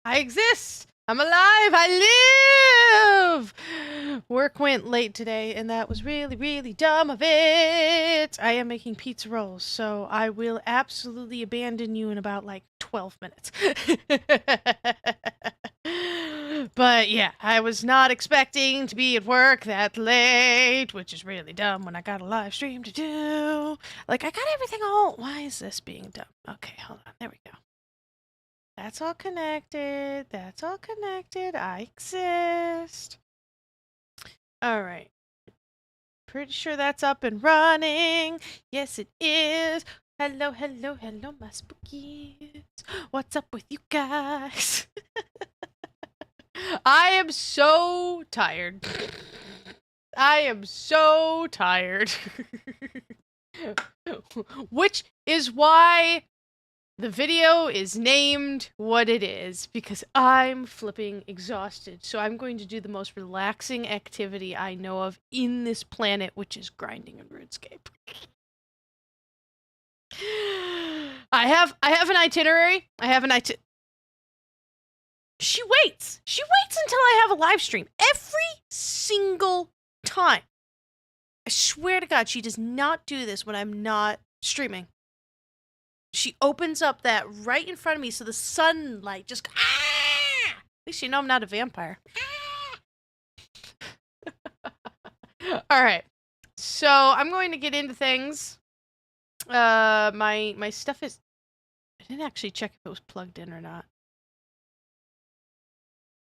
I exist. I'm alive. I live. Work went late today, and that was really, really dumb of it. I am making pizza rolls, so I will absolutely abandon you in about like 12 minutes. But yeah, I was not expecting to be at work that late, which is really dumb when I got a live stream to do. Like, I got everything all... Why is this being dumb? Okay, hold on. There we go. That's all connected. That's all connected. I exist. All right. Pretty sure that's up and running. Yes, it is. Hello, hello, hello, my spookies. What's up with you guys? I am so tired. I am so tired. Which is why the video is named what it is, because I'm flipping exhausted. So I'm going to do the most relaxing activity I know of in this planet, which is grinding in RuneScape. I have an itinerary. She waits. She waits until I have a live stream every single time. I swear to God, she does not do this when I'm not streaming. She opens up that right in front of me so the sunlight just... Ah! At least you know I'm not a vampire. Ah! Alright. So, I'm going to get into things. My stuff is... I didn't actually check if it was plugged in or not.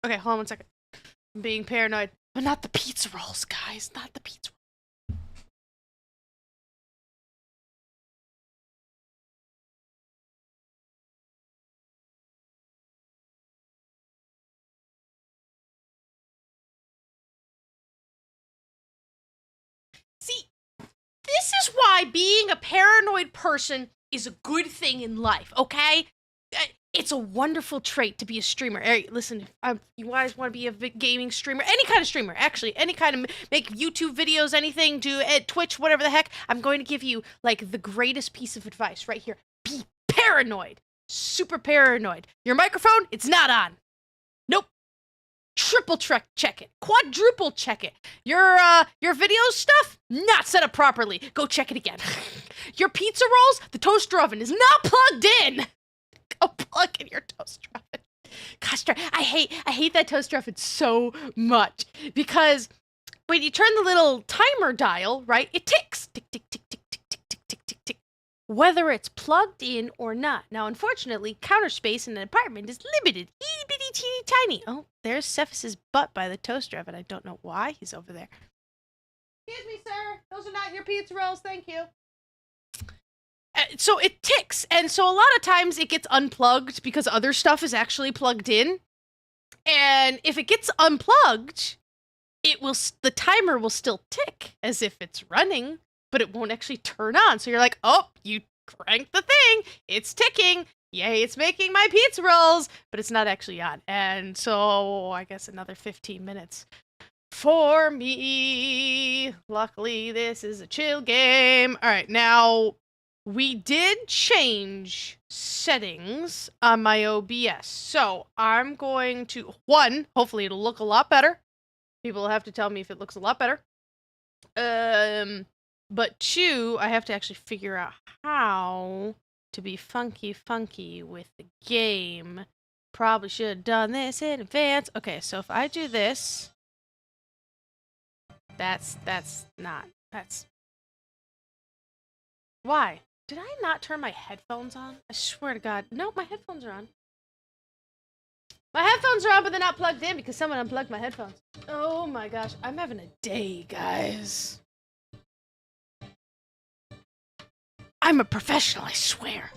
Okay, hold on 1 second. I'm being paranoid. But not the pizza rolls, guys. Not the pizza rolls. See, this is why being a paranoid person is a good thing in life, okay? It's a wonderful trait to be a streamer. Hey, listen, if you guys want to be a gaming streamer, any kind of streamer, actually, any kind of make YouTube videos, anything, do Twitch, whatever the heck, I'm going to give you, like, the greatest piece of advice right here. Be paranoid. Super paranoid. Your microphone, it's not on. Nope. Triple check it. Quadruple check it. Your video stuff, not set up properly. Go check it again. Your pizza rolls, the toaster oven is not plugged in. Go plug in your toaster oven. Gosh, I hate that toaster oven so much because when you turn the little timer dial, right, it ticks. Tick, tick, tick, tick, tick, tick, tick, tick, tick, tick. Whether it's plugged in or not. Now, unfortunately, counter space in an apartment is limited. Itty bitty teeny tiny. Oh, there's Cephas's butt by the toaster oven. I don't know why he's over there. Excuse me, sir. Those are not your pizza rolls. Thank you. So it ticks, and so a lot of times it gets unplugged because other stuff is actually plugged in. And if it gets unplugged, the timer will still tick as if it's running, but it won't actually turn on. So you're like, oh, you cranked the thing, it's ticking. Yay, it's making my pizza rolls, but it's not actually on. And so I guess another 15 minutes for me. Luckily, this is a chill game. All right, now we did change settings on my OBS. So I'm going to, one, hopefully it'll look a lot better. People will have to tell me if it looks a lot better. But two, I have to actually figure out how to be funky with the game. Probably should have done this in advance. Okay, so if I do this, that's why? Did I not turn my headphones on? I swear to God. No, my headphones are on. My headphones are on, but they're not plugged in because someone unplugged my headphones. Oh my gosh. I'm having a day, guys. I'm a professional, I swear.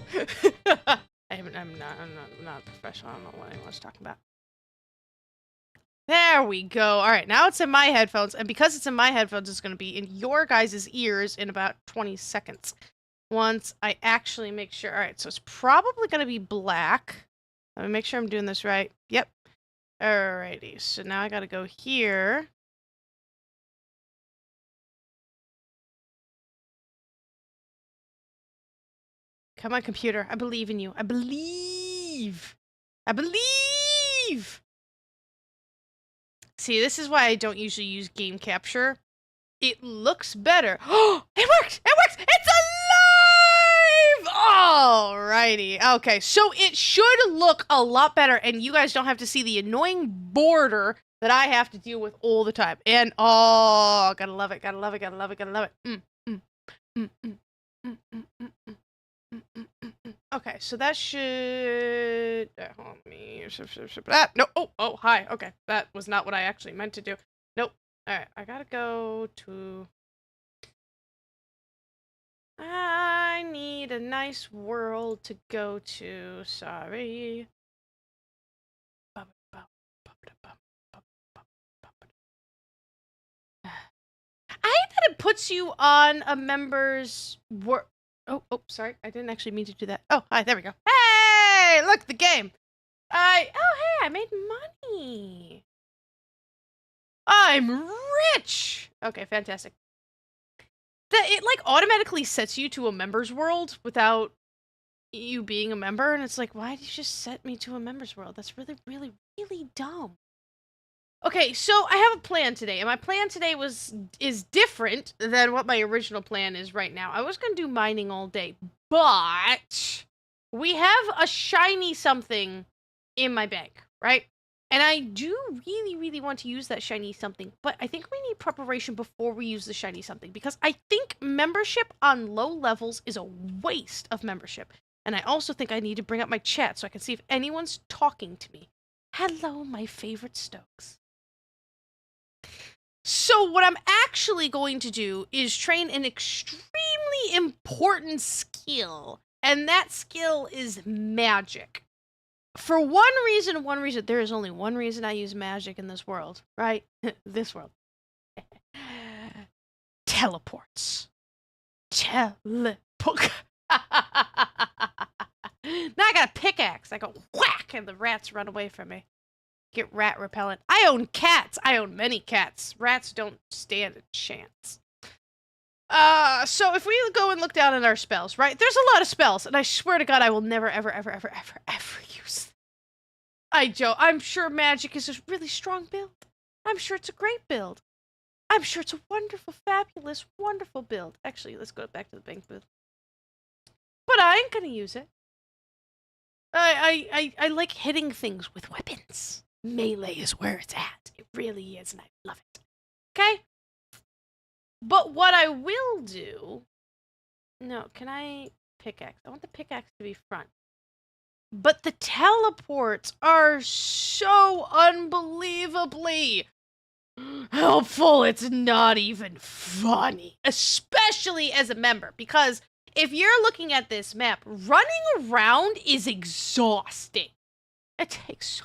I'm not a professional. I don't know what anyone's talking about. There we go. All right, now it's in my headphones. And because it's in my headphones, it's going to be in your guys' ears in about 20 seconds. Once I actually make sure. All right, so it's probably going to be black. Let me make sure I'm doing this right. Yep. Alrighty, so now I got to go here. Come on, computer. I believe in you. I believe. I believe. leave. See, this is why I don't usually use game capture. It looks better. Oh, it worked! It works! It's alive! Alrighty. Okay, so it should look a lot better, and you guys don't have to see the annoying border that I have to deal with all the time. And, oh, gotta love it, gotta love it, gotta love it, gotta love it. Okay, so that should... hold me. No, oh, hi. Okay, that was not what I actually meant to do. Nope. Alright, I gotta go to... I need a nice world to go to. Sorry. I hate that it puts you on a member's work. Oh, sorry. I didn't actually mean to do that. Oh, hi, there we go. Hey, look, the game. Oh, hey, I made money. I'm rich. Okay, fantastic. It like automatically sets you to a member's world without you being a member, and it's like, why did you just set me to a member's world? That's really, really, really dumb. Okay, so I have a plan today, and my plan today is different than what my original plan is right now. I was gonna do mining all day, but we have a shiny something in my bank, right? And I do really, really want to use that shiny something, but I think we need preparation before we use the shiny something, because I think membership on low levels is a waste of membership. And I also think I need to bring up my chat so I can see if anyone's talking to me. Hello, my favorite Stokes. So what I'm actually going to do is train an extremely important skill, and that skill is magic. For one reason, there is only one reason I use magic in this world, right? This world. Teleports. Now I got a pickaxe. I go whack, and the rats run away from me. Get rat repellent. I own cats. I own many cats. Rats don't stand a chance. So if we go and look down at our spells, right? There's a lot of spells, and I swear to God, I will never, ever, ever, ever, ever, ever use them. I'm sure magic is a really strong build. I'm sure it's a great build. I'm sure it's a wonderful, fabulous, wonderful build. Actually, let's go back to the bank booth. But I ain't gonna use it. I like hitting things with weapons. Melee is where it's at. It really is, and I love it. Okay? But what I will do... No, can I pickaxe? I want the pickaxe to be front. But the teleports are so unbelievably helpful. It's not even funny. Especially as a member. Because if you're looking at this map, running around is exhausting. It takes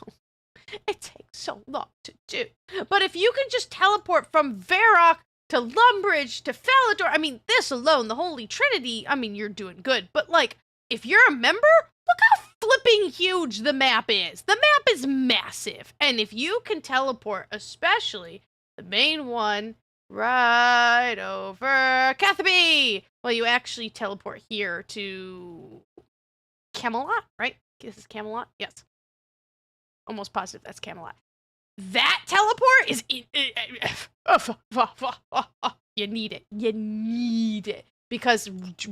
so long to do. But if you can just teleport from Varrock to Lumbridge to Falador, I mean, this alone, the Holy Trinity, I mean, you're doing good. But, like, if you're a member, look how flipping huge the map is. The map is massive. And if you can teleport, especially the main one, right over Cathaby, well, you actually teleport here to Camelot, right? This is Camelot? Yes. Almost positive that's Camelot. That teleport is... You need it. You need it. Because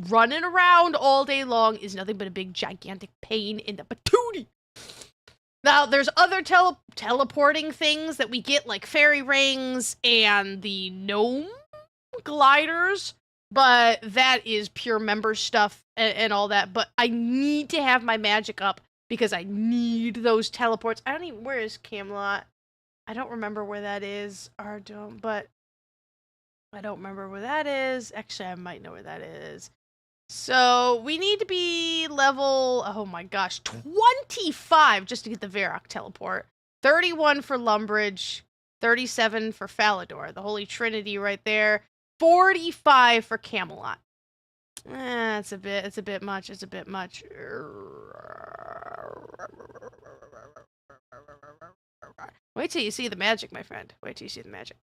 running around all day long is nothing but a big, gigantic pain in the patootie. Now, there's other teleporting things that we get, like fairy rings and the gnome gliders. But that is pure member stuff and all that. But I need to have my magic up because I need those teleports. I don't even... Where is Camelot? I don't remember where that is. But I don't remember where that is. Actually, I might know where that is. So we need to be level, oh my gosh, 25 just to get the Varrock teleport. 31 for Lumbridge. 37 for Falador. The Holy Trinity right there. 45 for Camelot. It's a bit much. It's a bit much. Wait till you see the magic, my friend. Wait till you see the magic.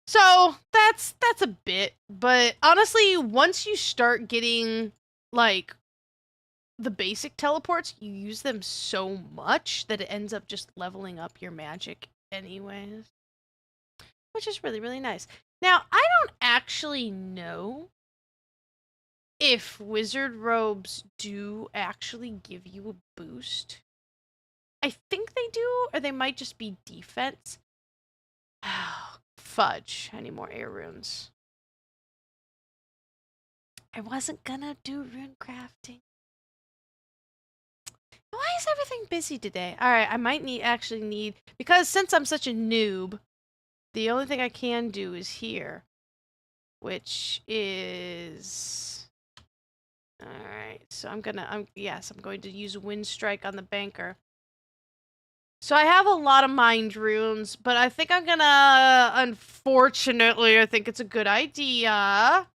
So, that's a bit. But honestly, once you start getting, like, the basic teleports, you use them so much that it ends up just leveling up your magic anyways. Which is really, really nice. Now, I don't actually know if wizard robes do actually give you a boost. I think they do, or they might just be defense. Oh, fudge. I need more air runes. I wasn't gonna do rune crafting. Why is everything busy today? Alright, I might actually need, because since I'm such a noob, the only thing I can do is here. Which is... Alright, so I'm going to use Wind Strike on the banker. So I have a lot of mind runes, but I think I'm gonna, unfortunately, I think it's a good idea.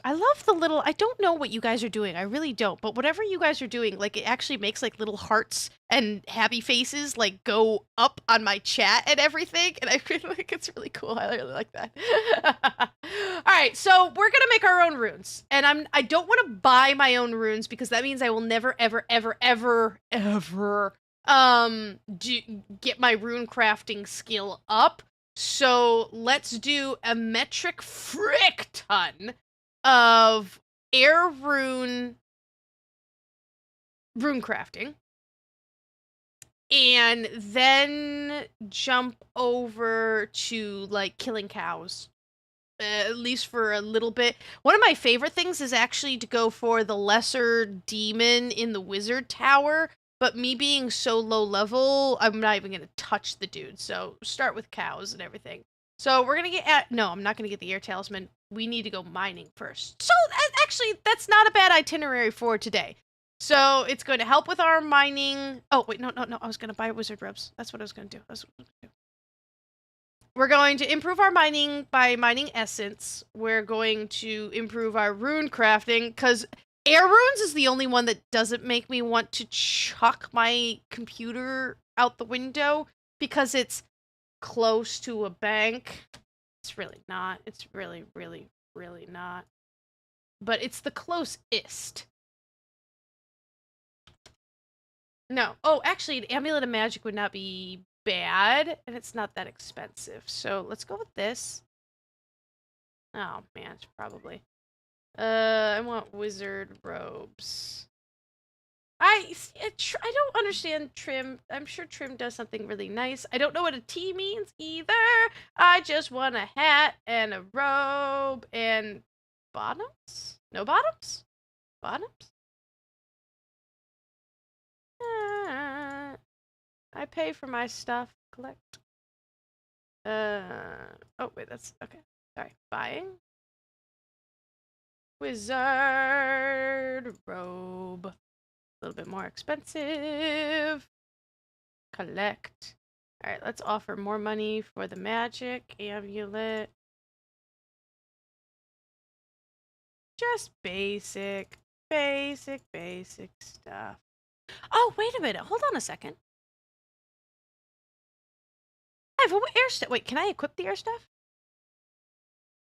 I love the little, I don't know what you guys are doing, I really don't, but whatever you guys are doing, like, it actually makes, like, little hearts and happy faces, like, go up on my chat and everything, and I feel like it's really cool. I really like that. Alright, so we're gonna make our own runes, and I don't want to buy my own runes, because that means I will never, ever, ever, ever, ever, get my rune crafting skill up, so let's do a metric frick ton of air rune crafting, and then jump over to like killing cows, at least for a little bit. One of my favorite things is actually to go for the lesser demon in the wizard tower, but me being so low level, I'm not even gonna touch the dude, so start with cows and everything. So we're gonna get no, I'm not gonna get the air talisman. We need to go mining first. So actually, that's not a bad itinerary for today. So it's going to help with our mining. Oh, wait, no. I was going to buy wizard robes. That's what I was going to do. We're going to improve our mining by mining essence. We're going to improve our rune crafting, because air runes is the only one that doesn't make me want to chuck my computer out the window, because it's close to a bank. It's really not. It's really, really, really not. But it's the closest. No. Oh, actually, the Amulet of Magic would not be bad, and it's not that expensive. So let's go with this. Oh, man, it's probably. I want wizard robes. I don't understand trim. I'm sure trim does something really nice. I don't know what a T means either. I just want a hat and a robe and bottoms? No bottoms? Bottoms? I pay for my stuff. Collect. Oh, wait, that's okay. Sorry. Buying. Wizard robe. A little bit more expensive. Collect. Alright, let's offer more money for the magic amulet. Just basic stuff. Oh, wait a minute. Hold on a second. I have an air staff. Wait, can I equip the air staff?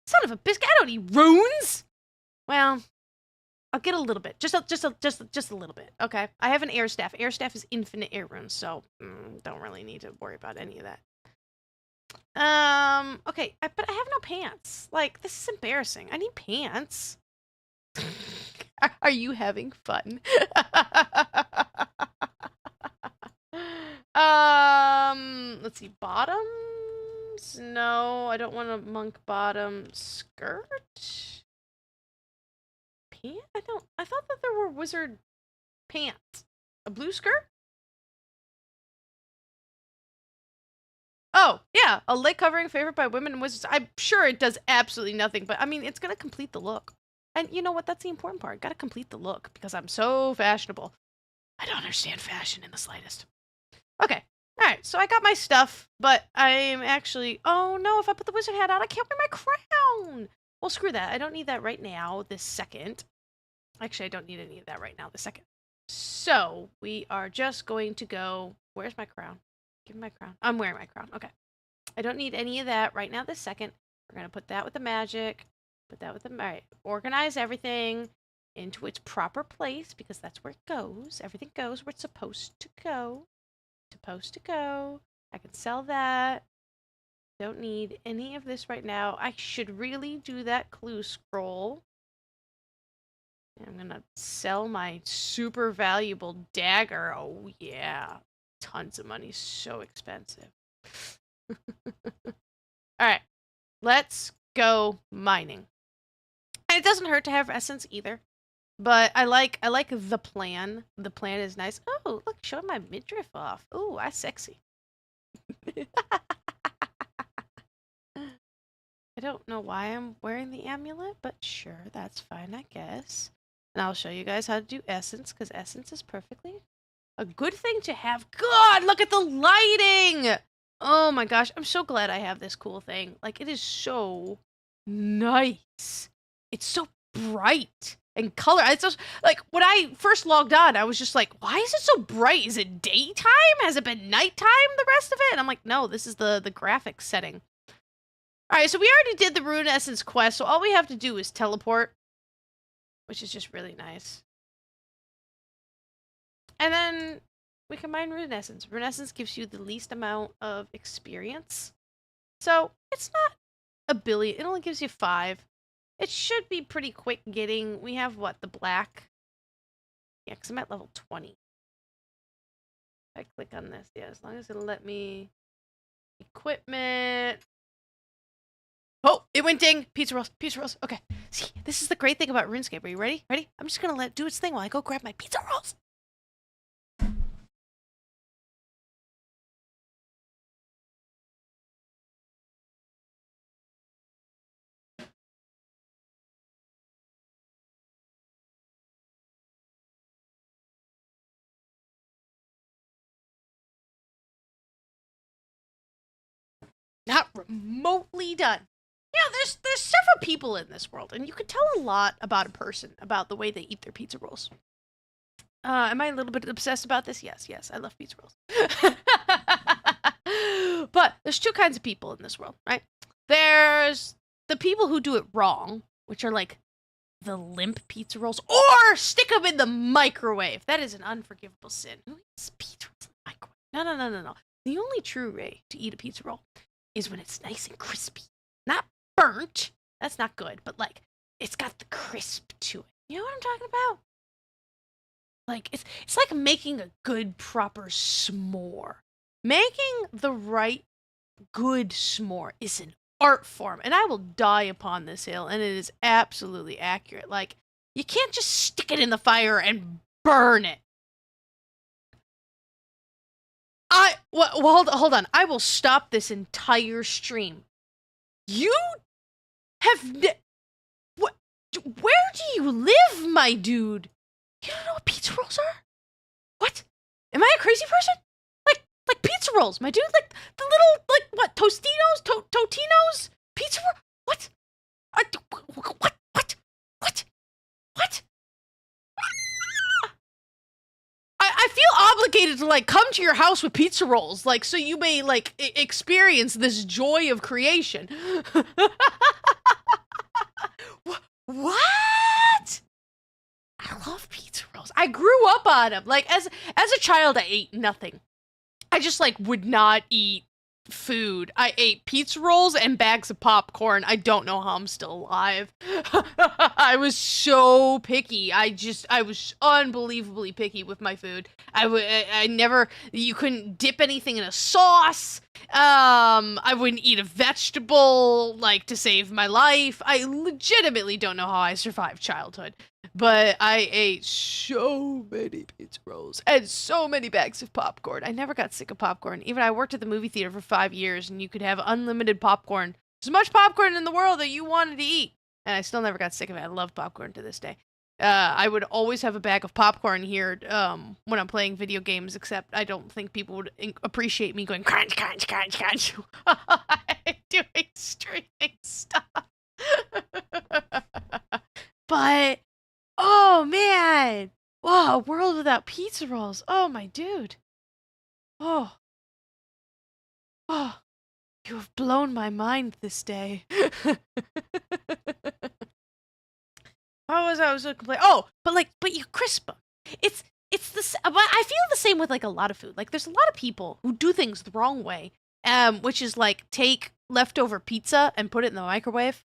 Son of a biscuit! I don't need runes. Well, I'll get a little bit, just a little bit. Okay, I have an air staff. Air staff is infinite air runes, so don't really need to worry about any of that. Okay, but I have no pants. Like, this is embarrassing. I need pants. Are you having fun? Let's see. Bottoms? No, I don't want a monk bottom. Skirt? Pant? I thought that there were wizard pants. A blue skirt? Oh, yeah, a leg covering favorite by women and wizards. I'm sure it does absolutely nothing, but I mean, it's gonna complete the look. And you know what? That's the important part. Gotta complete the look, because I'm so fashionable. I don't understand fashion in the slightest. Okay. Alright, so I got my stuff, but I'm actually... Oh, no, if I put the wizard hat on, I can't wear my crown! Well, screw that. I don't need that right now, this second. Actually, I don't need any of that right now, this second. So, we are just going to go... Where's my crown? Give me my crown. I'm wearing my crown. Okay. I don't need any of that right now, this second. We're going to put that with the magic. Put that with the... Alright. Organize everything. into its proper place because that's where it goes. Everything goes where it's supposed to go. Supposed to go. I can sell that. Don't need any of this right now. I should really do that clue scroll. I'm gonna sell my super valuable dagger. Oh yeah. Tons of money. So expensive. Alright. Let's go mining. And it doesn't hurt to have essence either. But I like the plan. The plan is nice. Oh, look, showing my midriff off. Ooh, I sexy. I don't know why I'm wearing the amulet, but sure, that's fine, I guess. And I'll show you guys how to do essence, because essence is perfectly a good thing to have. God, look at the lighting! Oh my gosh, I'm so glad I have this cool thing. Like, it is so nice. It's so bright and color. It's just, like, when I first logged on, I was just like, why is it so bright? Is it daytime? Has it been nighttime the rest of it? And I'm like, no, this is the graphics setting. Alright, so we already did the Rune Essence quest, so all we have to do is teleport, which is just really nice. And then we can mine Rune Essence. Rune Essence gives you the least amount of experience. So it's not a billion. It only gives you 5. It should be pretty quick getting. We have what? The black? Yeah, because I'm at level 20. If I click on this, yeah, as long as it'll let me. Equipment. Oh, it went ding. Pizza rolls. Pizza rolls. Okay. See, this is the great thing about RuneScape. Are you ready? Ready? I'm just going to let it do its thing while I go grab my pizza rolls. Not remotely done. Yeah, there's several people in this world, and you can tell a lot about a person about the way they eat their pizza rolls. Am I a little bit obsessed about this? Yes, I love pizza rolls. But there's 2 kinds of people in this world, right? There's the people who do it wrong, which are like the limp pizza rolls, or stick them in the microwave. That is an unforgivable sin. Who eats pizza rolls in the microwave? No. The only true way to eat a pizza roll is when it's nice and crispy. Not burnt. That's not good, but like it's got the crisp to it. You know what I'm talking about? Like it's like making a good proper s'more. Making the right good s'more is an art form, and I will die upon this hill, and it is absolutely accurate. Like you can't just stick it in the fire and burn it. Hold on. I will stop this entire stream. You have what? Where do you live, my dude? You don't know what pizza rolls are? What? Am I a crazy person? Like pizza rolls, my dude. Like the little what? Tostinos, Totinos, pizza roll. What? What? I feel obligated to like come to your house with pizza rolls, like so you may like experience this joy of creation. What? I love pizza rolls. I grew up on them. Like as a child, I ate nothing. I just like would not eat food. I ate pizza rolls and bags of popcorn. I don't know how I'm still alive. I was so picky. I was unbelievably picky with my food. I never, you couldn't dip anything in a sauce. I wouldn't eat a vegetable, like, to save my life. I legitimately don't know how I survived childhood. But I ate so many pizza rolls and so many bags of popcorn. I never got sick of popcorn. Even I worked at the movie theater for 5 years, and you could have unlimited popcorn. As much popcorn in the world that you wanted to eat. And I still never got sick of it. I love popcorn to this day. I would always have a bag of popcorn here when I'm playing video games, except I don't think people would appreciate me going crunch, crunch, crunch, crunch. Doing streaming stuff. But, oh man. Wow, a world without pizza rolls. Oh, my dude. Oh. You have blown my mind this day. I was gonna complain. Oh, but you crisp them. It's this. But I feel the same with like a lot of food. Like there's a lot of people who do things the wrong way. Which is like take leftover pizza and put it in the microwave.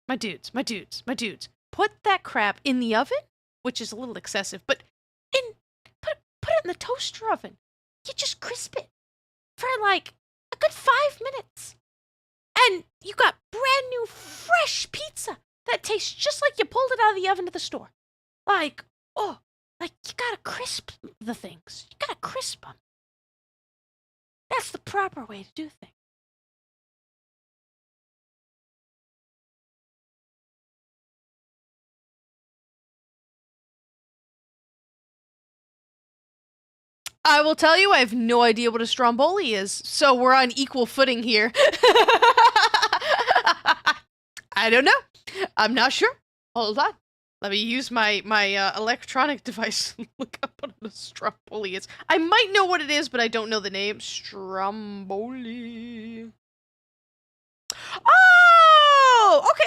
My dudes, my dudes, my dudes. Put that crap in the oven, which is a little excessive, but in put it in the toaster oven. You just crisp it for like a good 5 minutes. And you got brand new fresh pizza that tastes just like you pulled it out of the oven at the store. Like, oh, like you gotta crisp the things. You gotta crisp them. That's the proper way to do things. I will tell you, I have no idea what a stromboli is, so we're on equal footing here. I don't know. I'm not sure. Hold on. Let me use my electronic device and look up what a stromboli is. I might know what it is, but I don't know the name. Stromboli. Oh! Okay.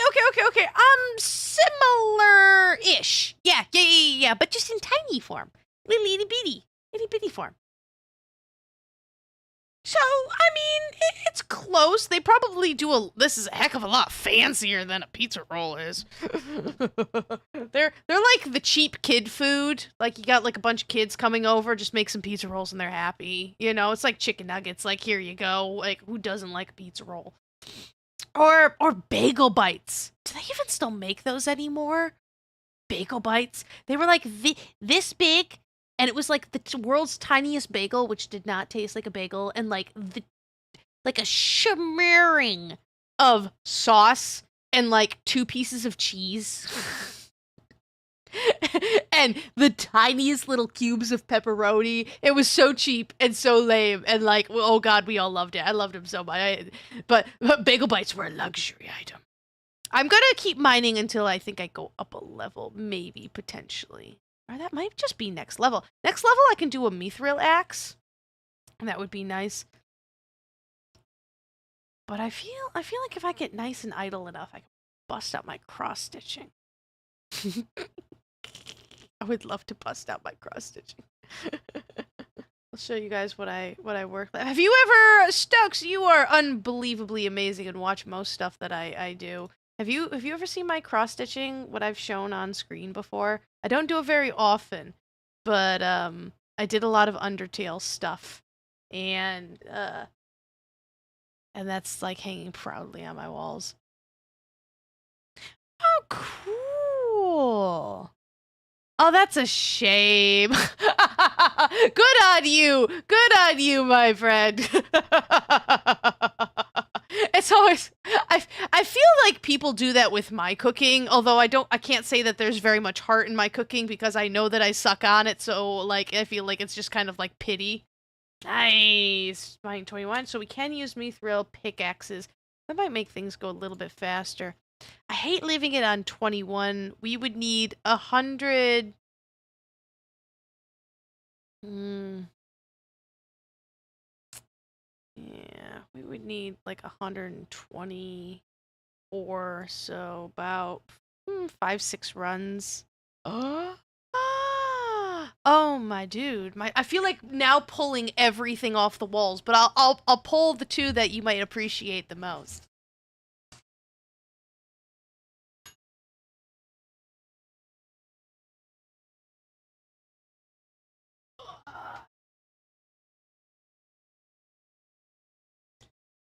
Similar-ish. Yeah. But just in tiny form. Itty bitty form. So, I mean, it's close. They probably do this is a heck of a lot fancier than a pizza roll is. They're like the cheap kid food. Like, you got like a bunch of kids coming over, just make some pizza rolls and they're happy. You know, it's like chicken nuggets. Like, here you go. Like, who doesn't like a pizza roll? Or bagel bites. Do they even still make those anymore? Bagel bites. They were like this big. And it was like the world's tiniest bagel, which did not taste like a bagel, and like a smearing of sauce and like 2 pieces of cheese. And the tiniest little cubes of pepperoni. It was so cheap and so lame, and like, oh god, we all loved it. I loved them so much. But bagel bites were a luxury item. I'm gonna keep mining until I think I go up a level, maybe, potentially. Or that might just be next level. Next level, I can do a mithril axe. And that would be nice. But I feel like if I get nice and idle enough, I can bust out my cross-stitching. I would love to bust out my cross-stitching. I'll show you guys what I work like. Have you ever, Stokes, you are unbelievably amazing and watch most stuff that I do. Have you ever seen my cross-stitching, what I've shown on screen before? I don't do it very often, but I did a lot of Undertale stuff, and that's like hanging proudly on my walls. Oh, cool. Oh, that's a shame. Good on you, my friend. It's always, I feel like people do that with my cooking, although I can't say that there's very much heart in my cooking because I know that I suck on it, so like I feel like it's just kind of like pity. Nice. Mine 21, so we can use mithril pickaxes. That might make things go a little bit faster. I hate leaving it on 21. We would need 100. Yeah, we would need like 120 or so, about 5-6 runs. Oh my dude, I feel like now pulling everything off the walls, but I'll pull the 2 that you might appreciate the most.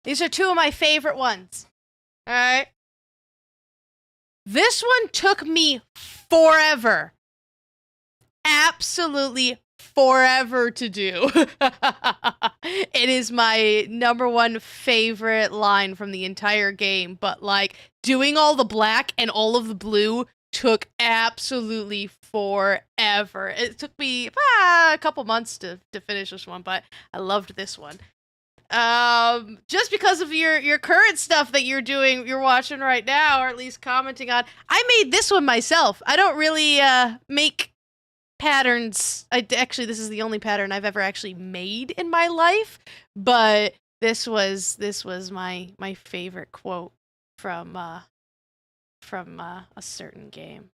These are 2 of my favorite ones. All right. This one took me forever. Absolutely forever to do. It is my #1 favorite line from the entire game, but like doing all the black and all of the blue took absolutely forever. It took me a couple months to finish this one, but I loved this one. Just because of your current stuff that you're doing, you're watching right now, or at least commenting on. I made this one myself. I don't really make patterns. Actually, this is the only pattern I've ever actually made in my life, but this was my favorite quote from from a certain game.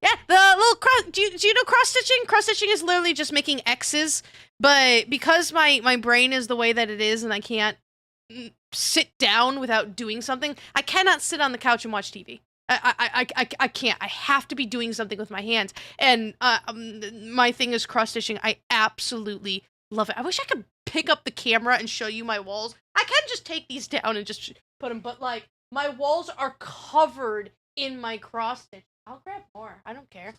Yeah, the little cross. Do you know cross stitching? Cross stitching is literally just making X's, but because my brain is the way that it is, and I can't sit down without doing something. I cannot sit on the couch and watch TV. I can't. I have to be doing something with my hands. And my thing is cross stitching. I absolutely love it. I wish I could pick up the camera and show you my walls. I can just take these down and just put them, but like my walls are covered in my cross stitch. I'll grab more. I don't care.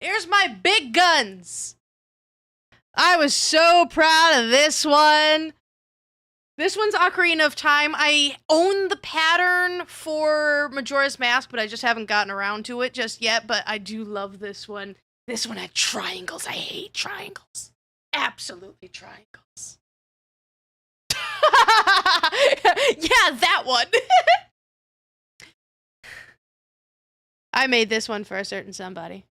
Here's my big guns. I was so proud of this one. This one's Ocarina of Time. I own the pattern for Majora's Mask, but I just haven't gotten around to it just yet, but I do love this one. This one had triangles. I hate triangles. Absolutely triangles. Yeah, that one. I made this one for a certain somebody.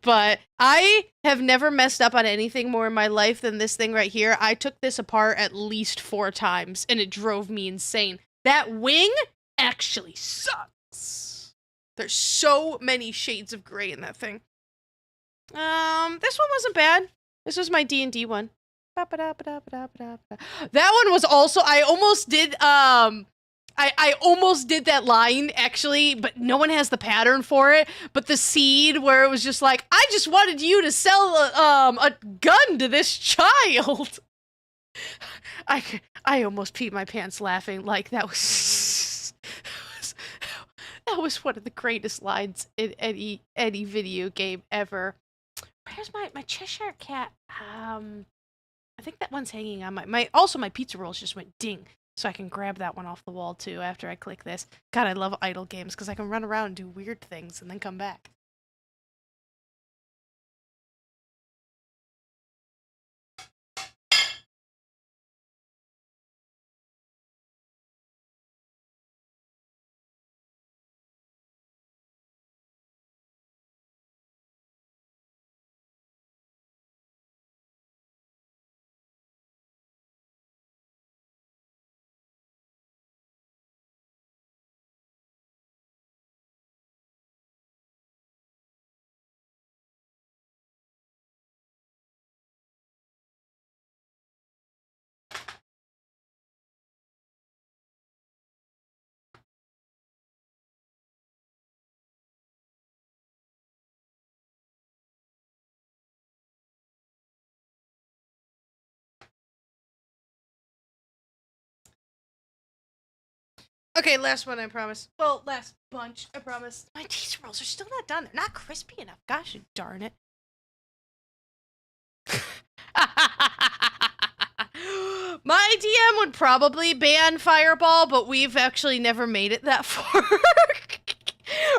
But I have never messed up on anything more in my life than this thing right here. I took this apart at least 4 times, and it drove me insane. That wing actually sucks. There's so many shades of gray in that thing. This one wasn't bad. This was my D&D one. That one was also, I almost did, I almost did that line, actually, but no one has the pattern for it. But the seed where it was just like, I just wanted you to sell a gun to this child. I almost peed my pants laughing. Like, that was one of the greatest lines in any video game ever. Where's my Cheshire cat? I think that one's hanging on also my pizza rolls just went ding. So I can grab that one off the wall, too, after I click this. God, I love idle games, because I can run around and do weird things and then come back. Okay, last one, I promise. Well, last bunch, I promise. My pizza rolls are still not done. They're not crispy enough. Gosh darn it. My DM would probably ban Fireball, but we've actually never made it that far.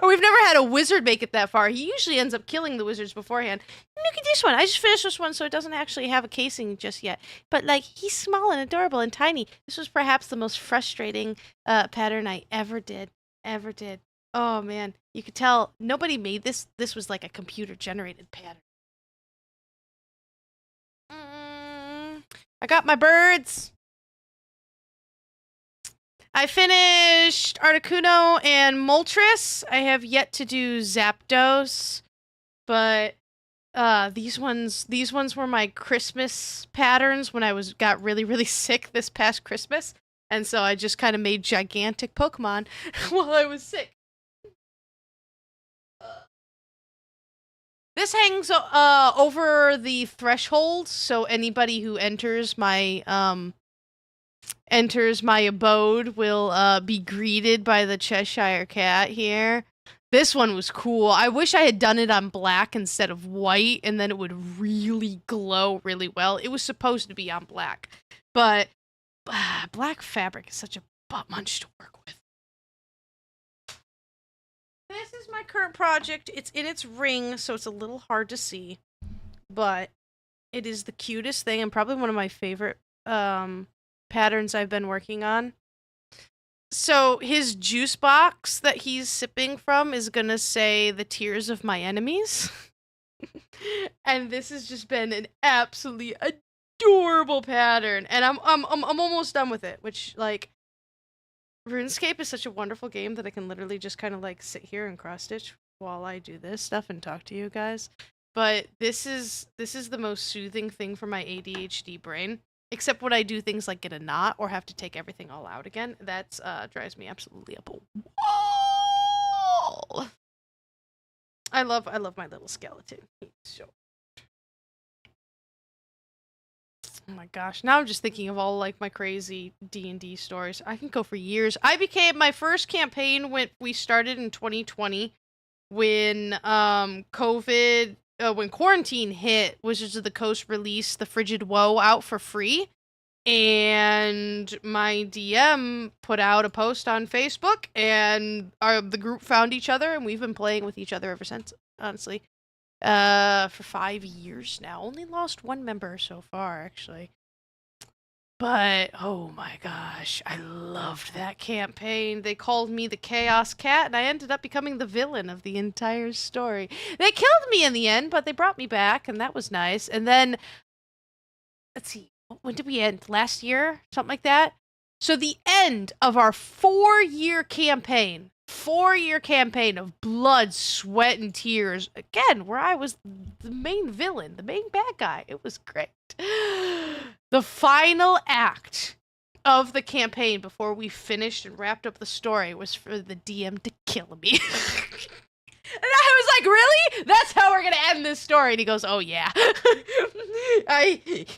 Or we've never had a wizard make it that far. He usually ends up killing the wizards beforehand. Look at this one. I just finished this one, so it doesn't actually have a casing just yet. But, like, he's small and adorable and tiny. This was perhaps the most frustrating pattern I ever did. Oh, man. You could tell nobody made this. This was like a computer-generated pattern. I got my birds. I finished Articuno and Moltres. I have yet to do Zapdos, but these ones were my Christmas patterns when I got really sick this past Christmas, and so I just kind of made gigantic Pokemon while I was sick. This hangs over the threshold, so anybody who enters my abode will be greeted by the Cheshire Cat here. This one was cool. I wish I had done it on black instead of white, and then it would really glow really well. It was supposed to be on black, but black fabric is such a butt munch to work with. This is my current project. It's in its ring, so it's a little hard to see, but it is the cutest thing and probably one of my favorite patterns I've been working on. So his juice box that he's sipping from is gonna say the tears of my enemies. And this has just been an absolutely adorable pattern. And I'm almost done with it, which like RuneScape is such a wonderful game that I can literally just kind of like sit here and cross stitch while I do this stuff and talk to you guys. But this is the most soothing thing for my ADHD brain. Except when I do things like get a knot or have to take everything all out again, that drives me absolutely up a wall. I love my little skeleton. He's so. Oh my gosh! Now I'm just thinking of all like my crazy D&D stories. I can go for years. My first campaign we started in 2020 when COVID when quarantine hit. Wizards of the Coast released the Frigid Woe out for free. And my DM put out a post on Facebook, and the group found each other, and we've been playing with each other ever since, honestly. For 5 years now. Only lost one member so far, actually. But, oh my gosh, I loved that campaign. They called me the Chaos Cat, and I ended up becoming the villain of the entire story. They killed me in the end, but they brought me back, and that was nice. And then, let's see. When did we end? Last year? Something like that? So the end of our 4-year campaign of blood, sweat, and tears, again, where I was the main villain, the main bad guy. It was great. The final act of the campaign before we finished and wrapped up the story was for the DM to kill me. And I was like, really? That's how we're gonna end this story? And he goes, oh yeah.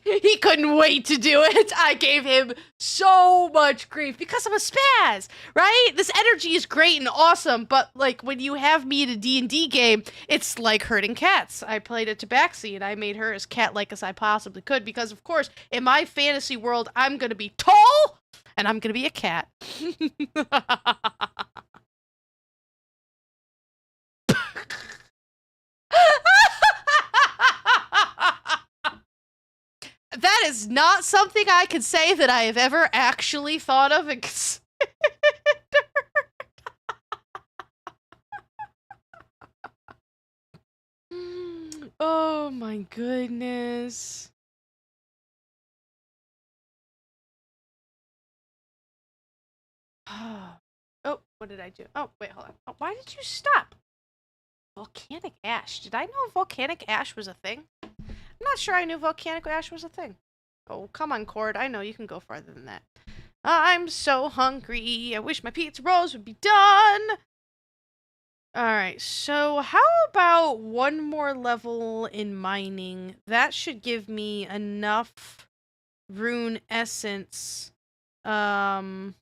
He couldn't wait to do it. I gave him so much grief because I'm a spaz, right? This energy is great and awesome, but like when you have me in a D&D game, it's like herding cats. I played a Tabaxi and I made her as cat-like as I possibly could because, of course, in my fantasy world, I'm gonna be tall and I'm gonna be a cat. That is not something I can say that I have ever actually thought of and considered. Oh my goodness. Oh, what did I do? Oh, wait, hold on. Oh, why did you stop? Volcanic ash. Did I know volcanic ash was a thing? I'm not sure I knew volcanic ash was a thing. Oh, come on, Cord. I know you can go farther than that. I'm so hungry. I wish my pizza rolls would be done. Alright, so how about one more level in mining? That should give me enough rune essence to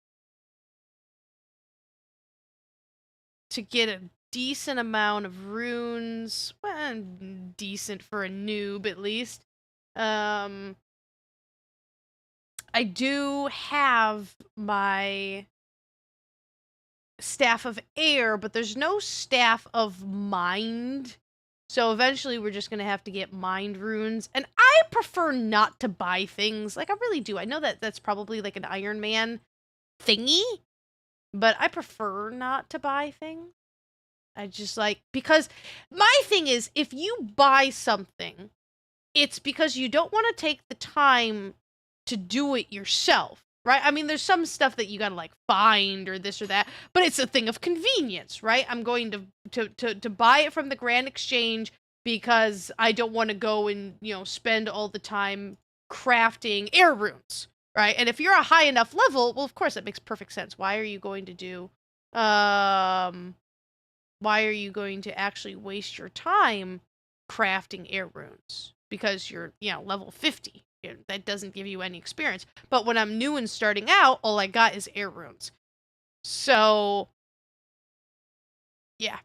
get a decent amount of runes. Well, decent for a noob, at least. I do have my Staff of Air, but there's no Staff of Mind. So eventually we're just going to have to get mind runes. And I prefer not to buy things. Like, I really do. I know that that's probably like an Iron Man thingy, but I prefer not to buy things. I just like, because my thing is, if you buy something, it's because you don't want to take the time to do it yourself, right? I mean, there's some stuff that you gotta like find or this or that, but it's a thing of convenience, right? I'm going to buy it from the Grand Exchange because I don't want to go and, you know, spend all the time crafting air runes, right? And if you're a high enough level, well, of course, that makes perfect sense. Why are you going to do, why are you going to actually waste your time crafting air runes? Because you're, you know, level 50. That doesn't give you any experience. But when I'm new and starting out, all I got is air runes. So, yeah.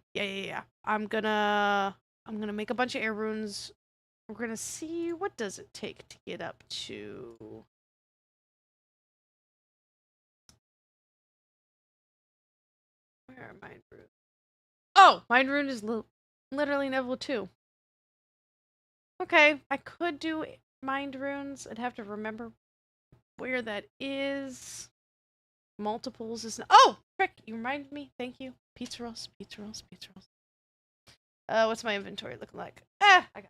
I'm gonna make a bunch of air runes. We're gonna see, what does it take to get up to... Where are Mind Runes? Oh, Mind Rune is literally level 2. Okay, I could do Mind Runes. I'd have to remember where that is. Multiples is not. Oh, frick! You reminded me. Thank you. Pizza rolls, pizza rolls, pizza rolls. What's my inventory looking like? I got.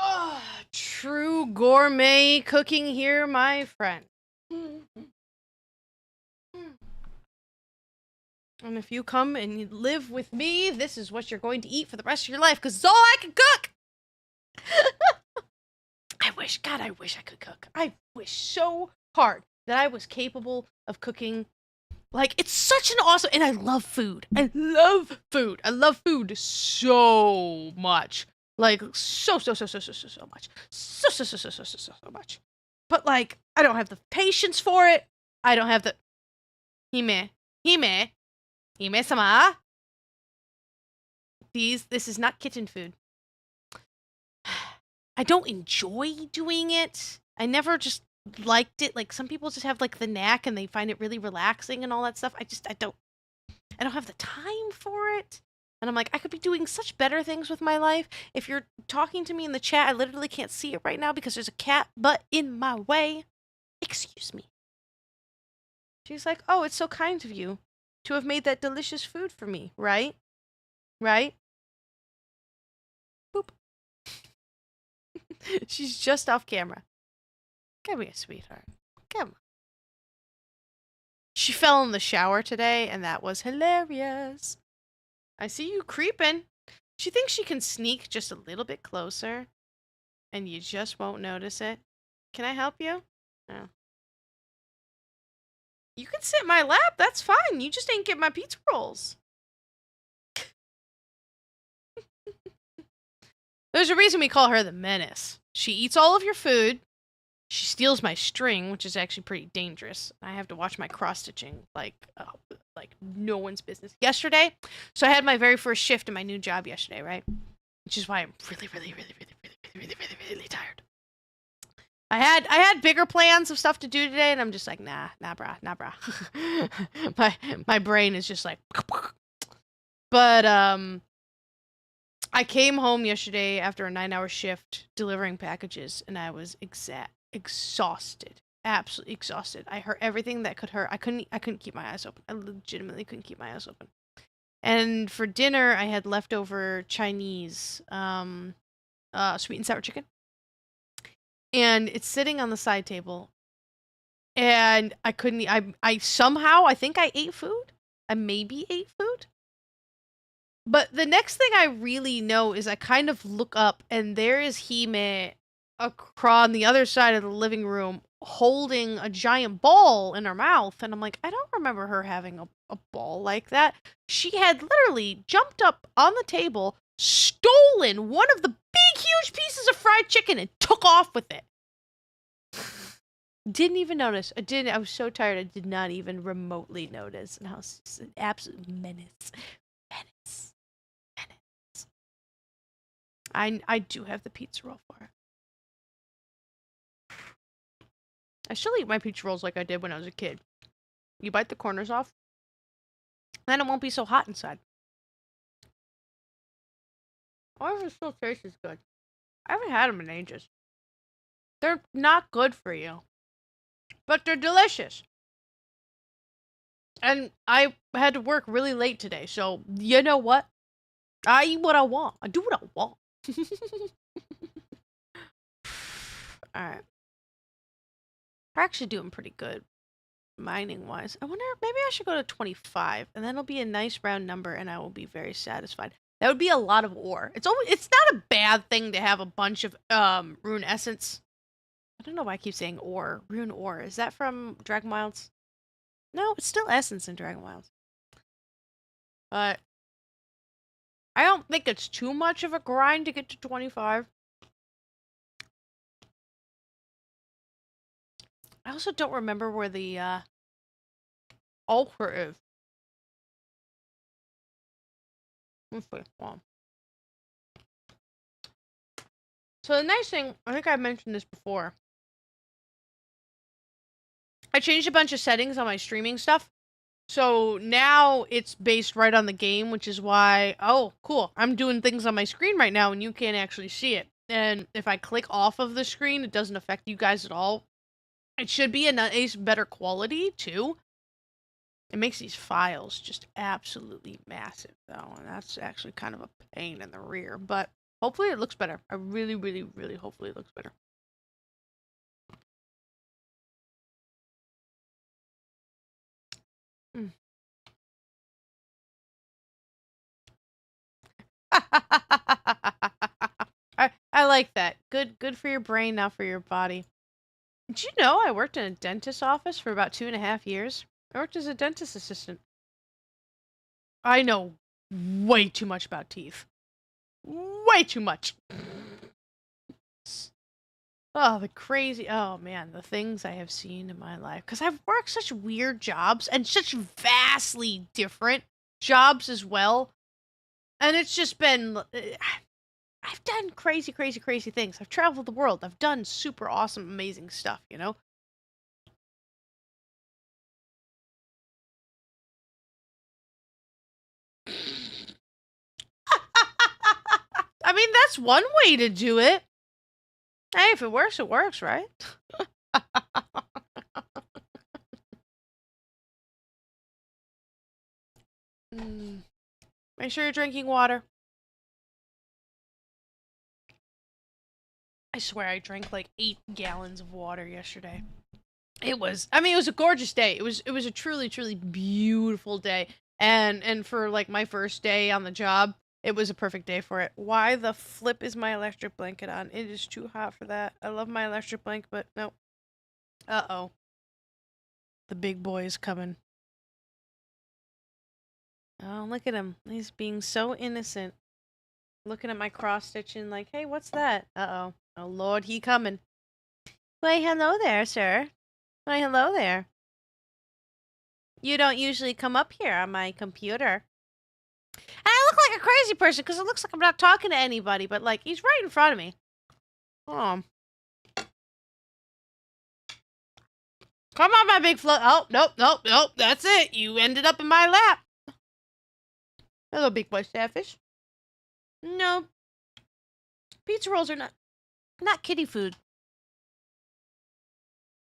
Oh, true gourmet cooking here, my friend. And if you come and you live with me, this is what you're going to eat for the rest of your life, because it's all I can cook! I wish I could cook. I wish so hard that I was capable of cooking. Like, it's such an awesome, and I love food. I love food. I love food so much. Like, so much. So much. But, like, I don't have the patience for it. I don't have the... Hime-sama. This is not kitten food. I don't enjoy doing it. I never just liked it. Like, some people just have, like, the knack and they find it really relaxing and all that stuff. I don't have the time for it. And I'm like, I could be doing such better things with my life. If you're talking to me in the chat, I literally can't see it right now because there's a cat butt in my way. Excuse me. She's like, oh, it's so kind of you to have made that delicious food for me, right? Right? Boop. She's just off camera. Come here, sweetheart. Come on. She fell in the shower today, and that was hilarious. I see you creeping. She thinks she can sneak just a little bit closer, and you just won't notice it. Can I help you? No. You can sit in my lap. That's fine. You just ain't get my pizza rolls. There's a reason we call her the menace. She eats all of your food. She steals my string, which is actually pretty dangerous. I have to watch my cross-stitching like no one's business. Yesterday, so I had my very first shift in my new job yesterday, right? Which is why I'm really tired. I had bigger plans of stuff to do today, and I'm just like, nah, brah. my brain is just like, but I came home yesterday after a 9-hour shift delivering packages, and I was exhausted, absolutely exhausted. I hurt everything that could hurt. I couldn't keep my eyes open. I legitimately couldn't keep my eyes open. And for dinner, I had leftover Chinese sweet and sour chicken, and it's sitting on the side table, and I couldn't. I somehow I think I ate food. I maybe ate food. But the next thing I really know is I kind of look up, and there is Hime across on the other side of the living room holding a giant ball in her mouth. And I'm like, I don't remember her having a ball like that. She had literally jumped up on the table, stolen one of the big, huge pieces of fried chicken, and took off with it. Didn't even notice. I was so tired, I did not even remotely notice. And I was just an absolute menace. I do have the pizza roll for it. I still eat my pizza rolls like I did when I was a kid. You bite the corners off, then it won't be so hot inside. Or it still tastes as good. I haven't had them in ages. They're not good for you, but they're delicious. And I had to work really late today, so you know what? I eat what I want. I do what I want. Alright. We're actually doing pretty good mining wise. I wonder, maybe I should go to 25, and then it'll be a nice round number, and I will be very satisfied. That would be a lot of ore. It's not a bad thing to have a bunch of rune essence. I don't know why I keep saying ore. Rune ore. Is that from Dragon Wilds? No, it's still essence in Dragon Wilds. But I don't think it's too much of a grind to get to 25. I also don't remember where the ultra is. Let's see. Well. So the nice thing, I think I mentioned this before. I changed a bunch of settings on my streaming stuff. So now it's based right on the game, which is why, oh, cool. I'm doing things on my screen right now and you can't actually see it. And if I click off of the screen, it doesn't affect you guys at all. It should be a nice, better quality, too. It makes these files just absolutely massive, though. And that's actually kind of a pain in the rear. But hopefully it looks better. I really, really, really hopefully it looks better. Mm. I like that. Good for your brain, not for your body. Did you know I worked in a dentist's office for about 2.5 years? I worked as a dentist assistant. I know way too much about teeth. Way too much. Oh, oh man, the things I have seen in my life. Because I've worked such weird jobs and such vastly different jobs as well. And it's just been, I've done crazy, crazy, crazy things. I've traveled the world. I've done super awesome, amazing stuff, you know? I mean, that's one way to do it. Hey, if it works, right? Make sure you're drinking water. I swear I drank like 8 gallons of water yesterday. It was a gorgeous day. It was a truly, truly beautiful day. And for like my first day on the job, it was a perfect day for it. Why the flip is my electric blanket on? It is too hot for that. I love my electric blanket, but no. Uh-oh. The big boy is coming. Oh, look at him. He's being so innocent. Looking at my cross-stitching like, hey, what's that? Uh-oh. Oh, Lord, he coming. Why, hello there, sir. Why, hello there. You don't usually come up here on my computer. And I look like a crazy person because it looks like I'm not talking to anybody, but like he's right in front of me. Oh. Come on, my big float. Oh, nope. That's it. You ended up in my lap. Hello, big boy starfish. No. Pizza rolls are not kitty food.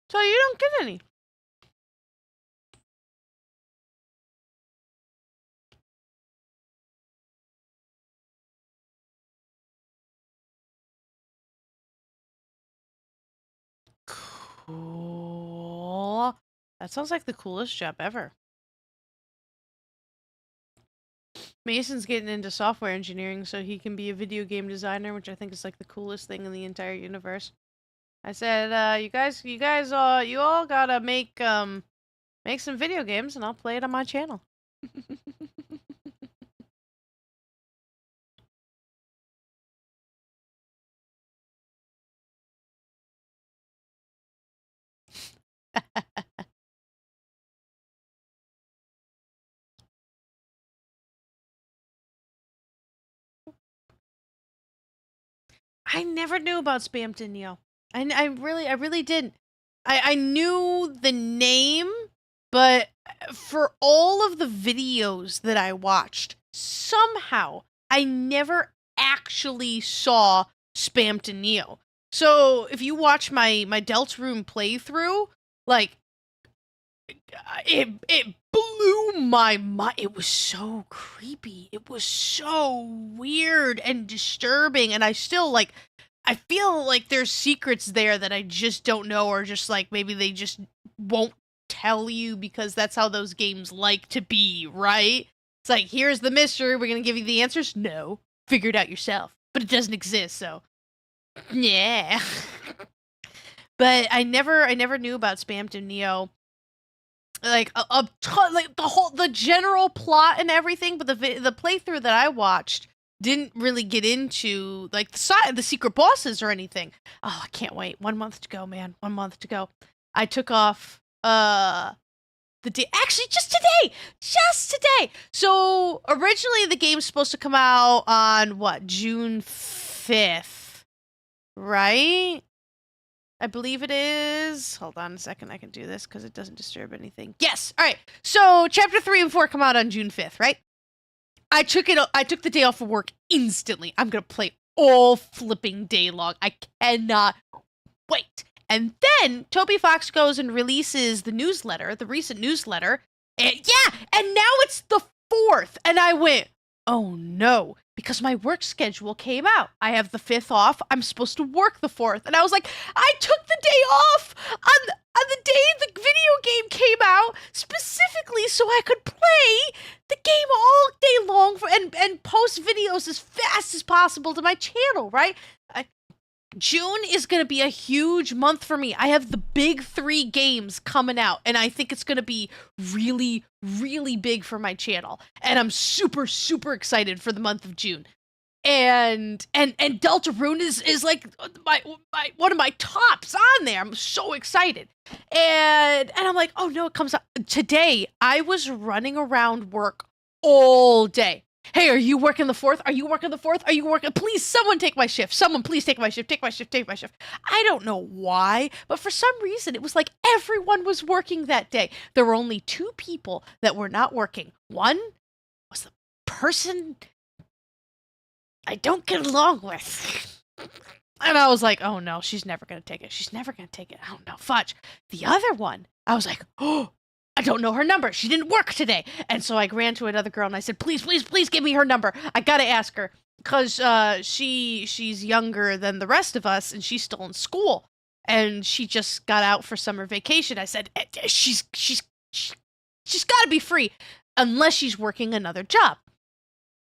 So you don't get any. Cool. That sounds like the coolest job ever. Mason's getting into software engineering so he can be a video game designer, which I think is like the coolest thing in the entire universe. I said, you all gotta make some video games and I'll play it on my channel. I never knew about Spamton Neo. I really didn't. I knew the name, but for all of the videos that I watched, somehow I never actually saw Spamton Neo. So if you watch my Deltarune playthrough, like it blew my mind. It was so creepy. It was so weird and disturbing, and I still like I feel like there's secrets there that I just don't know, or just like maybe they just won't tell you because that's how those games like to be, right? It's like, here's the mystery, we're gonna give you the answers. No, figure it out yourself. But it doesn't exist, so yeah. But I never knew about Spamton Neo. Like a ton, like the general plot and everything, but the playthrough that I watched didn't really get into like the secret bosses or anything. Oh, I can't wait. 1 month to go, man. 1 month to go. I took off the day, actually just today. Just today. So, originally the game's supposed to come out on what? June 5th. Right? I believe it is. Hold on a second. I can do this because it doesn't disturb anything. Yes. All right. So, chapter 3 and 4 come out on June 5th, right? I took the day off of work instantly. I'm going to play all flipping day long. I cannot wait. And then Toby Fox goes and releases the newsletter, the recent newsletter. And and now it's the 4th. And I went, oh no, because my work schedule came out. I have the 5th off. I'm supposed to work the 4th. And I was like, I took the day off on the day the video game came out specifically so I could play the game all day long and post videos as fast as possible to my channel, right? June is going to be a huge month for me. I have the big 3 games coming out, and I think it's going to be really, really big for my channel. And I'm super, super excited for the month of June. And Deltarune is like my one of my tops on there. I'm so excited. And I'm like, oh no, it comes out today. I was running around work all day. Hey, are you working the 4th? Are you working the 4th? Are you working? Please, someone take my shift. Someone, please take my shift. Take my shift. Take my shift. I don't know why, but for some reason, it was like everyone was working that day. There were only 2 people that were not working. One was the person I don't get along with. And I was like, oh no, she's never going to take it. She's never going to take it. I don't know. Fudge. The other one, I was like, oh, I don't know her number. She didn't work today. And so I ran to another girl and I said, please, please, please give me her number. I got to ask her because she's younger than the rest of us and she's still in school. And she just got out for summer vacation. I said, she's got to be free unless she's working another job.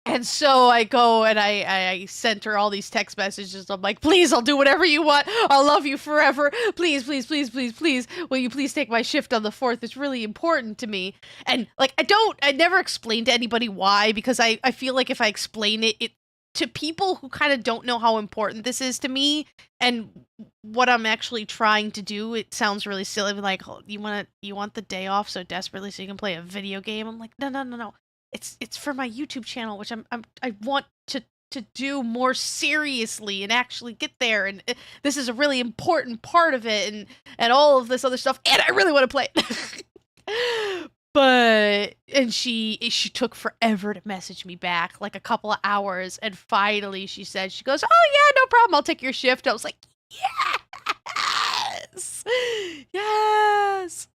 And so I go and I sent her all these text messages. I'm like, please, I'll do whatever you want. I'll love you forever. Please, please, please, please, please. Will you please take my shift on the 4th? It's really important to me. And like, I never explained to anybody why, because I feel like if I explain it to people who kind of don't know how important this is to me and what I'm actually trying to do, it sounds really silly. Like, oh, you want the day off so desperately so you can play a video game? I'm like, no. It's for my YouTube channel, which I want to do more seriously and actually get there. And this is a really important part of it, and all of this other stuff. And I really want to play it. But she took forever to message me back, like a couple of hours, and finally she said, she goes, oh yeah, no problem, I'll take your shift. I was like, yes, yes.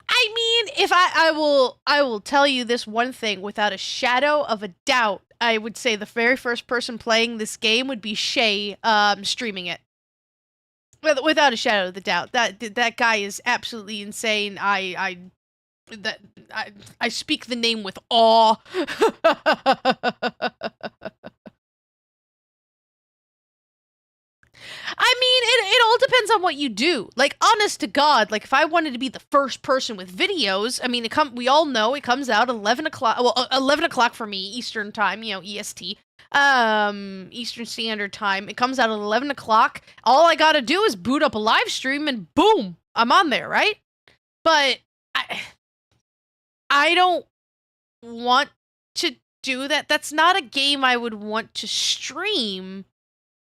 I mean, if I will tell you this one thing without a shadow of a doubt. I would say the very first person playing this game would be Shay, streaming it. Without a shadow of the doubt, that guy is absolutely insane. I speak the name with awe. I mean, it all depends on what you do. Like, honest to God, like, if I wanted to be the first person with videos, I mean, we all know it comes out 11 o'clock, well, 11 o'clock for me, Eastern time, you know, EST, Eastern Standard Time. It comes out at 11 o'clock. All I gotta do is boot up a live stream and boom, I'm on there, right? But I don't want to do that. That's not a game I would want to stream,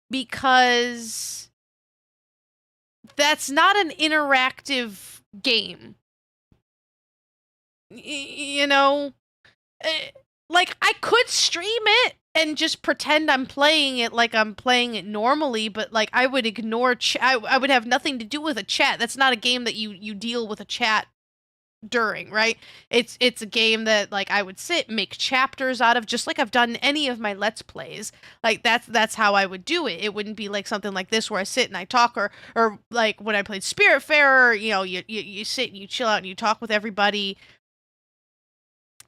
because that's not an interactive game. You know? Like, I could stream it and just pretend I'm playing it like I'm playing it normally, but, like, I would ignore I would have nothing to do with a chat. That's not a game that you deal with a chat during, right? It's a game that, like, I would make chapters out of, just like I've done any of my Let's Plays. Like, that's how I would do it. It wouldn't be like something like this where I sit and I talk, or like when I played Spiritfarer, you know, you sit and you chill out and you talk with everybody.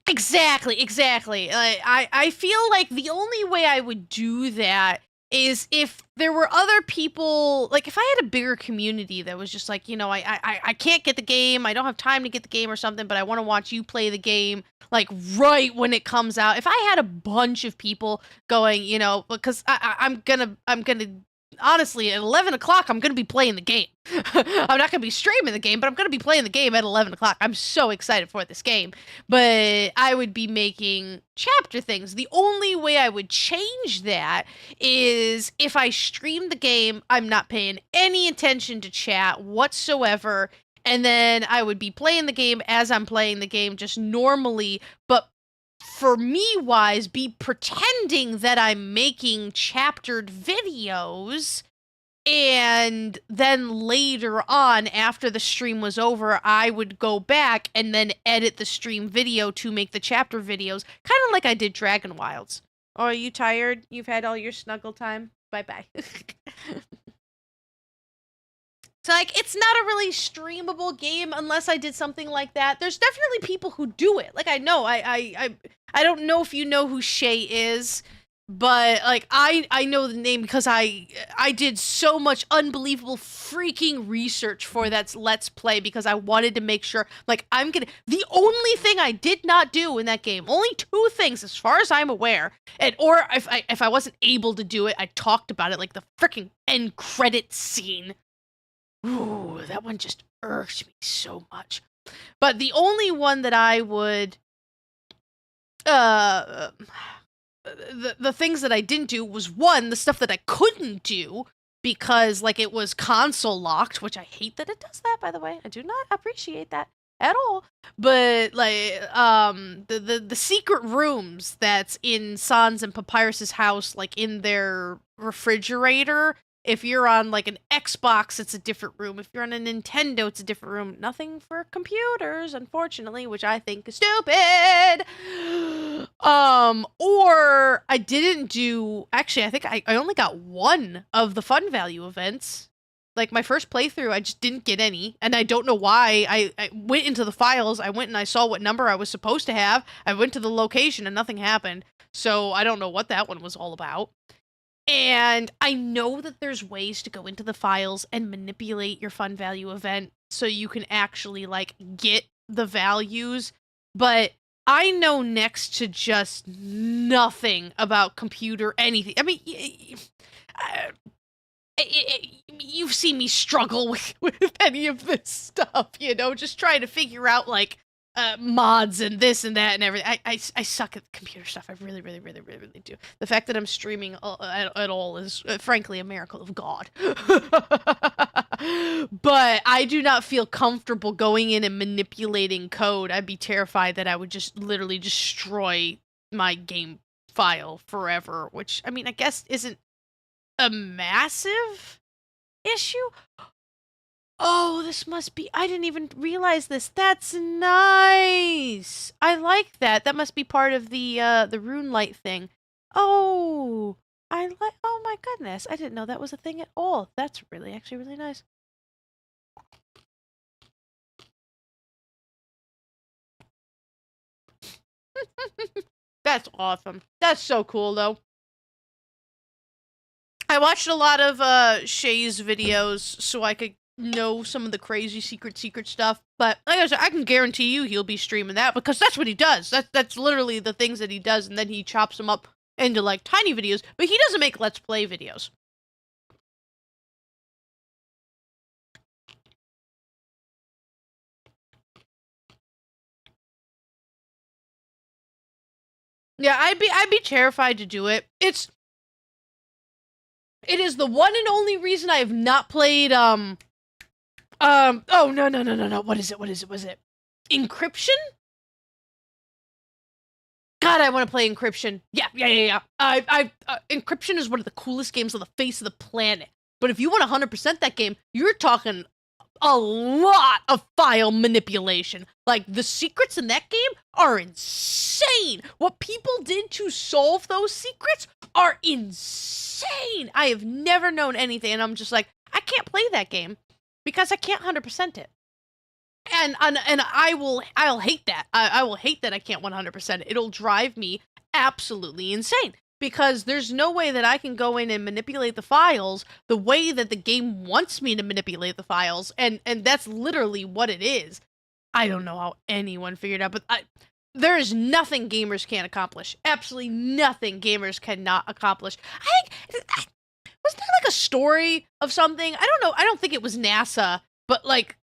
Exactly. I feel like the only way I would do that is if there were other people, like, if I had a bigger community that was just like, you know, I can't get the game, I don't have time to get the game or something, but I want to watch you play the game, like, right when it comes out. If I had a bunch of people going, you know, because I'm gonna, honestly, at 11 o'clock, I'm gonna be playing the game. I'm not gonna be streaming the game, but I'm gonna be playing the game at 11 o'clock. I'm so excited for this game. But I would be making chapter things. The only way I would change that is if I stream the game, I'm not paying any attention to chat whatsoever. And then I would be playing the game as I'm playing the game just normally, but for me wise, be pretending that I'm making chaptered videos, and then later on, after the stream was over, I would go back and then edit the stream video to make the chapter videos, kind of like I did Dragon Wilds. Oh, are you tired? You've had all your snuggle time? Bye-bye. So, like, it's not a really streamable game unless I did something like that. There's definitely people who do it. Like, I know, I don't know if you know who Shay is, but, like, I know the name because I did so much unbelievable freaking research for that Let's Play because I wanted to make sure, like, the only thing I did not do in that game, only 2 things as far as I'm aware, or if I wasn't able to do it, I talked about it, like the freaking end credit scene. Ooh, that one just irks me so much. But the only one that I would, the things that I didn't do was, one, the stuff that I couldn't do because, like, it was console locked, which I hate that it does that, by the way. I do not appreciate that at all. But, like, the secret rooms that's in Sans and Papyrus's house, like, in their refrigerator. If you're on, like, an Xbox, it's a different room. If you're on a Nintendo, it's a different room. Nothing for computers, unfortunately, which I think is stupid. Or I didn't do... Actually, I think I only got 1 of the fun value events. Like, my first playthrough, I just didn't get any. And I don't know why. I went into the files. I went and I saw what number I was supposed to have. I went to the location and nothing happened. So I don't know what that one was all about. And I know that there's ways to go into the files and manipulate your fun value event so you can actually, like, get the values, but I know next to just nothing about computer anything. I mean, you've seen me struggle with any of this stuff, you know, just trying to figure out, like, mods and this and that and everything. I suck at computer stuff. I really do. The fact that I'm streaming at all is, frankly, a miracle of God. But I do not feel comfortable going in and manipulating code. I'd be terrified that I would just literally destroy my game file forever, which, I mean, I guess isn't a massive issue. Oh, this must be... I didn't even realize this. That's nice. I like that. That must be part of the rune light thing. Oh, oh my goodness. I didn't know that was a thing at all. That's actually really nice. That's awesome. That's so cool, though. I watched a lot of Shay's videos so I could know some of the crazy secret stuff, but like I said, I can guarantee you he'll be streaming that because that's what he does. That's literally the things that he does, and then he chops them up into, like, tiny videos, but he doesn't make Let's Play videos. Yeah, I'd be terrified to do it. It is the one and only reason I have not played oh, no. What is it? Encryption? God, I want to play Encryption. Yeah. Encryption is one of the coolest games on the face of the planet. But if you want 100% that game, you're talking a lot of file manipulation. Like, the secrets in that game are insane. What people did to solve those secrets are insane. I have never known anything, and I'm just like, I can't play that game. Because I can't 100% it. And I'll hate that. I will hate that I can't 100% it. It'll drive me absolutely insane. because there's no way that I can go in and manipulate the files the way that the game wants me to manipulate the files, and that's literally what it is. I don't know how anyone figured out, but there is nothing gamers can't accomplish. Absolutely nothing gamers cannot accomplish. I think, wasn't there like a story of something? I don't know. I don't think it was NASA, but like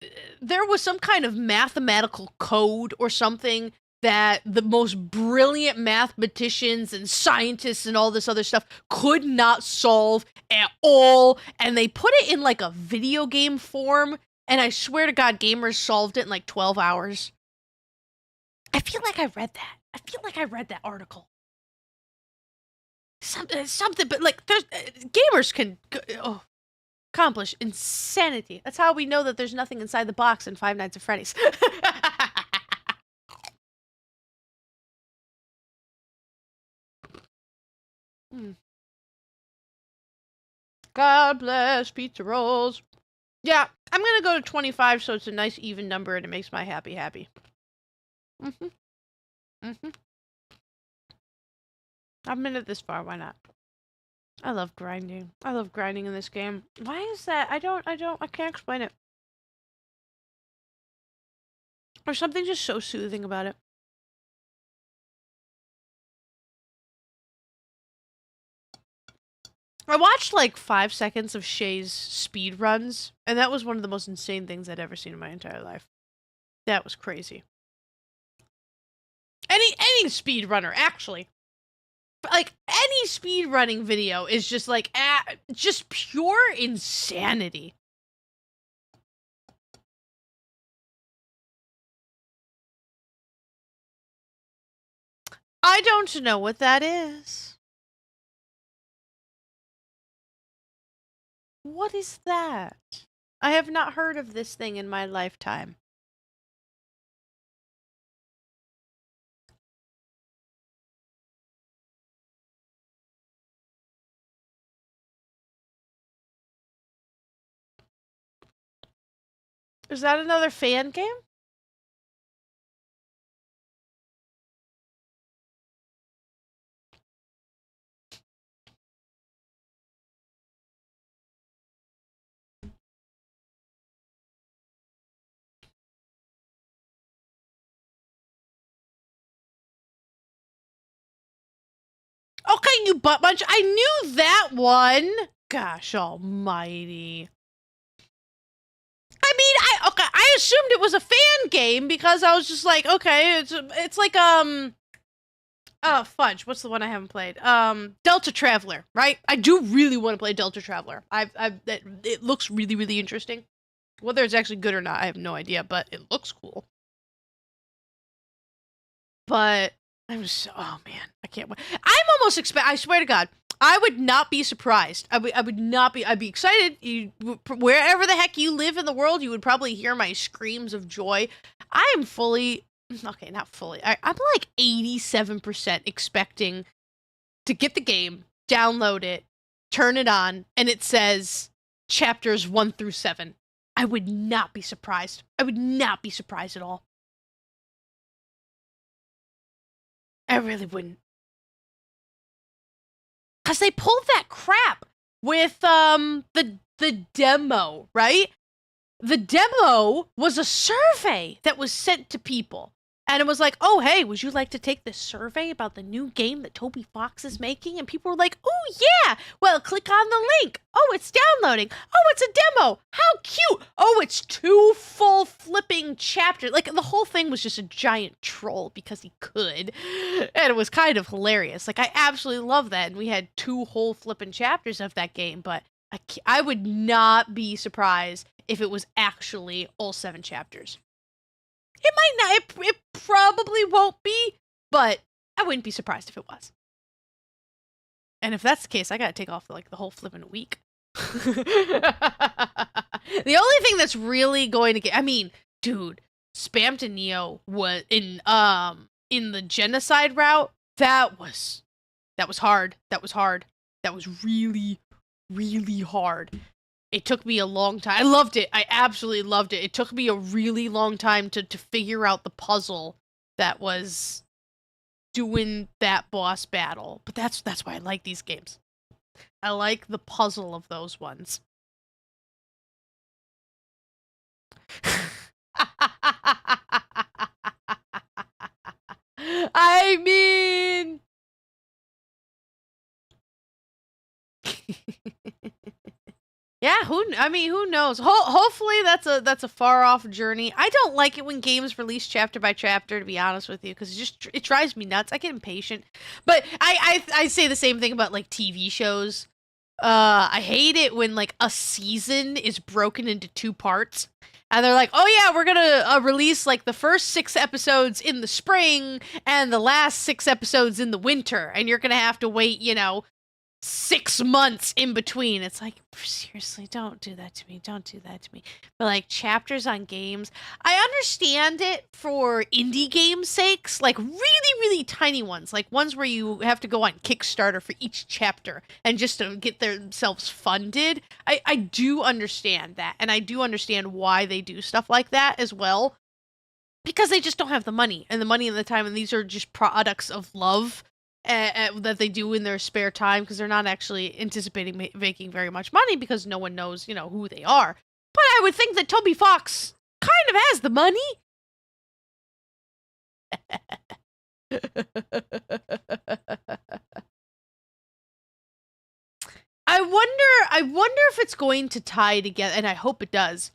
there was some kind of mathematical code or something that the most brilliant mathematicians and scientists and all this other stuff could not solve at all. And they put it in like a video game form. And I swear to God, gamers solved it in like 12 hours. I feel like I read that. I feel like I read that article. Something, but like, there's gamers can accomplish insanity. That's how we know that there's nothing inside the box in Five Nights at Freddy's. God bless pizza rolls. Yeah, I'm gonna go to 25, so it's a nice even number, and it makes my happy. I've made it this far. Why not? I love grinding. I love grinding in this game. Why is that? I can't explain it. There's something just so soothing about it. I watched like 5 seconds of Shay's speed runs, and that was one of the most insane things I'd ever seen in my entire life. That was crazy. Any speedrunner, actually. Like, any speedrunning video is just like, just pure insanity. I don't know what that is. What is that? I have not heard of this thing in my lifetime. Is that another fan game? Okay, you butt munch. I knew that one. Gosh almighty. I mean, I assumed it was a fan game because I was just like, okay, it's like oh fudge, what's the one I haven't played? Delta Traveler, right? I do really want to play Delta Traveler. It looks really interesting. Whether it's actually good or not, I have no idea, but it looks cool. But oh man, I can't wait. I'm almost I swear to God, I would not be surprised. I would not be. I'd be excited. Wherever the heck you live in the world, you would probably hear my screams of joy. I am fully, okay, not fully. I'm like 87% expecting to get the game, download it, turn it on, and it says chapters 1 through 7. I would not be surprised. I would not be surprised at all. I really wouldn't. Because they pulled that crap with the demo, right? The demo was a survey that was sent to people. And it was like, oh, hey, would you like to take this survey about the new game that Toby Fox is making? And people were like, oh, yeah. Well, click on the link. Oh, it's downloading. Oh, it's a demo. How cute. Oh, it's 2 full flipping chapters. Like, the whole thing was just a giant troll because he could. And it was kind of hilarious. Like, I absolutely love that. And we had 2 whole flipping chapters of that game. But I would not be surprised if it was actually all 7 chapters. It might not. It probably won't be, but I wouldn't be surprised if it was. And if that's the case, I gotta take off like the whole flipping week. The only thing that's really going to get, I mean, dude, Spam to Neo was in the genocide route. That was hard. That was hard. That was really hard. It took me a long time. I loved it. I absolutely loved it. It took me a really long time to figure out the puzzle that was doing that boss battle. But that's why I like these games. I like the puzzle of those ones. I mean, yeah, who knows? Hopefully that's a far off journey. I don't like it when games release chapter by chapter, to be honest with you, because it drives me nuts. I get impatient. But I say the same thing about like TV shows. I hate it when like a season is broken into 2 parts. And they're like, oh yeah, we're gonna release like the first 6 episodes in the spring and the last 6 episodes in the winter, and you're gonna have to wait, 6 months in between. It's like, seriously, don't do that to me. Don't do that to me. But like chapters on games, I understand it for indie game sakes, like really, really tiny ones, like ones where you have to go on Kickstarter for each chapter and just to get themselves funded. I do understand that. And I do understand why they do stuff like that as well. Because they just don't have the money and the time. And these are just products of love that they do in their spare time, because they're not actually anticipating making very much money because no one knows, who they are. But I would think that Toby Fox kind of has the money. I wonder if it's going to tie together, and I hope it does.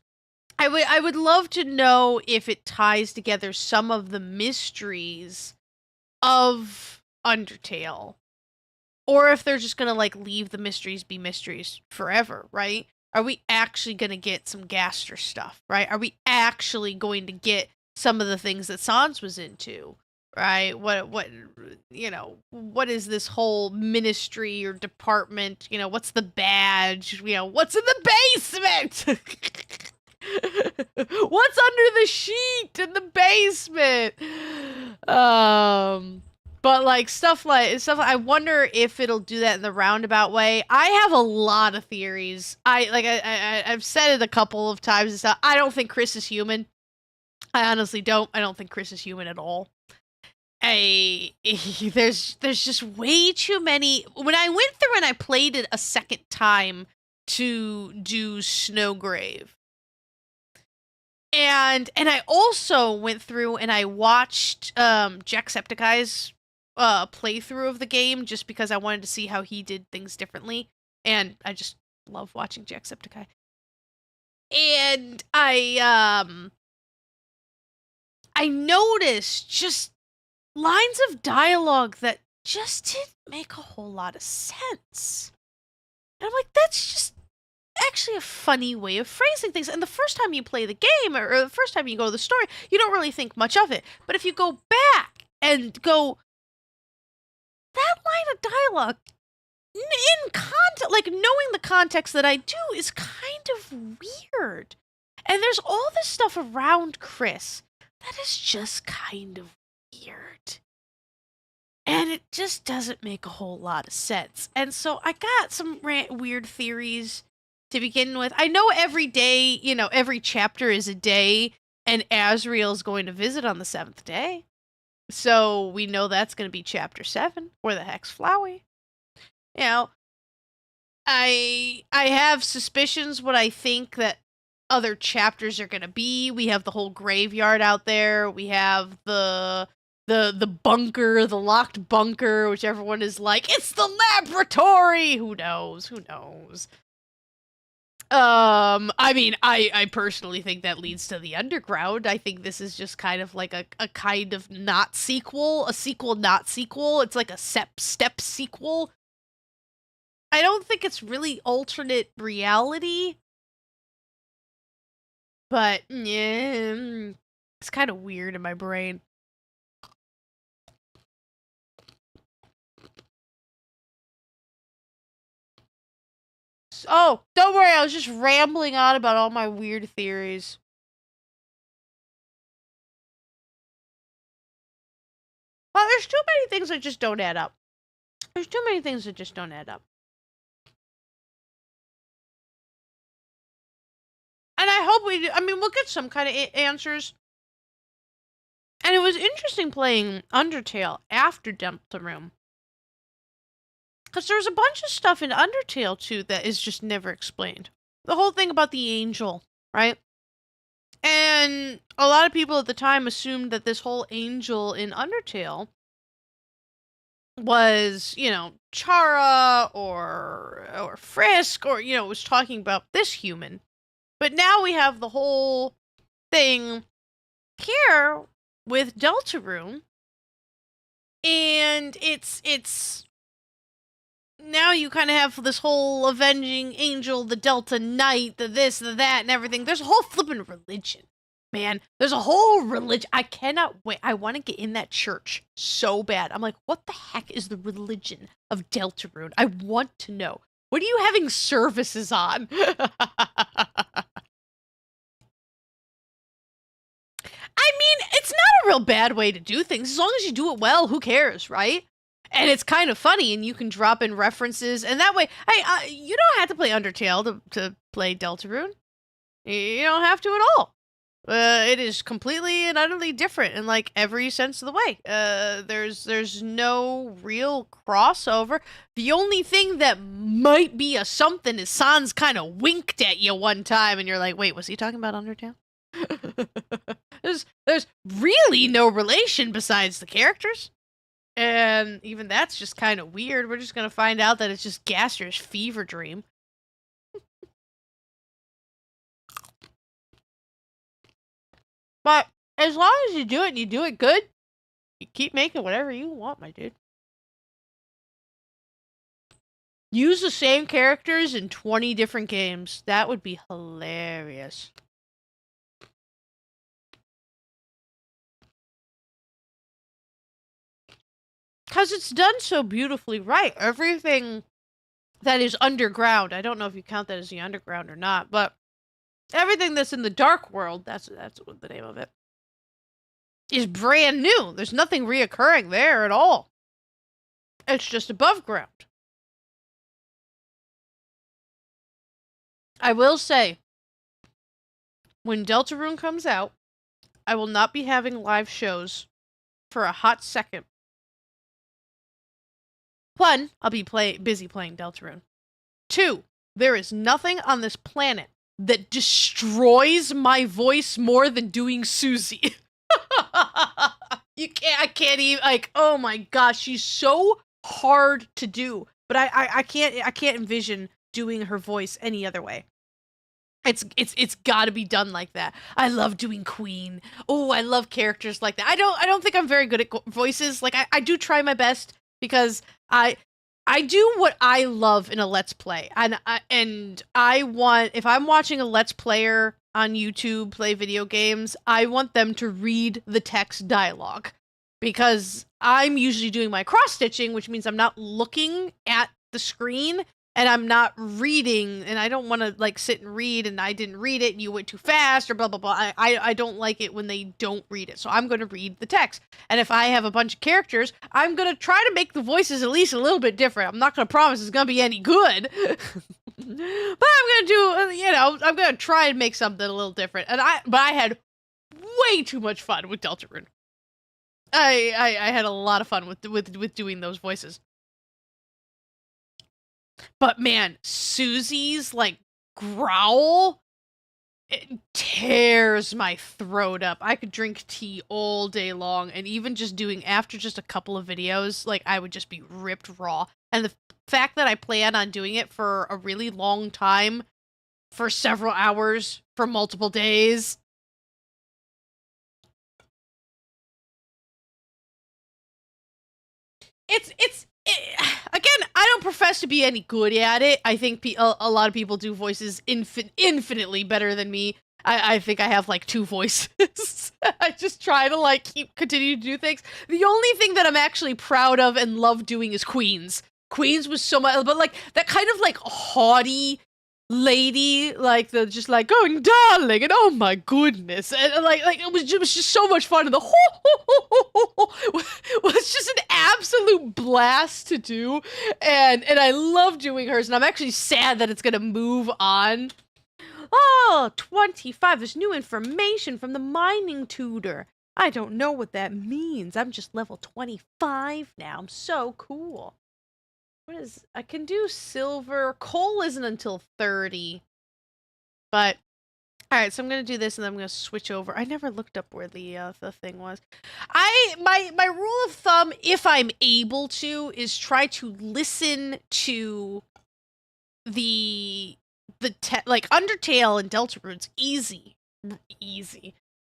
I would love to know if it ties together some of the mysteries of Undertale, or if they're just gonna like leave the mysteries be mysteries forever, right? Are we actually gonna get some Gaster stuff, right? Are we actually going to get some of the things that Sans was into, right? What is this whole ministry or department? What's the badge? What's in the basement? What's under the sheet in the basement? But like stuff like I wonder if it'll do that in the roundabout way. I have a lot of theories. I've said it a couple of times and stuff. I don't think Chris is human. I honestly don't. I don't think Chris is human at all. There's just way too many. When I went through and I played it a second time to do Snowgrave, and I also went through and I watched Jacksepticeye's playthrough of the game, just because I wanted to see how he did things differently, and I just love watching Jacksepticeye. And I noticed just lines of dialogue that just didn't make a whole lot of sense. And I'm like, that's just actually a funny way of phrasing things. And the first time you play the game, or the first time you go to the story, you don't really think much of it. But if you go back and go, that line of dialogue, in context, like knowing the context that I do, is kind of weird. And there's all this stuff around Chris that is just kind of weird. And it just doesn't make a whole lot of sense. And so I got some weird theories to begin with. I know every day, every chapter is a day, and Asriel's going to visit on the 7th day. So we know that's going to be chapter 7, or the Hex Flowey. I have suspicions what I think that other chapters are going to be. We have the whole graveyard out there. We have the bunker, the locked bunker, which everyone is like, it's the laboratory. Who knows? I mean, I personally think that leads to the underground. I think this is just kind of like a kind of not sequel, a sequel not sequel. It's like a step sequel. I don't think it's really alternate reality, but yeah, it's kind of weird in my brain. Oh, don't worry, I was just rambling on about all my weird theories. Well, there's too many things that just don't add up. There's too many things that just don't add up. And I hope we'll get some kind of answers. And it was interesting playing Undertale after Deltarune. Because there's a bunch of stuff in Undertale, too, that is just never explained. The whole thing about the angel, right? And a lot of people at the time assumed that this whole angel in Undertale was, you know, Chara or Frisk, or, you know, was talking about this human. But now we have the whole thing here with Deltarune, and it's now you kind of have this whole avenging angel, the Delta Knight, the this, the that, and everything. There's a whole flippin' religion, man. There's a whole religion. I cannot wait. I want to get in that church so bad. I'm like, what the heck is the religion of Deltarune? I want to know. What are you having services on? I mean, it's not a real bad way to do things. As long as you do it well, who cares, right? And it's kind of funny, and you can drop in references, and that way, you don't have to play Undertale to play Deltarune. You don't have to at all. It is completely and utterly different in, like, every sense of the way. There's no real crossover. The only thing that might be a something is Sans kind of winked at you one time, and you're like, wait, was he talking about Undertale? There's really no relation besides the characters. And even that's just kind of weird. We're just going to find out that it's just Gaster's fever dream. But as long as you do it and you do it good, you keep making whatever you want, my dude. Use the same characters in 20 different games. That would be hilarious. Because it's done so beautifully right. Everything that is underground, I don't know if you count that as the underground or not, but everything that's in the dark world, that's what the name of it, is brand new. There's nothing reoccurring there at all. It's just above ground. I will say, when Deltarune comes out, I will not be having live shows for a hot second. One, I'll be busy playing Deltarune. Two, there is nothing on this planet that destroys my voice more than doing Susie. I can't even, like, oh my gosh, she's so hard to do. But I can't envision doing her voice any other way. It's got to be done like that. I love doing Queen. Oh, I love characters like that. I don't think I'm very good at voices. Like, I do try my best, because I do what I love in a Let's Play. And I want, if I'm watching a Let's Player on YouTube play video games, I want them to read the text dialogue. Because I'm usually doing my cross-stitching, which means I'm not looking at the screen, and I'm not reading, and I don't want to, like, sit and read, and I didn't read it, and you went too fast, or blah, blah, blah. I don't like it when they don't read it, so I'm going to read the text. And if I have a bunch of characters, I'm going to try to make the voices at least a little bit different. I'm not going to promise it's going to be any good, but I'm going to do, you know, I'm going to try and make something a little different. But I had way too much fun with Deltarune. I had a lot of fun with doing those voices. But man, Susie's, like, growl, it tears my throat up. I could drink tea all day long, and even just doing, after just a couple of videos, like, I would just be ripped raw. And the fact that I plan on doing it for a really long time, for several hours, for multiple days. Again, I don't profess to be any good at it. I think a lot of people do voices infinitely better than me. I think I have, like, 2 voices. I just try to, like, continue to do things. The only thing that I'm actually proud of and love doing is Queen's. Queen's was so much, but, like, that kind of, like, haughty lady, like, the just, like, going, darling, and oh my goodness, and like it was just so much fun, and the was just an absolute blast to do, and I love doing hers, and I'm actually sad that it's gonna move on. Oh, 25, there's new information from the mining tutor. I don't know what that means. I'm just level 25 now. I'm so cool. What is... I can do silver. Coal isn't until 30. But... Alright, so I'm gonna do this and then I'm gonna switch over. I never looked up where the thing was. My rule of thumb, if I'm able to, is try to listen to like Undertale and Deltarune's easy,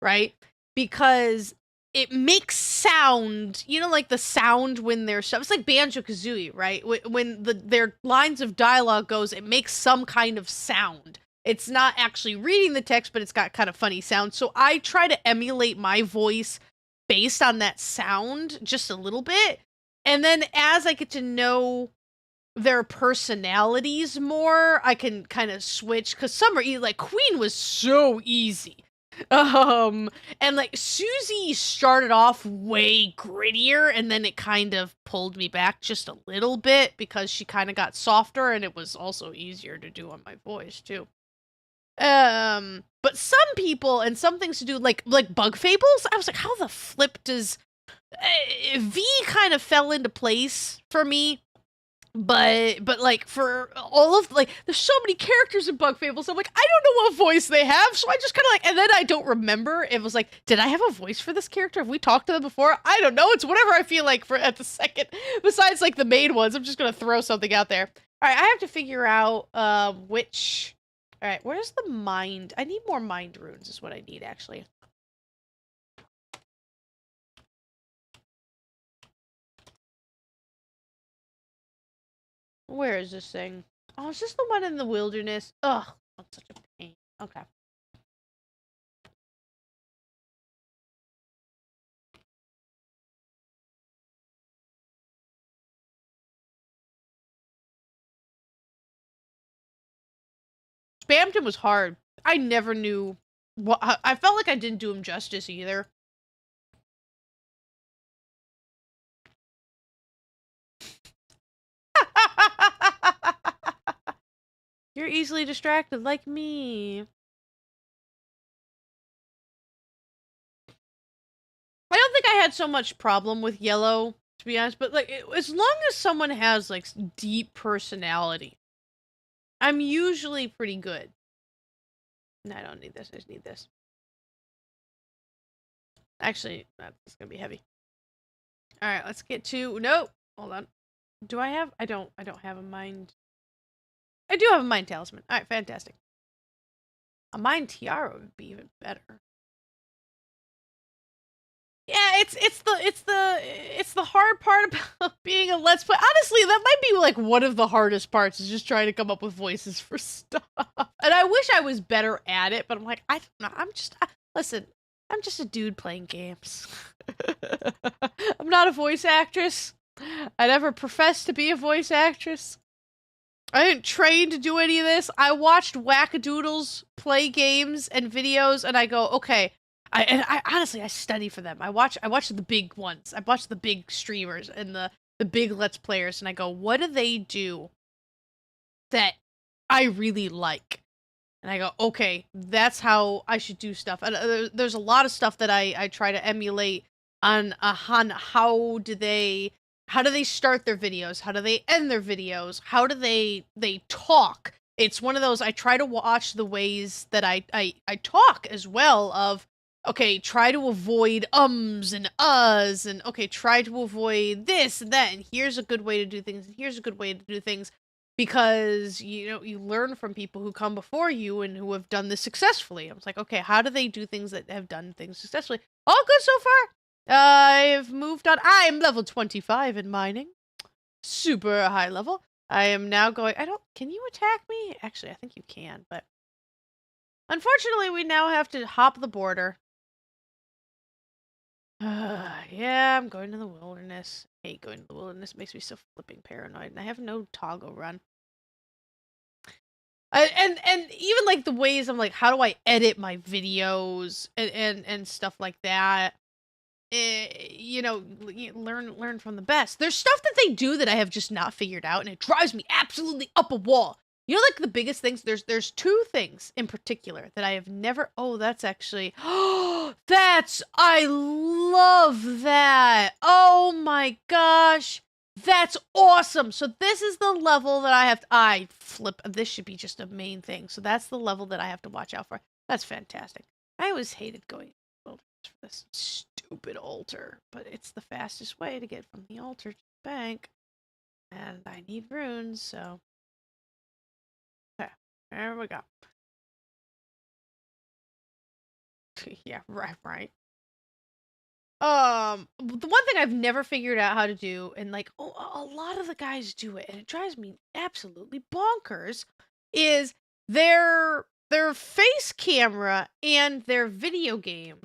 right? Because it makes sound, you know, like the sound when their stuff. It's like Banjo-Kazooie, right? When their lines of dialogue goes, it makes some kind of sound. It's not actually reading the text, but it's got kind of funny sound. So I try to emulate my voice based on that sound just a little bit. And then as I get to know their personalities more, I can kind of switch. Because some are easy. Like Queen was so easy. And like Susie started off way grittier, and then it kind of pulled me back just a little bit because she kind of got softer, and it was also easier to do on my voice too. But some people and some things to do, like Bug Fables, I was like, how the flip does V kind of fell into place for me, but like for all of, like, there's so many characters in Bug Fables, I'm like, I don't know what voice they have, so I just kind of like, and then I don't remember. It was like, did I have a voice for this character? Have we talked to them before? I don't know. It's whatever I feel like for at the second. Besides like the main ones, I'm just gonna throw something out there. All right, I have to figure out which. All right, where's the mind? I need more mind runes is what I need, actually. Where is this thing? Oh, is this the one in the wilderness? Ugh, that's such a pain. Okay. Spamton was hard. I never knew what. I felt like I didn't do him justice either. You're easily distracted like me. I don't think I had so much problem with yellow, to be honest, but like as long as someone has like deep personality, I'm usually pretty good. No, I don't need this. I just need this. Actually, that's gonna be heavy. All right, let's get to. No, hold on. Do I have? I don't have a mind. I do have a mind talisman. All right, fantastic. A mind tiara would be even better. Yeah, it's the hard part about being a Let's Play. Honestly, that might be like one of the hardest parts, is just trying to come up with voices for stuff. And I wish I was better at it, but I'm like, I don't know. Listen, I'm just a dude playing games. I'm not a voice actress. I never professed to be a voice actress. I didn't train to do any of this. I watched wackadoodles play games and videos, and I go, okay. I honestly, I study for them. I watch the big ones. I watch the big streamers and the big Let's Players, and I go, what do they do that I really like? And I go, okay, that's how I should do stuff. And there's a lot of stuff that I try to emulate on how do they start their videos? How do they end their videos? How do they talk? It's one of those, I try to watch the ways that I talk as well, of, okay, try to avoid ums and uhs, and okay, try to avoid this and that, and here's a good way to do things, and here's a good way to do things, because, you know, you learn from people who come before you and who have done this successfully. I was like, okay, how do they do things that have done things successfully? All good so far. I've moved on. I'm level 25 in mining. Super high level. I am now going... Can you attack me? Actually, I think you can, but... Unfortunately, we now have to hop the border. Yeah, I'm going to the wilderness. I hate going to the wilderness. It makes me so flipping paranoid. And I have no toggle run. And even like the ways I'm like, how do I edit my videos and stuff like that? You know, learn from the best. There's stuff that they do that I have just not figured out, and it drives me absolutely up a wall. You know, like the biggest things. There's two things in particular that I have never. Oh, that's actually. Oh, I love that. Oh my gosh, that's awesome. So this is the level that I have. I flip. This should be just a main thing. So that's the level that I have to watch out for. That's fantastic. I always hated going for this stupid altar, but it's the fastest way to get from the altar to the bank, and I need runes, so. Okay, there we go. Yeah, right. The one thing I've never figured out how to do, and like, a lot of the guys do it, and it drives me absolutely bonkers, is their face camera and their video game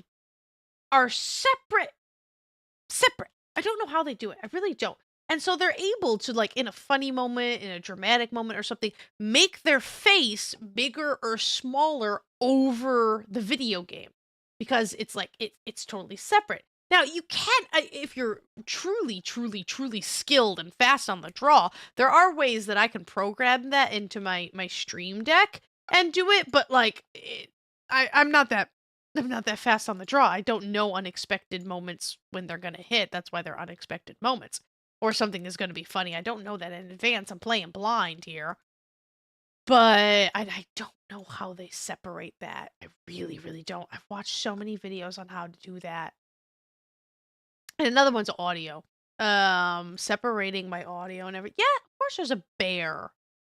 are separate. Separate. I don't know how they do it. I really don't. And so they're able to, like, in a funny moment, in a dramatic moment or something, make their face bigger or smaller over the video game because it's like it's totally separate. Now, you can, if you're truly skilled and fast on the draw, there are ways that I can program that into my stream deck and do it, but like I'm not that fast on the draw. I don't know unexpected moments when they're going to hit. That's why they're unexpected moments. Or something is going to be funny. I don't know that in advance. I'm playing blind here. But I don't know how they separate that. I really don't. I've watched so many videos on how to do that. And another one's audio. Separating my audio and everything. Yeah, of course there's a bear.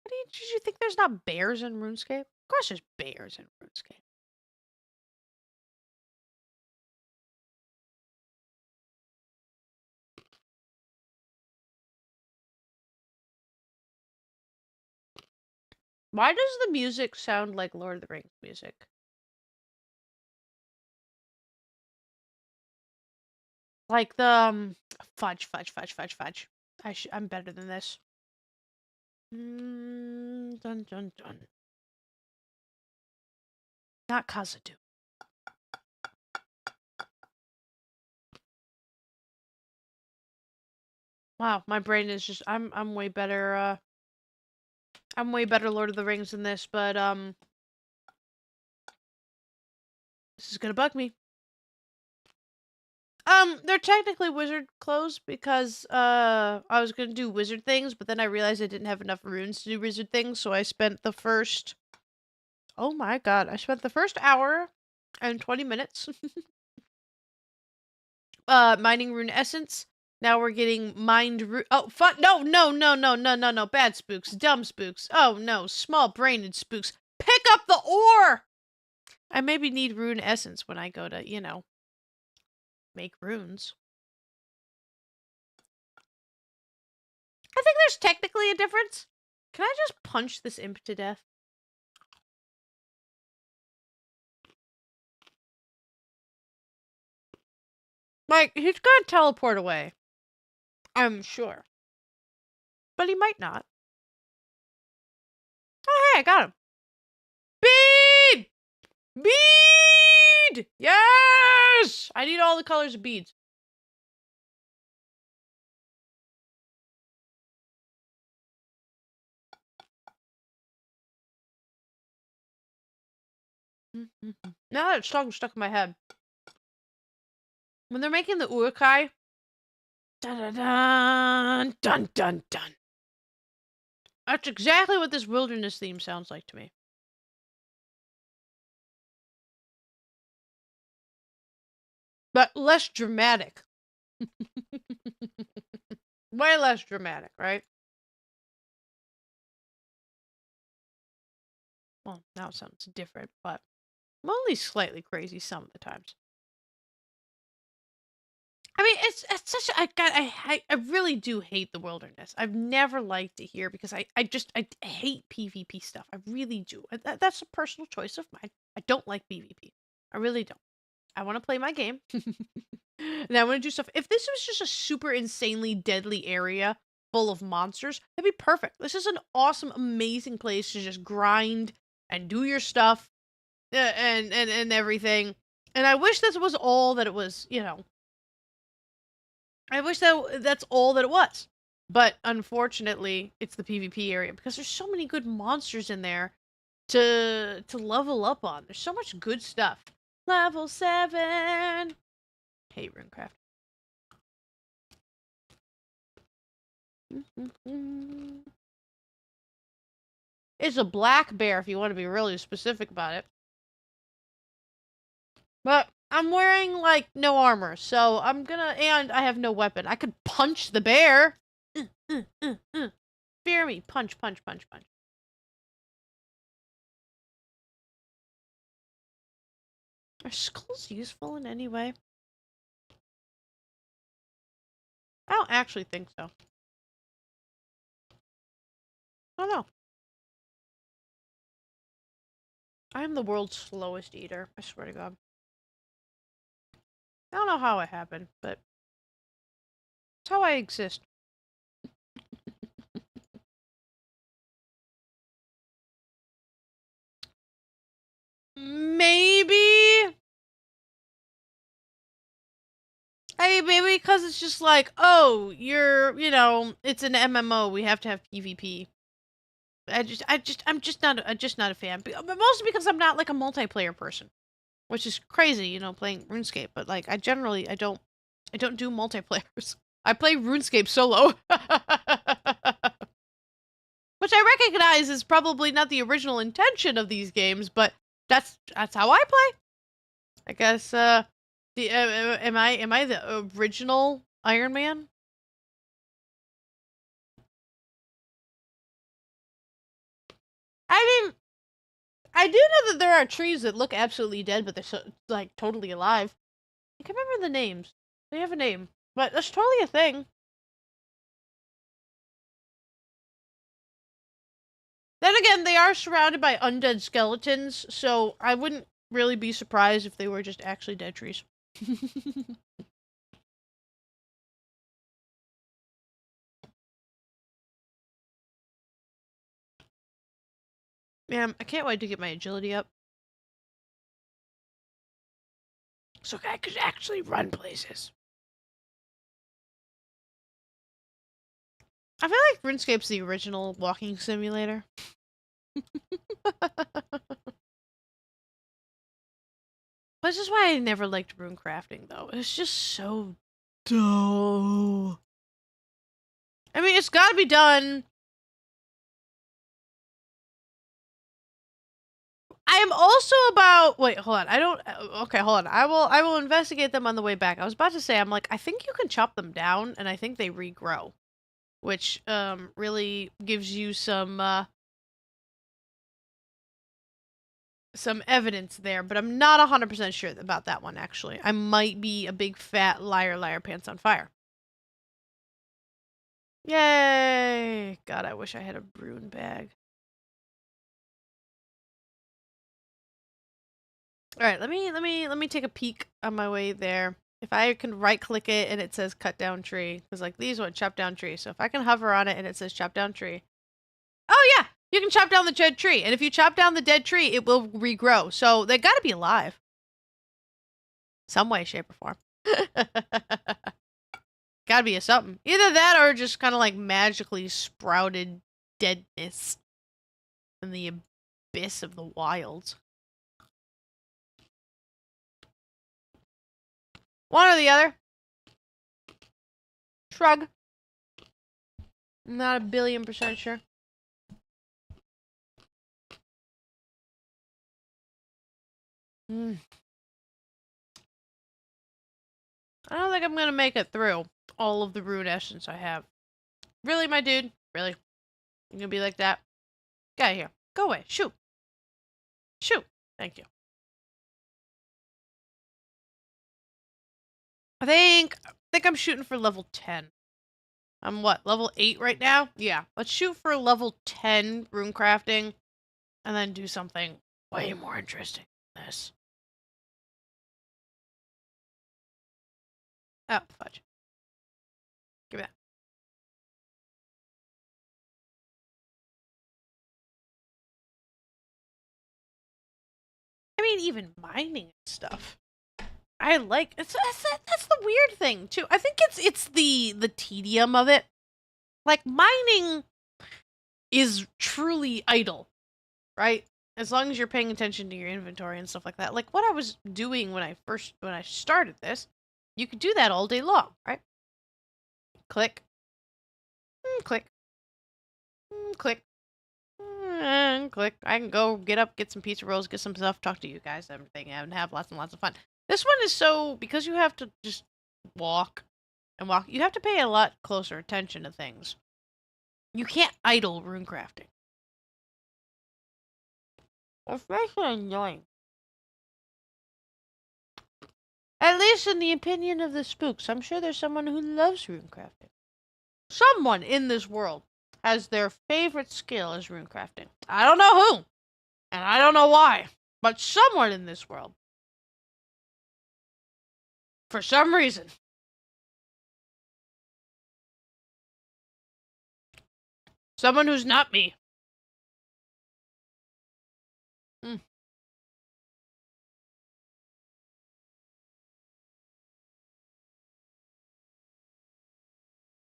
Did you think there's not bears in RuneScape? Of course there's bears in RuneScape. Why does the music sound like Lord of the Rings music? Like the fudge. I'm better than this. Dun. Not Khazad-dûm. Wow, my brain is just I'm way better I'm way better Lord of the Rings than this, but this is gonna bug me. They're technically wizard clothes because I was gonna do wizard things, but then I realized I didn't have enough runes to do wizard things, so I spent the first oh my god, I spent the first hour and 20 minutes mining rune essence. Now we're getting mined rune. Oh, no. Bad spooks. Dumb spooks. Oh, no. Small-brained spooks. Pick up the ore! I maybe need rune essence when I go to, you know, make runes. I think there's technically a difference. Can I just punch this imp to death? Like, he's gonna teleport away. I'm sure. But he might not. Oh, hey, I got him. Bead! Bead! Yes! I need all the colors of beads. Now that song's stuck in my head. When they're making the urukai, dun dun dun dun. That's exactly what this wilderness theme sounds like to me. But less dramatic. Way less dramatic, right? Well, now it sounds different, but I'm only slightly crazy some of the times. I mean, it's such a, I really do hate the wilderness. I've never liked it here because I hate PvP stuff. I really do. That's a personal choice of mine. I don't like PvP. I really don't. I want to play my game. And I want to do stuff. If this was just a super insanely deadly area full of monsters, that'd be perfect. This is an awesome, amazing place to just grind and do your stuff and everything. And I wish this was all that it was, you know. I wish that's all that it was. But unfortunately, it's the PvP area because there's so many good monsters in there to level up on. There's so much good stuff. Level 7. Hate RuneCraft. It's a black bear if you want to be really specific about it. But I'm wearing, like, no armor, so I'm gonna... And I have no weapon. I could punch the bear! Fear me. Punch, punch, punch, punch. Are skulls useful in any way? I don't actually think so. I don't know. I'm the world's slowest eater. I swear to God. I don't know how it happened, but it's how I exist. Maybe. Maybe because it's just like, oh, you know, it's an MMO. We have to have PvP. I'm just not a fan. But mostly because I'm not like a multiplayer person, which is crazy, you know, playing RuneScape. But like, I don't do multiplayers. I play RuneScape solo, which I recognize is probably not the original intention of these games, but that's how I play. I guess. Am I the original Iron Man? I mean, I do know that there are trees that look absolutely dead, but they're so, like, totally alive. I can't remember the names. They have a name, but that's totally a thing. Then again, they are surrounded by undead skeletons, so I wouldn't really be surprised if they were just actually dead trees. Man, I can't wait to get my agility up. So I could actually run places. I feel like RuneScape's the original walking simulator. This is why I never liked rune crafting, though. It's just so dull. I mean, it's gotta be done. I am also about... Wait, hold on. I don't... Okay, hold on. I will investigate them on the way back. I was about to say, I'm like, I think you can chop them down, and I think they regrow. Which, really gives you some evidence there, but I'm not 100% sure about that one, actually. I might be a big fat liar pants on fire. Yay! God, I wish I had a rune bag. All right, let me take a peek on my way there. If I can right click it and it says cut down tree, because like these one chop down tree. So if I can hover on it and it says chop down tree. Oh yeah, you can chop down the dead tree, and if you chop down the dead tree, it will regrow. So they got to be alive, some way, shape, or form. Gotta be a something. Either that or just kind of like magically sprouted deadness in the abyss of the wilds. One or the other. Shrug. Not 1,000,000,000% sure. I don't think I'm gonna make it through all of the rune essence I have. Really, my dude? Really? You gonna be like that? Get out of here. Go away. Shoot. Shoot. Thank you. I think I'm shooting for level 10. I'm what, level 8 right now? Yeah. Let's shoot for level 10 rune crafting and then do something way more interesting than this. Oh, fudge. Give me that. I mean, even mining and stuff. I like that's the weird thing too. I think it's the tedium of it. like, mining is truly idle, right? As long as you're paying attention to your inventory and stuff like that. Like what I was doing when I started this, you could do that all day long, right? Click, click, click, and click. I can go get up, get some pizza rolls, get some stuff, talk to you guys, everything, and have lots and lots of fun. This one is so, because you have to just walk and walk, you have to pay a lot closer attention to things. You can't idle rune crafting. It's actually annoying. At least in the opinion of the spooks. I'm sure there's someone who loves rune crafting. Someone in this world has their favorite skill is rune crafting. I don't know who, and I don't know why, but someone in this world, for some reason, someone who's not me.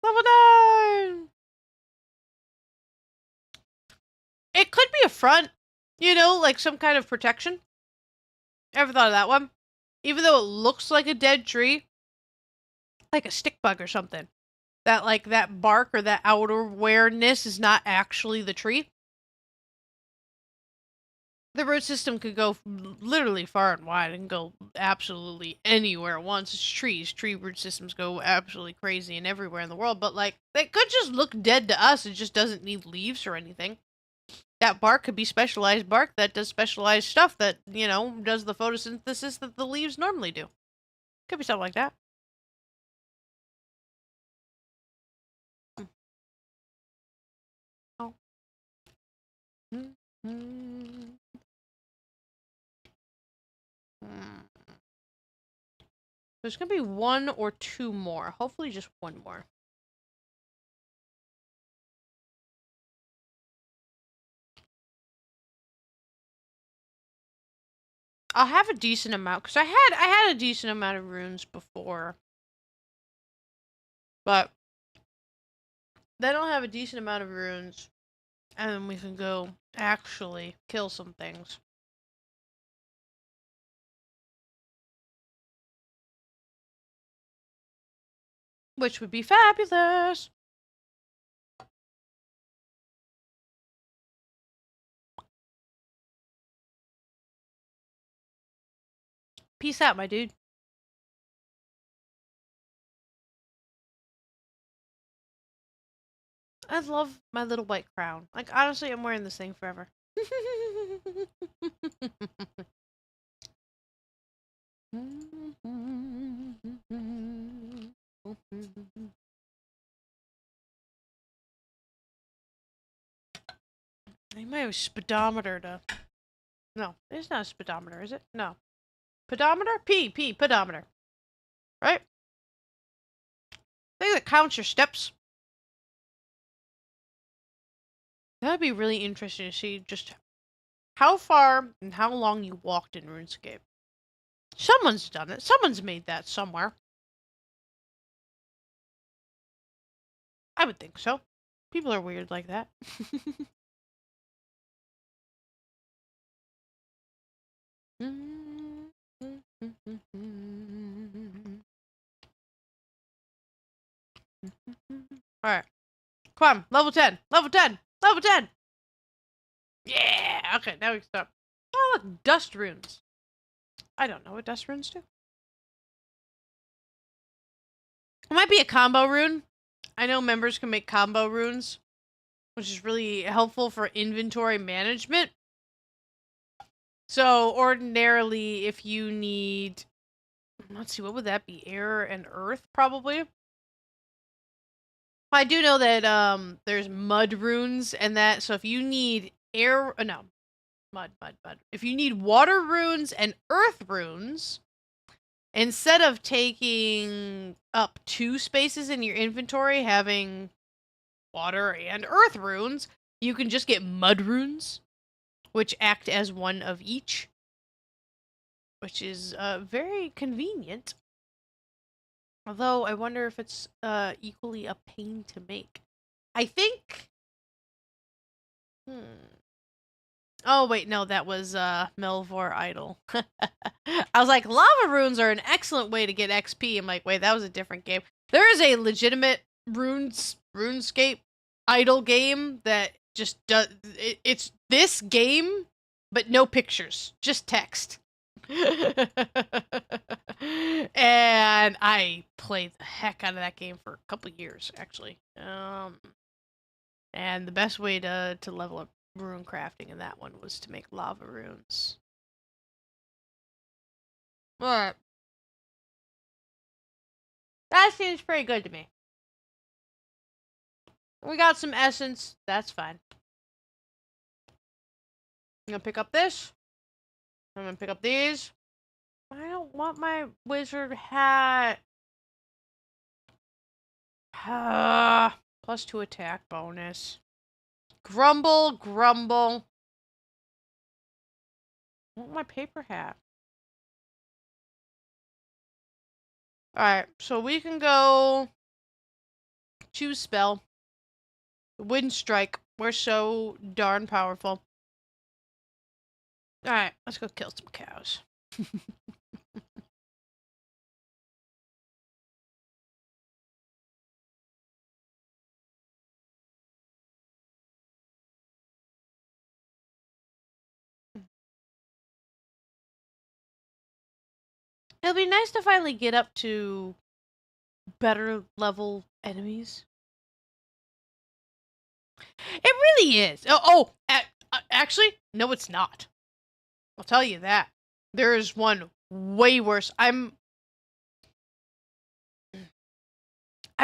Level 9! It could be a front, you know, like some kind of protection. Ever thought of that one? Even though it looks like a dead tree, like a stick bug or something. That, like, that bark or that outerwearness is not actually the tree. The root system could go literally far and wide and go absolutely anywhere at once. It's trees. Tree root systems go absolutely crazy and everywhere in the world. But, like, they could just look dead to us. It just doesn't need leaves or anything. That bark could be specialized bark that does specialized stuff that, you know, does the photosynthesis that the leaves normally do. Could be something like that. Oh. There's gonna be one or two more. Hopefully just one more. I'll have a decent amount, because I had a decent amount of runes before. But then I'll have a decent amount of runes, and then we can go actually kill some things. Which would be fabulous. Peace out, my dude. I love my little white crown. Like, honestly, I'm wearing this thing forever. I might have a speedometer to... No, it's not a speedometer, is it? No. Pedometer? pedometer. Right? Thing that counts your steps. That'd be really interesting to see just how far and how long you walked in RuneScape. Someone's done it. Someone's made that somewhere. I would think so. People are weird like that. Alright. Come on. Level 10. Level 10. Level 10. Yeah. Okay, now we can stop. Oh, look. Dust runes. I don't know what dust runes do. It might be a combo rune. I know members can make combo runes, which is really helpful for inventory management. So, ordinarily, if you need... Let's see, what would that be? Air and earth, probably? I do know that there's mud runes and that, so if you need air... no. Mud. If you need water runes and earth runes, instead of taking up 2 spaces in your inventory, having water and earth runes, you can just get mud runes, which act as one of each, which is very convenient. Although I wonder if it's equally a pain to make. I think... Oh, wait, no, that was Melvor Idol. I was like, lava runes are an excellent way to get XP. I'm like, wait, that was a different game. There is a legitimate RuneScape idol game that just does... It's this game, but no pictures, just text. And I played the heck out of that game for a couple years, actually. And the best way to level up rune crafting in that one was to make lava runes. But that seems pretty good to me. We got some essence. That's fine. I'm gonna pick up this. I'm gonna pick up these. I don't want my wizard hat. +2 attack bonus. Grumble, grumble. I want my paper hat. Alright, so we can go choose spell. Wind strike. We're so darn powerful. Alright, let's go kill some cows. It'll be nice to finally get up to better level enemies. It really is. Actually, no, it's not. I'll tell you that. There is one way worse. I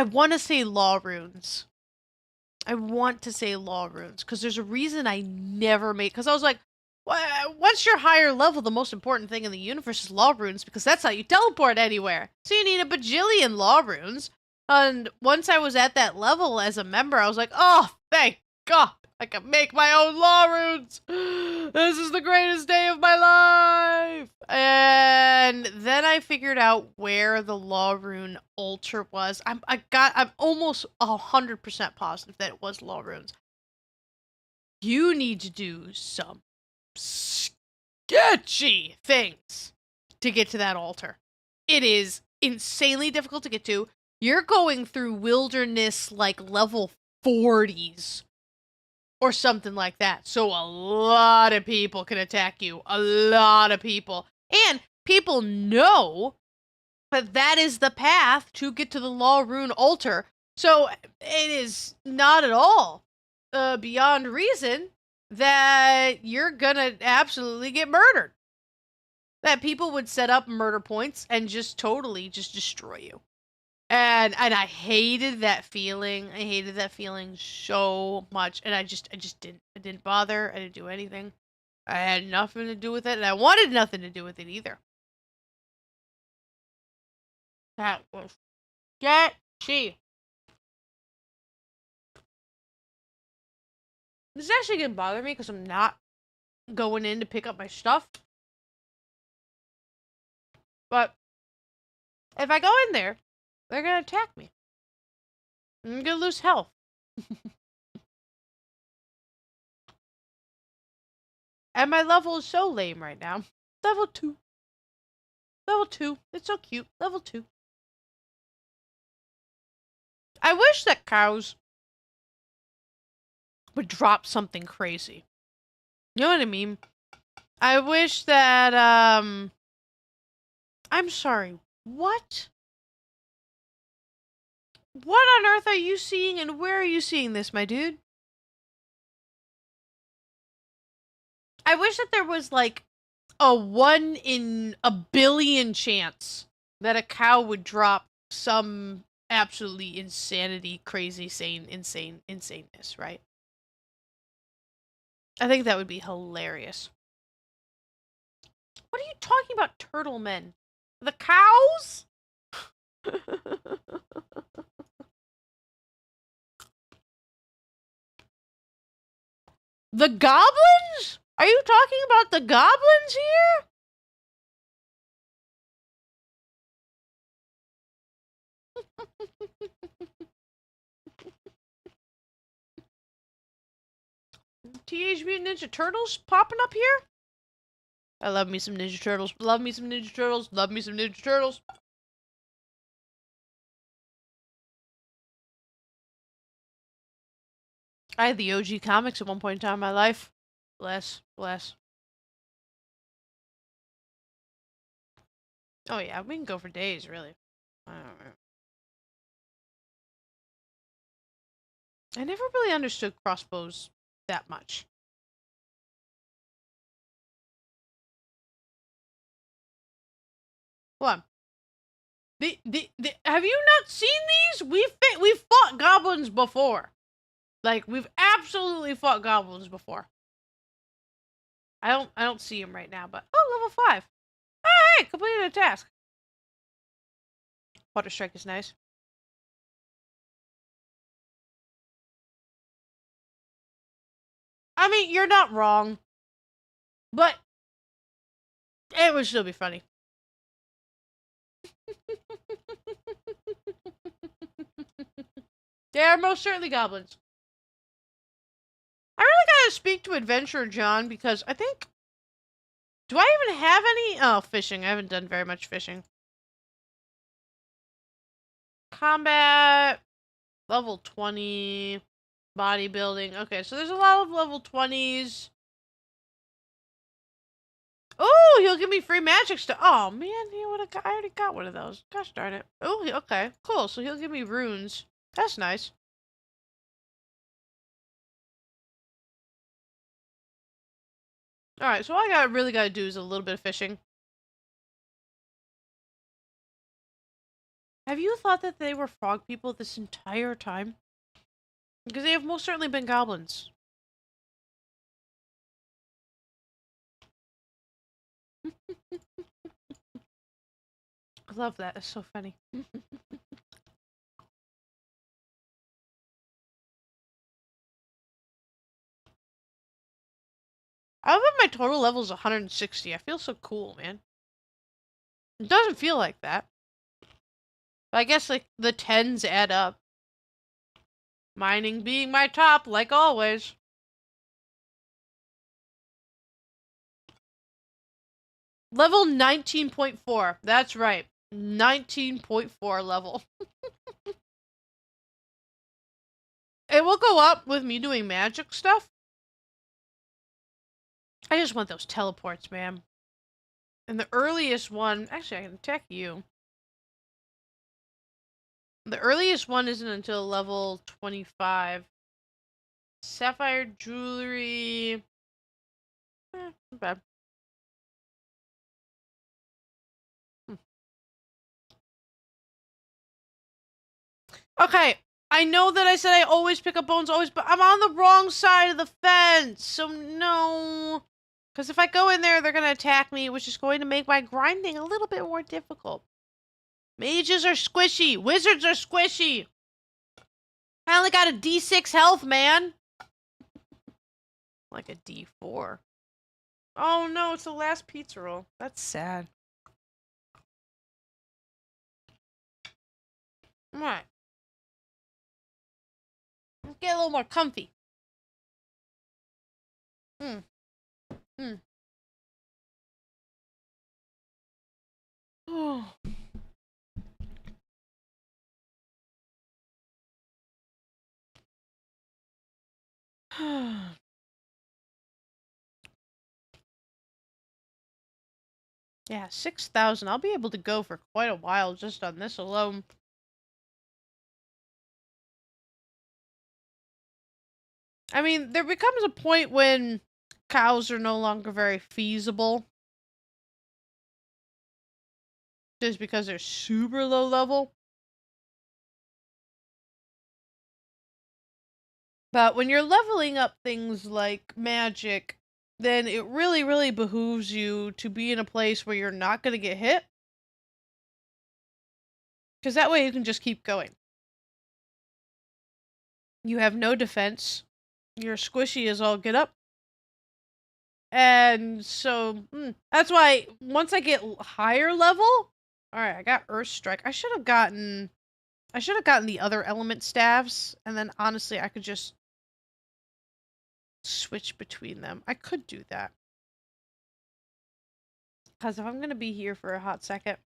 want to say law runes. I want to say law runes because there's a reason I never made. Because I was like, once you're higher level, the most important thing in the universe is law runes because that's how you teleport anywhere. So you need a bajillion law runes. And once I was at that level as a member, I was like, oh, thank God, I can make my own law runes. This is the greatest day of my life. And then I figured out where the law rune altar was. I'm almost 100% positive that it was law runes. You need to do some sketchy things to get to that altar. It is insanely difficult to get to. You're going through wilderness like level 40s or something like that. So a lot of people can attack you. A lot of people. And people know that that is the path to get to the Law Rune altar. So it is not at all beyond reason that you're gonna absolutely get murdered. That people would set up murder points and just totally just destroy you. And I hated that feeling. I hated that feeling so much. And I just didn't bother. I didn't do anything. I had nothing to do with it, and I wanted nothing to do with it either. That was sketchy. This is actually gonna bother me because I'm not going in to pick up my stuff. But if I go in there, they're gonna attack me. I'm gonna lose health. And my level is so lame right now. Level 2. Level 2. It's so cute. Level 2. I wish that cows would drop something crazy. You know what I mean? I wish that, I'm sorry, what? What on earth are you seeing and where are you seeing this, my dude? I wish that there was, like, a 1 in a billion chance that a cow would drop some absolutely insanity, crazy, insaneness, right? I think that would be hilarious. What are you talking about, turtle men? The cows? The goblins? Are you talking about the goblins here? Teenage Mutant Ninja Turtles popping up here? I love me some Ninja Turtles. Love me some Ninja Turtles. Love me some Ninja Turtles. I had the OG comics at one point in time in my life. Bless. Bless. Oh yeah, we can go for days, really. I don't know. I never really understood crossbows that much. Hold on. Have you not seen these? We've fought goblins before. Like, we've absolutely fought goblins before. I don't see him right now, but oh, level 5. Oh, hey, completed a task. Water strike is nice. I mean, you're not wrong, but it would still be funny. They are most certainly goblins. I really gotta speak to Adventurer John because I think... Do I even have any? Oh, fishing. I haven't done very much fishing. Combat. Level 20. Bodybuilding. Okay, so there's a lot of level 20s. Oh, he'll give me free magic stuff. Oh, man, he would have. I already got one of those. Gosh darn it. Oh, okay, cool. So he'll give me runes. That's nice. All right, so all I really gotta do is a little bit of fishing. Have you thought that they were frog people this entire time? Because they have most certainly been goblins. I love that. It's so funny. I love that my total level is 160. I feel so cool, man. It doesn't feel like that. But I guess, like, the 10s add up. Mining being my top, like always. Level 19.4. That's right. 19.4 level. It will go up with me doing magic stuff. I just want those teleports, man. And the earliest one... Actually, I can attack you. The earliest one isn't until level 25. Sapphire jewelry... not bad. Okay, I know that I said I always pick up bones, always, but I'm on the wrong side of the fence, so no. Because if I go in there, they're going to attack me, which is going to make my grinding a little bit more difficult. Mages are squishy. Wizards are squishy. I only got a D6 health, man. Like a D4. Oh no, it's the last pizza roll. That's sad. Alright. Let's get a little more comfy. Oh. Yeah, 6,000. I'll be able to go for quite a while just on this alone. I mean, there becomes a point when cows are no longer very feasible. Just because they're super low level. But when you're leveling up things like magic, then it really, really behooves you to be in a place where you're not going to get hit. Because that way you can just keep going. You have no defense. You're squishy as all get up. And so, that's why once I get higher level... Alright, I got Earth Strike. I should have gotten the other element staves. And then, honestly, I could just... switch between them. I could do that. Because if I'm going to be here for a hot second,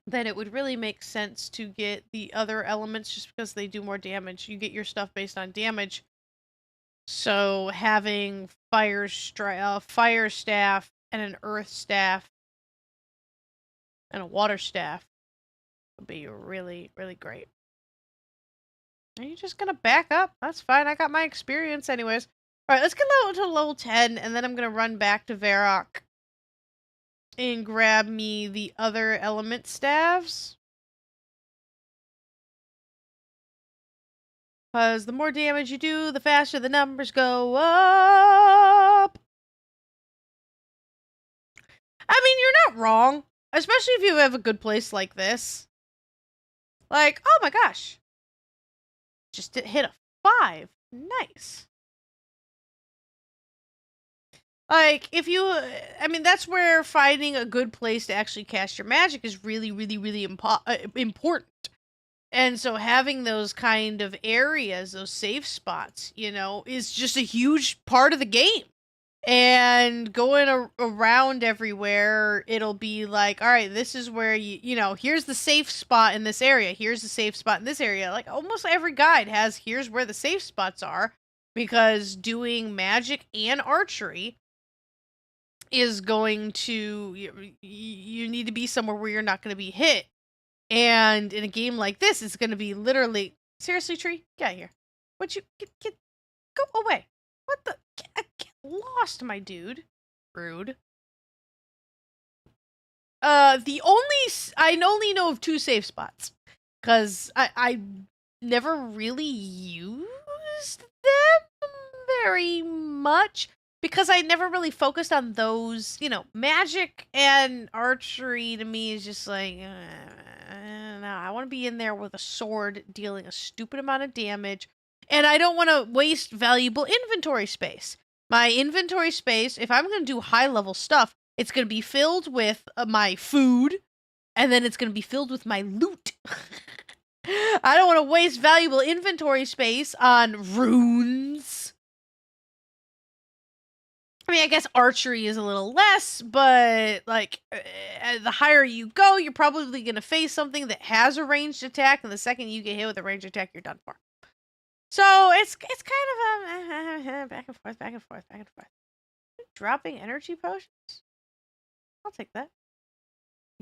then it would really make sense to get the other elements just because they do more damage. You get your stuff based on damage. So having fire staff and an earth staff and a water staff would be really, really great. Are you just gonna back up? That's fine. I got my experience anyways. Alright, let's get to level 10, and then I'm gonna run back to Varrock and grab me the other element staves. Because the more damage you do, the faster the numbers go up. I mean, you're not wrong. Especially if you have a good place like this. Like, oh my gosh. Just hit a 5. Nice. Like, if you... I mean, that's where finding a good place to actually cast your magic is really, really, really important. And so having those kind of areas, those safe spots, you know, is just a huge part of the game. And going around everywhere, it'll be like, all right, this is where you know, here's the safe spot in this area. Here's the safe spot in this area. Like, almost every guide has, here's where the safe spots are. Because doing magic and archery is going to, you need to be somewhere where you're not going to be hit. And in a game like this, it's going to be literally... Seriously, Tree? Get out of here. What you... Get... Go away. What the... Get lost, my dude. Rude. I only know of 2 safe spots. Because I never really used them very much. Because I never really focused on those, you know, magic and archery to me is just like, no, I want to be in there with a sword dealing a stupid amount of damage, and I don't want to waste valuable inventory space. My inventory space, if I'm going to do high-level stuff, it's going to be filled with my food, and then it's going to be filled with my loot. I don't want to waste valuable inventory space on runes. I mean, I guess archery is a little less, but, like, the higher you go, you're probably going to face something that has a ranged attack, and the second you get hit with a ranged attack, you're done for. So, it's kind of a back and forth, back and forth, back and forth. Dropping energy potions? I'll take that.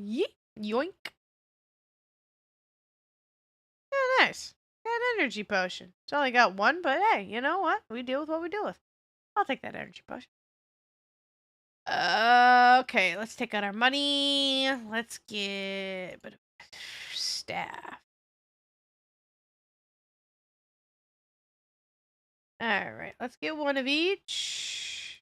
Yeet. Yoink. Yeah, nice. Got an energy potion. It's only got 1, but hey, you know what? We deal with what we deal with. I'll take that energy potion. Okay, let's take out our money. Let's get a bit of staff. Alright, let's get 1 of each.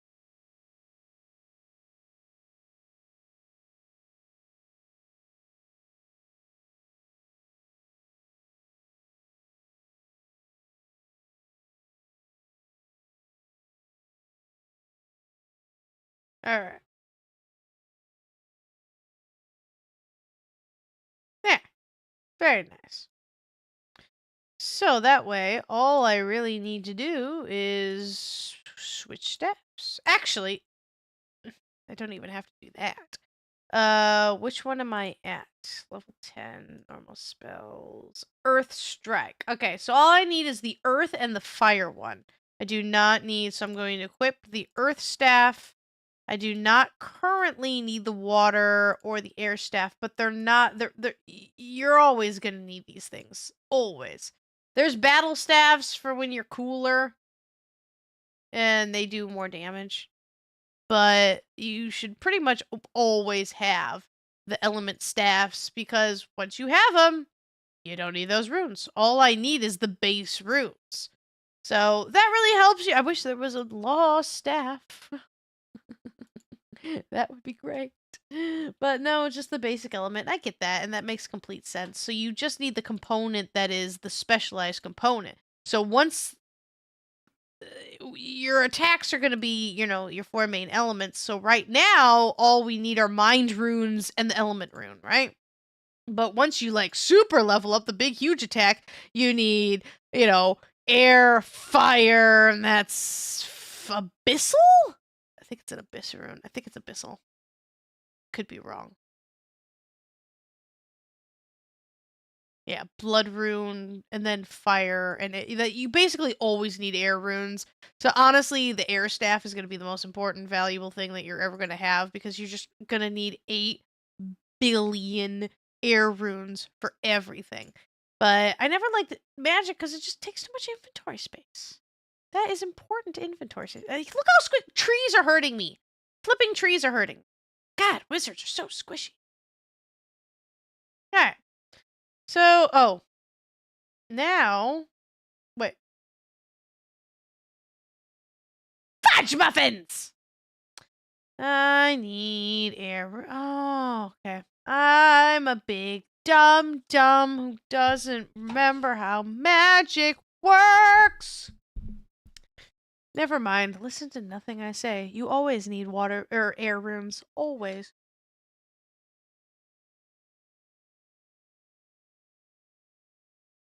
Alright. There. Very nice. So that way, all I really need to do is switch steps. Actually, I don't even have to do that. Which one am I at? Level 10, normal spells. Earth Strike. Okay, so all I need is the Earth and the Fire one. I do not need, so I'm going to equip the Earth Staff. I do not currently need the Water or the Air Staff, but you're always going to need these things. Always. There's Battle Staffs for when you're cooler, and they do more damage. But you should pretty much always have the element staffs, because once you have them, you don't need those runes. All I need is the base runes. So that really helps you. I wish there was a law staff. That would be great. But no, just the basic element. I get that, and that makes complete sense. So you just need the component that is the specialized component. So once your attacks are going to be, you know, your 4 main elements. So right now, all we need are mind runes and the element rune, right? But once you, like, super level up the big, huge attack, you need, you know, air, fire, and that's Abyssal? I think it's an Abyss rune. I think it's Abyssal. Could be wrong. Yeah, blood rune and then fire, and you basically always need air runes. So honestly, the air staff is going to be the most important, valuable thing that you're ever going to have because you're just going to need 8 billion air runes for everything. But I never liked magic because it just takes too much inventory space. That is important inventory space. Look how trees are hurting me. Flipping trees are hurting. God, wizards are so squishy. All right. So, oh. Now, wait. Fudge muffins! I need air. Oh, okay. I'm a big dumb who doesn't remember how magic works. Never mind. Listen to nothing I say. You always need water or air rooms. Always.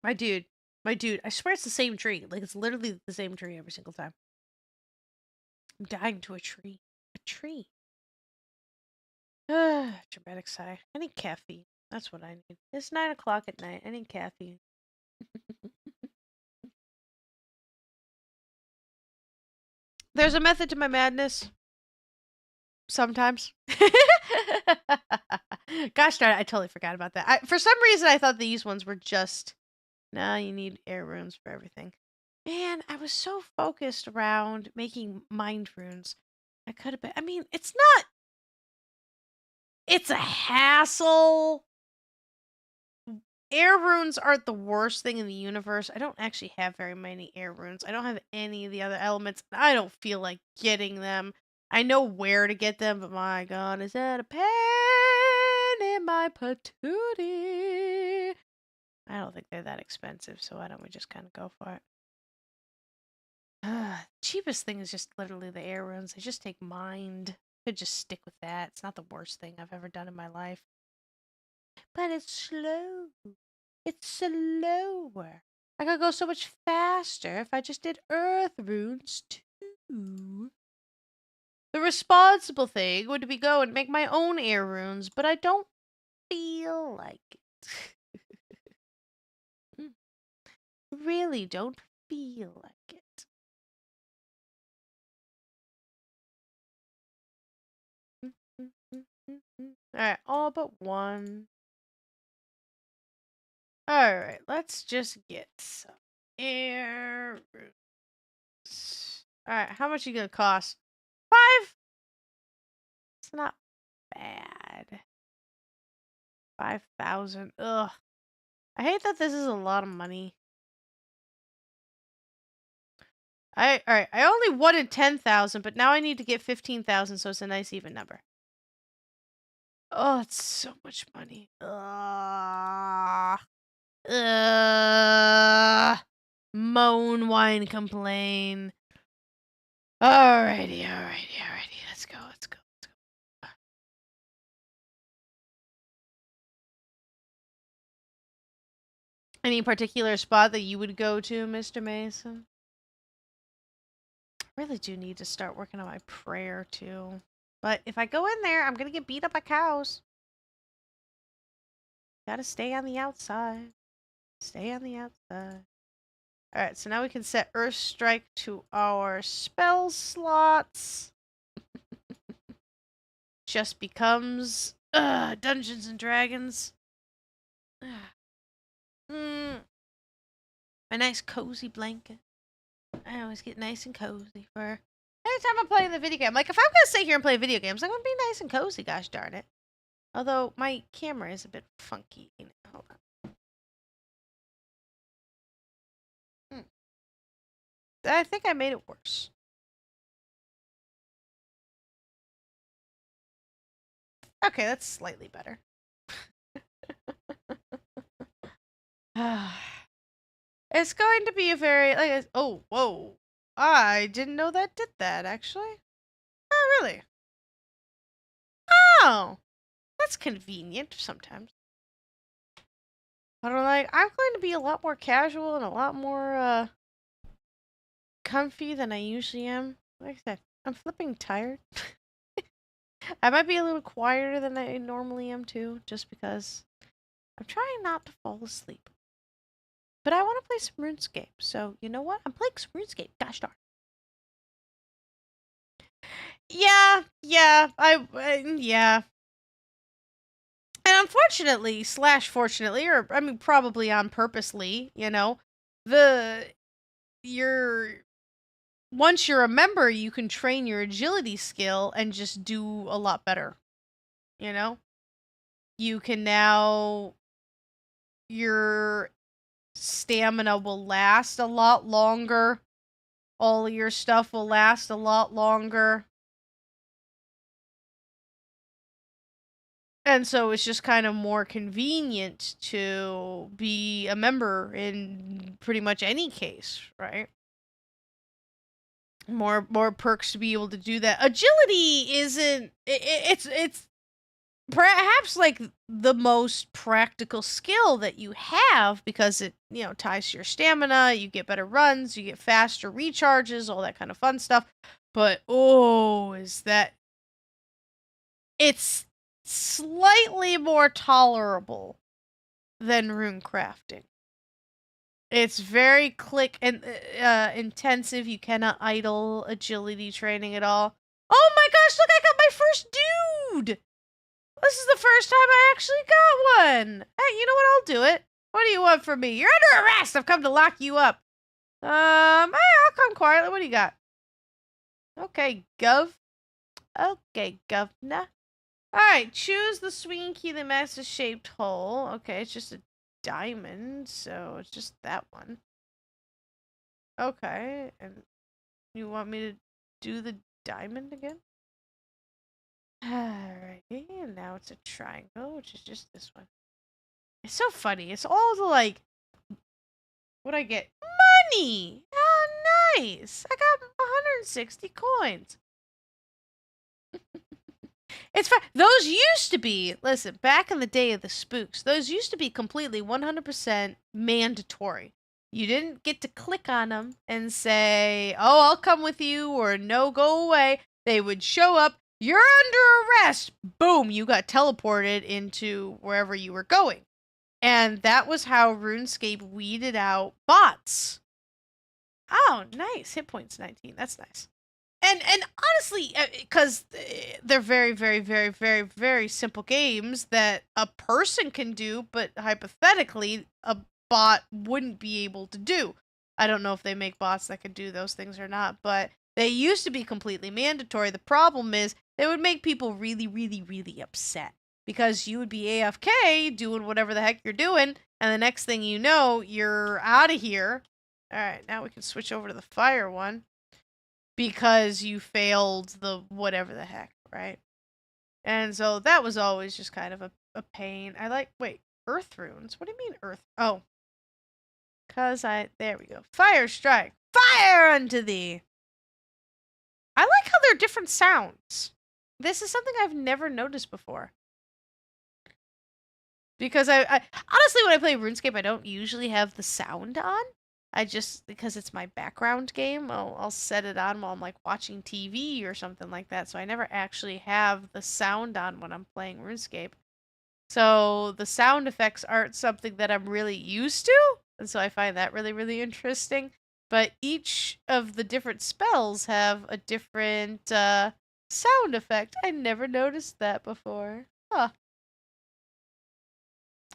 My dude, I swear it's the same tree. Like, it's literally the same tree every single time. I'm dying to a tree. A tree. Dramatic sigh. I need caffeine. That's what I need. It's 9 o'clock at night. I need caffeine. There's a method to my madness. Sometimes. Gosh darn it, I totally forgot about that. For some reason, I thought these ones were just... Nah, you need air runes for everything. Man, I was so focused around making mind runes. I could have been... I mean, it's not... It's a hassle. Air runes aren't the worst thing in the universe. I don't actually have very many air runes. I don't have any of the other elements. I don't feel like getting them. I know where to get them, but my god, is that a pain in my patootie? I don't think they're that expensive, so why don't we just kind of go for it? Cheapest thing is just literally the air runes. They just take mind. Could just stick with that. It's not the worst thing I've ever done in my life. But it's slow. It's slower. I could go so much faster if I just did earth runes too. The responsible thing would be go and make my own air runes, but I don't feel like it. Really don't feel like it. Alright, all but one. Alright, let's just get some air runes. Alright, how much are you gonna cost? 5? It's not bad. 5,000. Ugh. I hate that this is a lot of money. Alright, I only wanted 10,000, but now I need to get 15,000, so it's a nice even number. Oh, it's so much money. Moan, whine, complain. Alrighty. Let's go. Any particular spot that you would go to, Mr. Mason? I really do need to start working on my prayer, too. But if I go in there, I'm gonna get beat up by cows. Gotta stay on the outside. Stay on the outside. Alright, so now we can set Earth Strike to our spell slots. Just becomes Dungeons and Dragons. A nice cozy blanket. I always get nice and cozy for anytime I'm playing the video game. Like, if I'm gonna sit here and play video games, I'm gonna be nice and cozy, gosh darn it. Although, my camera is a bit funky. Hold on. I think I made it worse. Okay, that's slightly better. It's going to be a very... oh, whoa. I didn't know that did that, actually. Oh, really? Oh! That's convenient sometimes. But I'm going to be a lot more casual and a lot more, comfy than I usually am. like I said, I'm flipping tired. I might be a little quieter than I normally am too, just because I'm trying not to fall asleep. But I want to play some RuneScape, so you know what? I'm playing some RuneScape. Gosh darn. Yeah, yeah. And unfortunately, slash fortunately, or I mean probably on purposely, you know, you're once you're a member, you can train your agility skill and just do a lot better. You know? You can now your stamina will last a lot longer. All of your stuff will last a lot longer. And so it's just kind of more convenient to be a member in pretty much any case, right? More perks to be able to do that. Agility isn't it's perhaps like the most practical skill that you have because it, you know, ties to your stamina, you get better runs, you get faster recharges, all that kind of fun stuff. But oh, is that it's slightly more tolerable than rune crafting. It's very click and intensive. You cannot idle agility training at all. Oh my gosh, look, I got my first dude! This is the first time I actually got one. Hey, you know what? I'll do it. What do you want from me? You're under arrest. I've come to lock you up. Hey, I'll come quietly. What do you got? Okay, Gov. Okay, Governor. Alright, choose the swinging key that matches the shaped hole. Okay, it's just a diamond, so it's just that one. Okay, and you want me to do the diamond again? Alrighty, and now it's a triangle, which is just this one. It's so funny. It's all the, like, what I get? Money! Oh, nice! I got 160 coins. It's fine. Those used to be, listen, back in the day of the spooks, those used to be completely 100% mandatory. You didn't get to click on them and say, oh, I'll come with you, or no, go away. They would show up. You're under arrest. Boom, you got teleported into wherever you were going. And that was how RuneScape weeded out bots. Oh, nice. Hit points 19. That's nice. And honestly, because they're very, very, very, very, very simple games that a person can do, but hypothetically, a bot wouldn't be able to do. I don't know if they make bots that can do those things or not, but they used to be completely mandatory. The problem is they would make people really, really, really upset because you would be AFK doing whatever the heck you're doing, and the next thing you know, you're out of here. All right, now we can switch over to the fire one. Because you failed the whatever the heck, right? And so that was always just kind of a pain. Wait, earth runes? What do you mean earth? Oh. There we go. Fire strike. Fire unto thee. I like how they're different sounds. This is something I've never noticed before. Because I honestly, when I play RuneScape, I don't usually have the sound on. Because it's my background game, I'll set it on while I'm like watching TV or something like that. So I never actually have the sound on when I'm playing RuneScape. So the sound effects aren't something that I'm really used to. And so I find that really, really interesting. But each of the different spells have a different sound effect. I never noticed that before. Huh.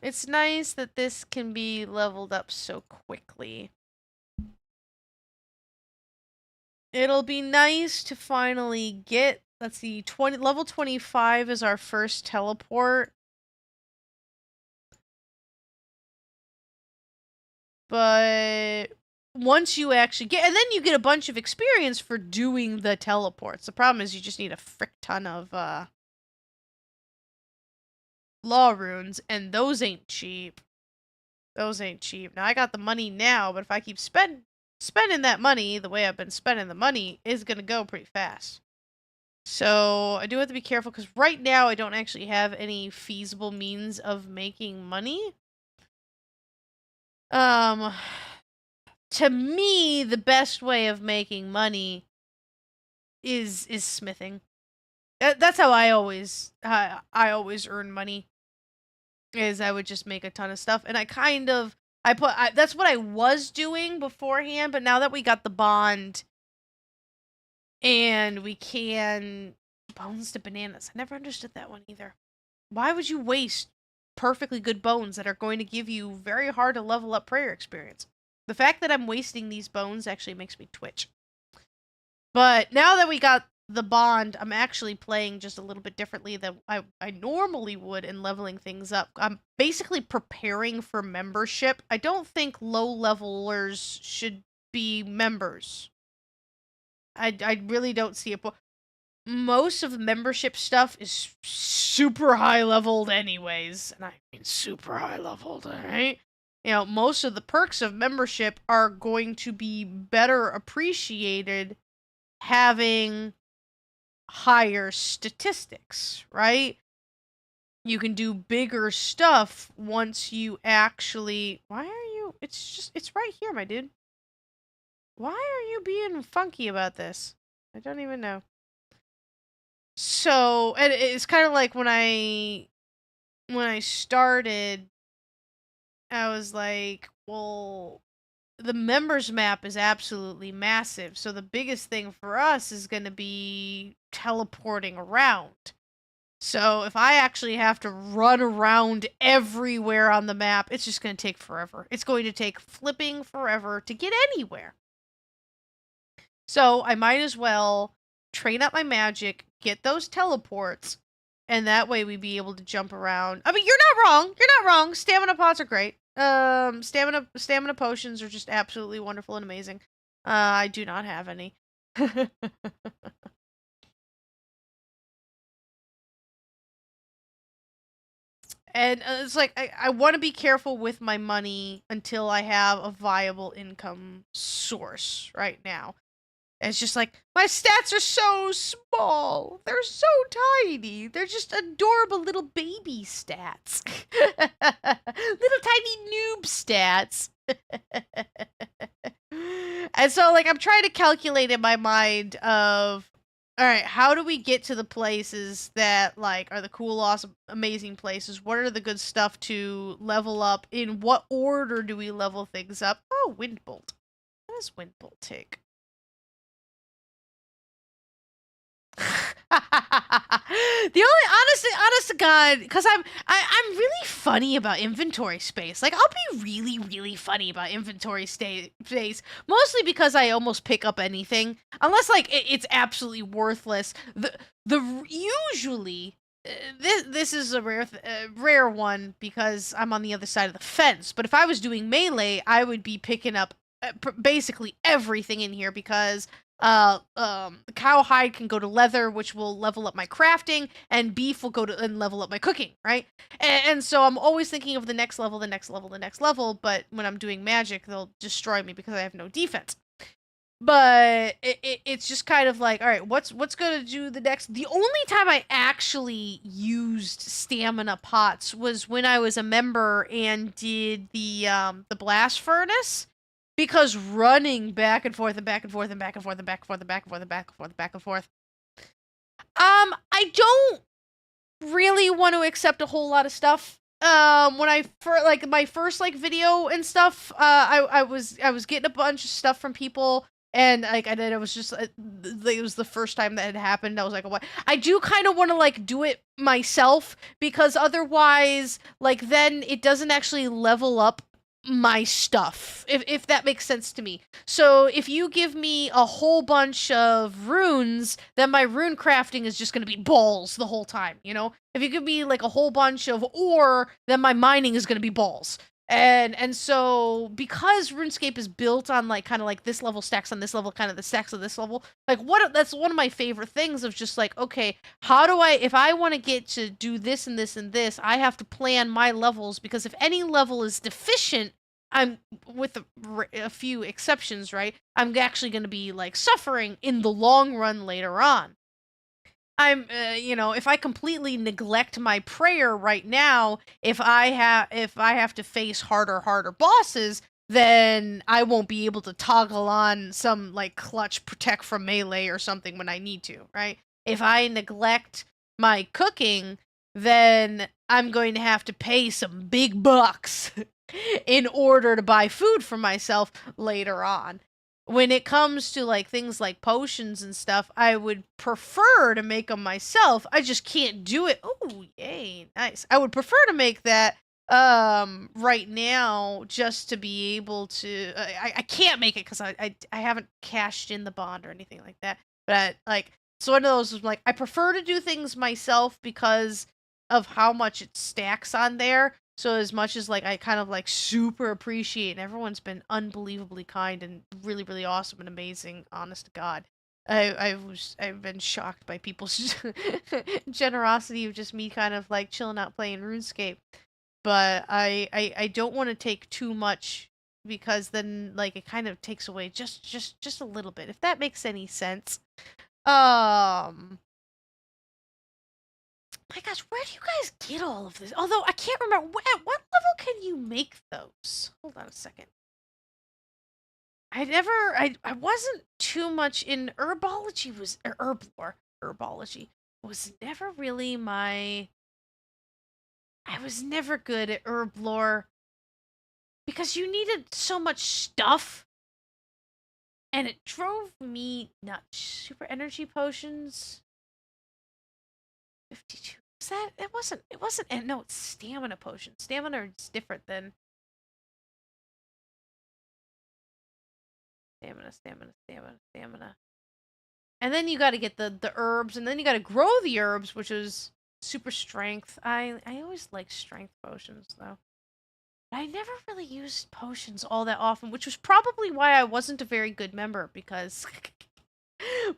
It's nice that this can be leveled up so quickly. It'll be nice to finally get, let's see, level 25 is our first teleport. But once you actually get, and then you get a bunch of experience for doing the teleports. The problem is you just need a frick ton of law runes, and those ain't cheap. Those ain't cheap. Now, I got the money now, but if I keep spending that money the way I've been spending the money, is going to go pretty fast. So I do have to be careful because right now I don't actually have any feasible means of making money. To me, the best way of making money is smithing. That's how I always earn money. Is I would just make a ton of stuff, and that's what I was doing beforehand. But now that we got the bond, and we can bones to bananas, I never understood that one either. Why would you waste perfectly good bones that are going to give you very hard to level up prayer experience? The fact that I'm wasting these bones actually makes me twitch. But now that we got the bond, I'm actually playing just a little bit differently than I normally would in leveling things up. I'm basically preparing for membership. I don't think low levelers should be members. I really don't see it. Most of the membership stuff is super high leveled anyways. And I mean super high leveled, alright? You know, most of the perks of membership are going to be better appreciated having higher statistics, right? You can do bigger stuff once you actually... Why are you... It's right here, my dude. Why are you being funky about this? I don't even know. So, and it's kind of like when I started, I was like, well, the members map is absolutely massive. So the biggest thing for us is going to be teleporting around. So if I actually have to run around everywhere on the map, it's just going to take forever. It's going to take flipping forever to get anywhere. So I might as well train up my magic, get those teleports, and that way we'd be able to jump around. I mean, you're not wrong. You're not wrong. Stamina pots are great. Stamina potions are just absolutely wonderful and amazing. I do not have any. And it's like, I want to be careful with my money until I have a viable income source right now. It's just like, my stats are so small. They're so tiny. They're just adorable little baby stats. Little tiny noob stats. And so, like, I'm trying to calculate in my mind of, all right, how do we get to the places that, like, are the cool, awesome, amazing places? What are the good stuff to level up? In what order do we level things up? Oh, Windbolt. What does Windbolt take? The only honest to God, because I'm really funny about inventory space. Like, I'll be really funny about inventory space, mostly because I almost pick up anything unless like it's absolutely worthless. Usually this is a rare one because I'm on the other side of the fence. But if I was doing melee, I would be picking up basically everything in here because cow hide can go to leather, which will level up my crafting, and beef will go to and level up my cooking, right? And so I'm always thinking of the next level, the next level, the next level, but when I'm doing magic, they'll destroy me because I have no defense. But it's just kind of like, all right, what's going to do the next? The only time I actually used stamina pots was when I was a member and did the blast furnace. Because running back and forth and back and forth and back and forth and back and forth and back and forth and back and forth and back and forth. I don't really want to accept a whole lot of stuff. When I like my first like video and stuff, I was getting a bunch of stuff from people, and like and then it was just it was the first time that had happened. I was like, what? I do kind of want to like do it myself because otherwise, like then it doesn't actually level up my stuff, if that makes sense to me. So if you give me a whole bunch of runes, then my rune crafting is just going to be balls the whole time, you know? If you give me like a whole bunch of ore, then my mining is going to be balls. And so because RuneScape is built on like kind of like this level stacks on this level, kind of the stacks of this level, like that's one of my favorite things of just like, okay, how do if I want to get to do this and this and this, I have to plan my levels because if any level is deficient, I'm with a few exceptions, right? I'm actually going to be like suffering in the long run later on. I'm, you know, if I completely neglect my prayer right now, if I have to face harder bosses, then I won't be able to toggle on some like clutch protect from melee or something when I need to, right? If I neglect my cooking, then I'm going to have to pay some big bucks in order to buy food for myself later on. When it comes to like things like potions and stuff, I would prefer to make them myself. I just can't do it. Oh, yay, nice. I would prefer to make that right now just to be able to I can't make it because I haven't cashed in the bond or anything like that, but like it's one of those like I prefer to do things myself because of how much it stacks on there. So as much as like I kind of like super appreciate, and everyone's been unbelievably kind and really really awesome and amazing, honest to god, I've been shocked by people's generosity of just me kind of like chilling out playing RuneScape. But I don't want to take too much because then like it kind of takes away just a little bit, if that makes any sense. My gosh, where do you guys get all of this? Although I can't remember at what level can you make those? Hold on a second. I wasn't too much in herbology was or herb lore. Herbology was never really my I was never good at herb lore because you needed so much stuff and it drove me nuts. Super energy potions. 52. Was that it wasn't and no, it's stamina potions. Stamina is different than stamina. And then you got to get the herbs, and then you got to grow the herbs, which is super strength. I always like strength potions though. I never really used potions all that often, which was probably why I wasn't a very good member, because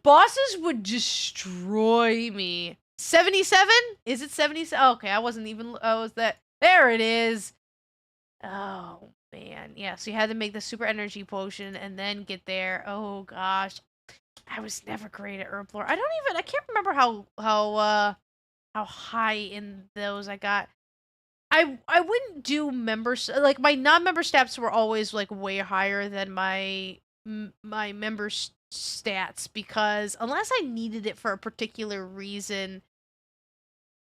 bosses would destroy me. 77? Is it 77? Okay, I wasn't even. Oh, was that? There it is. Oh, man. Yeah, so you had to make the super energy potion and then get there. Oh, gosh. I was never great at herb lore. I can't remember how high in those I got. I wouldn't do members like my non-member stats were always like way higher than my member stats, because unless I needed it for a particular reason,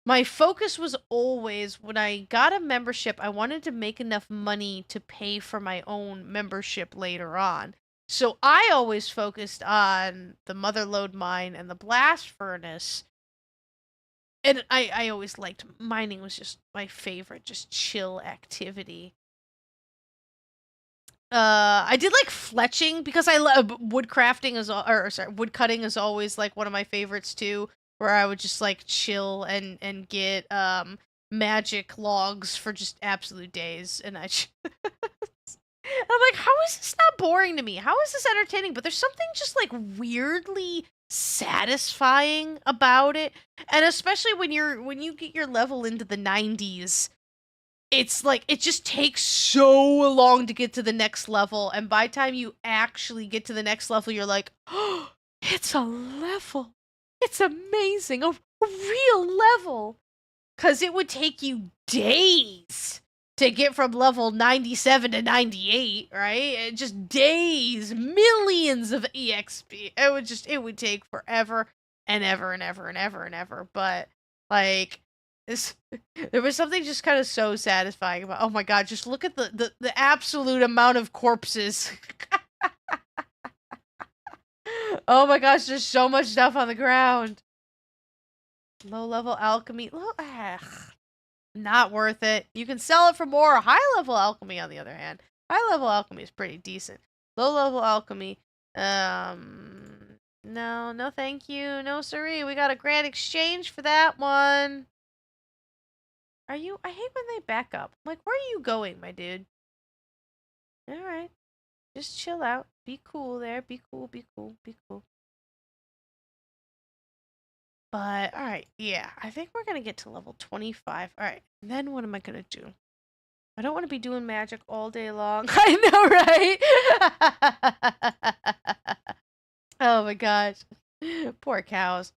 my focus was always when I got a membership, I wanted to make enough money to pay for my own membership later on. So I always focused on the Motherlode mine and the blast furnace, and I always liked mining. Was just my favorite, just chill activity. I did like fletching because I love wood crafting or sorry, wood cutting is always like one of my favorites too. Where I would just like chill and get magic logs for just absolute days, and I'm like, how is this not boring to me? How is this entertaining? But there's something just like weirdly satisfying about it. And especially when you get your level into the 90s, it's like it just takes so long to get to the next level, and by the time you actually get to the next level, you're like, "Oh, it's a level. It's amazing. A real level." Cuz it would take you days to get from level 97 to 98, right? Just days, millions of EXP. It would take forever and ever and ever and ever and ever. But like this there was something just kind of so satisfying about, oh my god, just look at the absolute amount of corpses. Oh my gosh, there's so much stuff on the ground. Low level alchemy. Not worth it. You can sell it for more. High level alchemy, on the other hand. High level alchemy is pretty decent. Low level alchemy. No, thank you. No, siree. We got a grand exchange for that one. I hate when they back up. I'm like, where are you going, my dude? Alright. Just chill out. Be cool there. Be cool, be cool, be cool. But, alright, yeah. I think we're gonna get to level 25. Alright, then what am I gonna do? I don't want to be doing magic all day long. I know, right? Oh my gosh. Poor cows.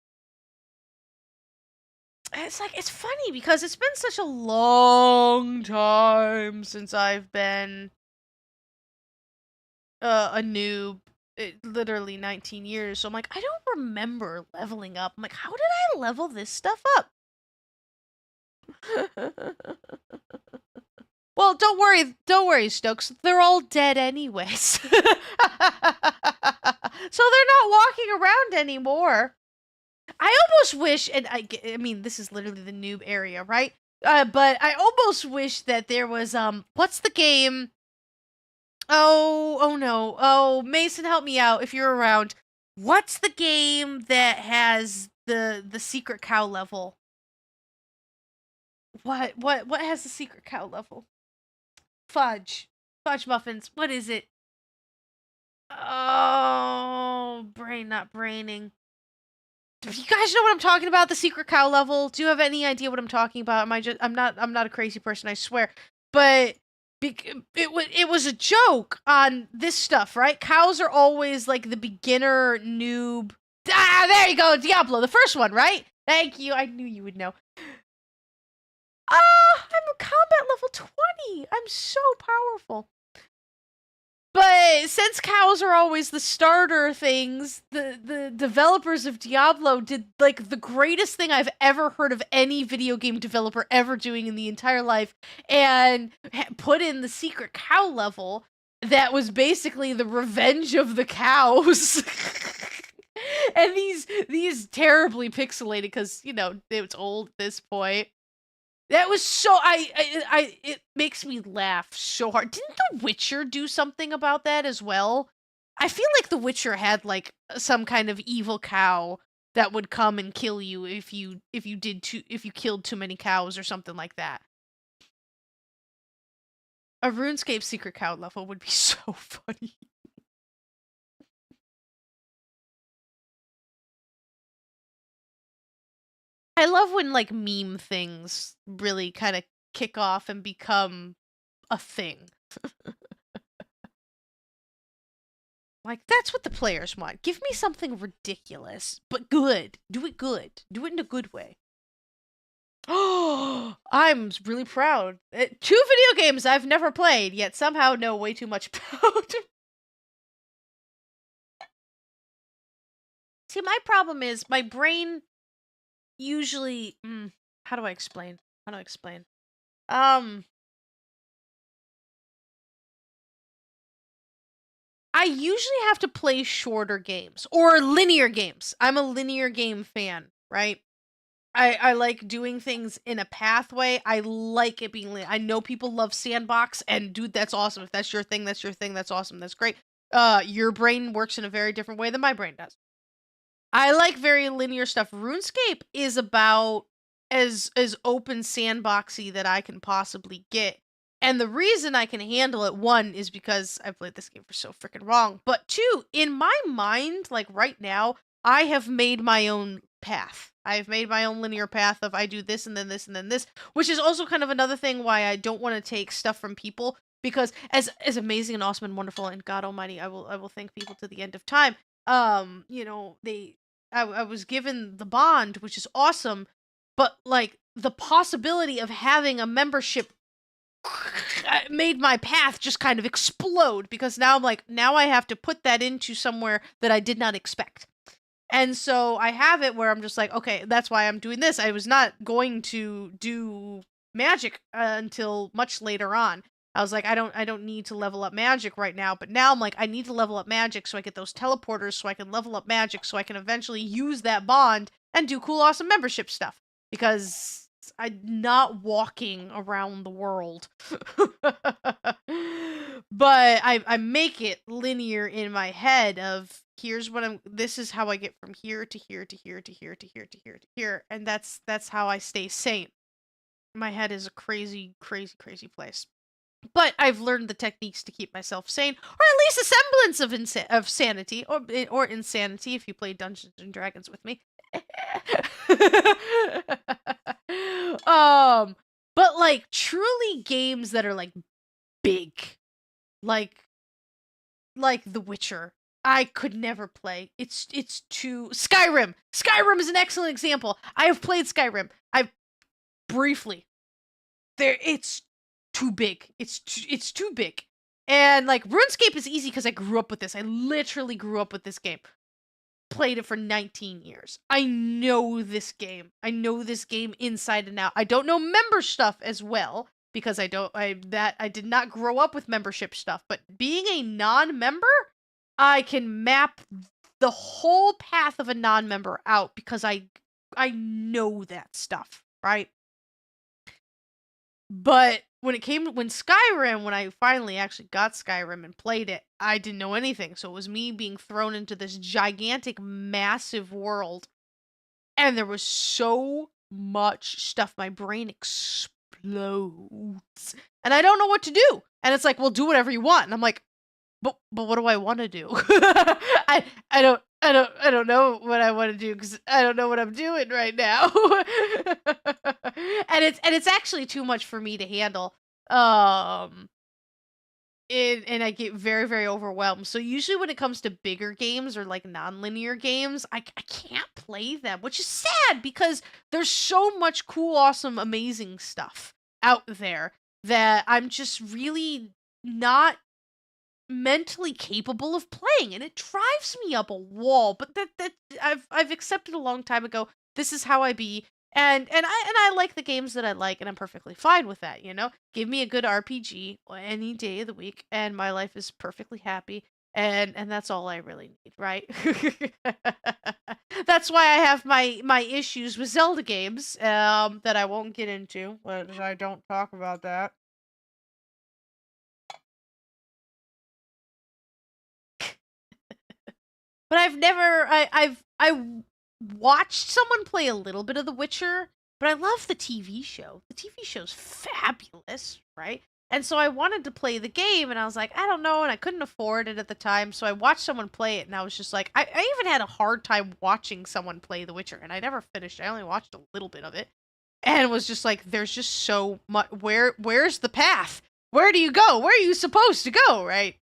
It's like, it's funny because it's been such a long time since I've been a noob, literally 19 years. So I'm like, I don't remember leveling up. I'm like, how did I level this stuff up? Well, don't worry, Stokes. They're all dead anyways. So they're not walking around anymore. I almost wish, and I mean, this is literally the noob area, right? But I almost wish that there was, what's the game? Oh no. Oh, Mason, help me out if you're around. What's the game that has the secret cow level? What has the secret cow level? Fudge. Fudge muffins. What is it? Oh, brain not braining. Do you guys know what I'm talking about? The secret cow level? Do you have any idea what I'm talking about? I'm not a crazy person, I swear. But it was a joke on this stuff, right? Cows are always like the beginner noob. Ah, there you go, Diablo, the first one, right? Thank you. I knew you would know. I'm a combat level 20. I'm so powerful. But since cows are always the starter things, the developers of Diablo did like the greatest thing I've ever heard of any video game developer ever doing in the entire life, and put in the secret cow level that was basically the revenge of the cows. And these terribly pixelated, because you know it's old at this point. That was so it makes me laugh so hard. Didn't The Witcher do something about that as well? I feel like The Witcher had like some kind of evil cow that would come and kill you if you killed too many cows or something like that. A RuneScape secret cow level would be so funny. I love when like meme things really kind of kick off and become a thing. Like, that's what the players want. Give me something ridiculous, but good. Do it good. Do it in a good way. Oh, I'm really proud. 2 video games I've never played, yet somehow know way too much about. See, my problem is my brain usually... how do I explain? I usually have to play shorter games or linear games. I'm a linear game fan, right? I like doing things in a pathway. I like it being linear. I know people love sandbox, and dude, that's awesome. If that's your thing, that's your thing. That's awesome. That's great. Your brain works in a very different way than my brain does. I like very linear stuff. RuneScape is about as open sandboxy that I can possibly get. And the reason I can handle it, one, is because I've played this game for so freaking long. But two, in my mind, like right now, I have made my own path. I've made my own linear path of I do this and then this and then this, which is also kind of another thing why I don't want to take stuff from people, because as amazing and awesome and wonderful and God Almighty, I will thank people to the end of time. You know, I was given the bond, which is awesome, but like the possibility of having a membership made my path just kind of explode, because now I'm like, now I have to put that into somewhere that I did not expect. And so I have it where I'm just like, okay, that's why I'm doing this. I was not going to do magic until much later on. I was like, I don't need to level up magic right now, but now I'm like, I need to level up magic so I get those teleporters so I can level up magic so I can eventually use that bond and do cool, awesome membership stuff, because I'm not walking around the world. But I make it linear in my head of here's what this is how I get from here to here to here to here to here to here to here, and that's how I stay sane. My head is a crazy, crazy, crazy place. But I've learned the techniques to keep myself sane, or at least a semblance of sanity, or insanity if you play Dungeons and Dragons with me. But like truly games that are like big, like The Witcher, I could never play. It's too... Skyrim! Skyrim is an excellent example. I have played Skyrim. Briefly. It's too big. It's too big. And like RuneScape is easy because I grew up with this. I literally grew up with this game. Played it for 19 years. I know this game. I know this game inside and out. I don't know member stuff as well because I did not grow up with membership stuff, but being a non-member, I can map the whole path of a non-member out because I know that stuff, right? But when I finally actually got Skyrim and played it, I didn't know anything. So it was me being thrown into this gigantic, massive world. And there was so much stuff. My brain explodes. And I don't know what to do. And it's like, well, do whatever you want. And I'm like, but what do I want to do? I don't know what I want to do because I don't know what I'm doing right now. And it's actually too much for me to handle. And I get very, very overwhelmed. So usually when it comes to bigger games or like non-linear games, I can't play them, which is sad because there's so much cool, awesome, amazing stuff out there that I'm just really not mentally capable of playing, and it drives me up a wall. But that I've accepted a long time ago. This is how I be, and I like the games that I like, and I'm perfectly fine with that. You know, give me a good RPG any day of the week, and my life is perfectly happy. And that's all I really need, right? That's why I have my issues with Zelda games, that I won't get into, which I don't talk about that. But I've watched someone play a little bit of The Witcher, but I love the TV show. The TV show's fabulous, right? And so I wanted to play the game, and I was like, I don't know, and I couldn't afford it at the time, so I watched someone play it, and I was just like, I even had a hard time watching someone play The Witcher, and I never finished it. I only watched a little bit of it, and was just like, there's just so much. Where's the path? Where do you go? Where are you supposed to go, right?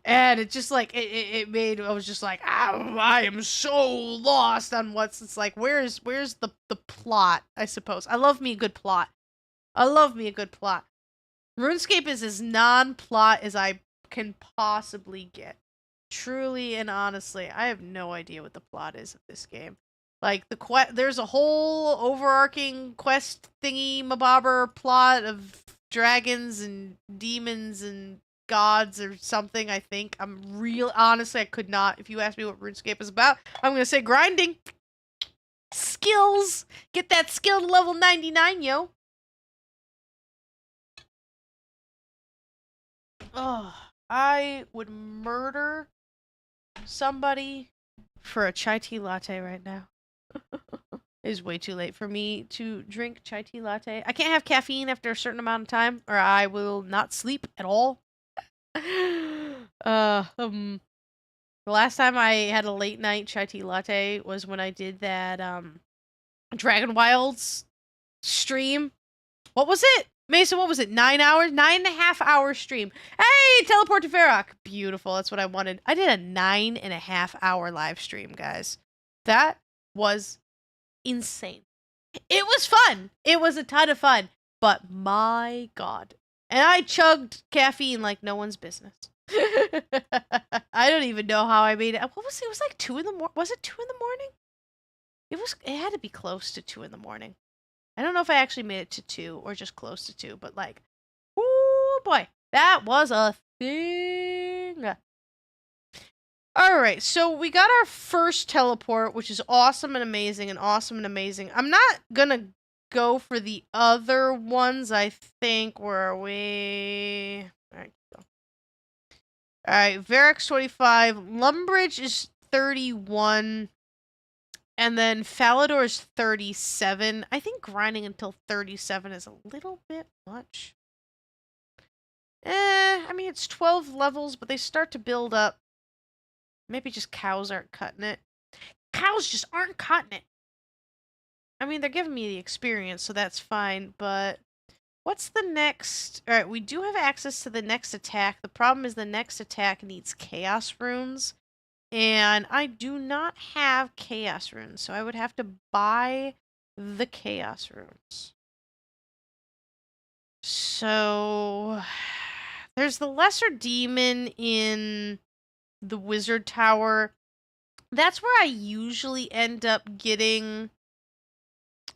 And it just like it made I was just like, I am so lost on what's it's like where's the plot, I suppose. I love me a good plot. I love me a good plot. RuneScape is as non-plot as I can possibly get. Truly and honestly, I have no idea what the plot is of this game. Like there's a whole overarching quest thingy mabobber plot of dragons and demons and gods or something, I think. Honestly, I could not. If you ask me what RuneScape is about, I'm gonna say grinding. Skills! Get that skill to level 99, yo! Oh, I would murder somebody for a chai tea latte right now. It is way too late for me to drink chai tea latte. I can't have caffeine after a certain amount of time, or I will not sleep at all. The last time I had a late night chai tea latte was when I did that Dragon Wilds stream. What was it? Mason, what was it? 9 hours? 9.5 hour stream. Hey, teleport to Varrock. Beautiful. That's what I wanted. I did a 9.5 hour live stream, guys. That was insane. It was fun. It was a ton of fun. But my God. And I chugged caffeine like no one's business. I don't even know how I made it. What was it? It was like 2 in the morning. Was it 2 in the morning? It had to be close to 2 in the morning. I don't know if I actually made it to 2 or just close to 2, but like, oh boy, that was a thing. All right, so we got our first teleport, which is awesome and amazing and awesome and amazing. I'm not gonna go for the other ones, I think. Where are we? All right, go. All right, Varroc's 25. Lumbridge is 31. And then Falador is 37. I think grinding until 37 is a little bit much. I mean, it's 12 levels, but they start to build up. Maybe just cows aren't cutting it. Cows just aren't cutting it. I mean, they're giving me the experience, so that's fine, but what's the next? All right, we do have access to the next attack. The problem is the next attack needs chaos runes. And I do not have chaos runes, so I would have to buy the chaos runes. So there's the lesser demon in the wizard tower. That's where I usually end up getting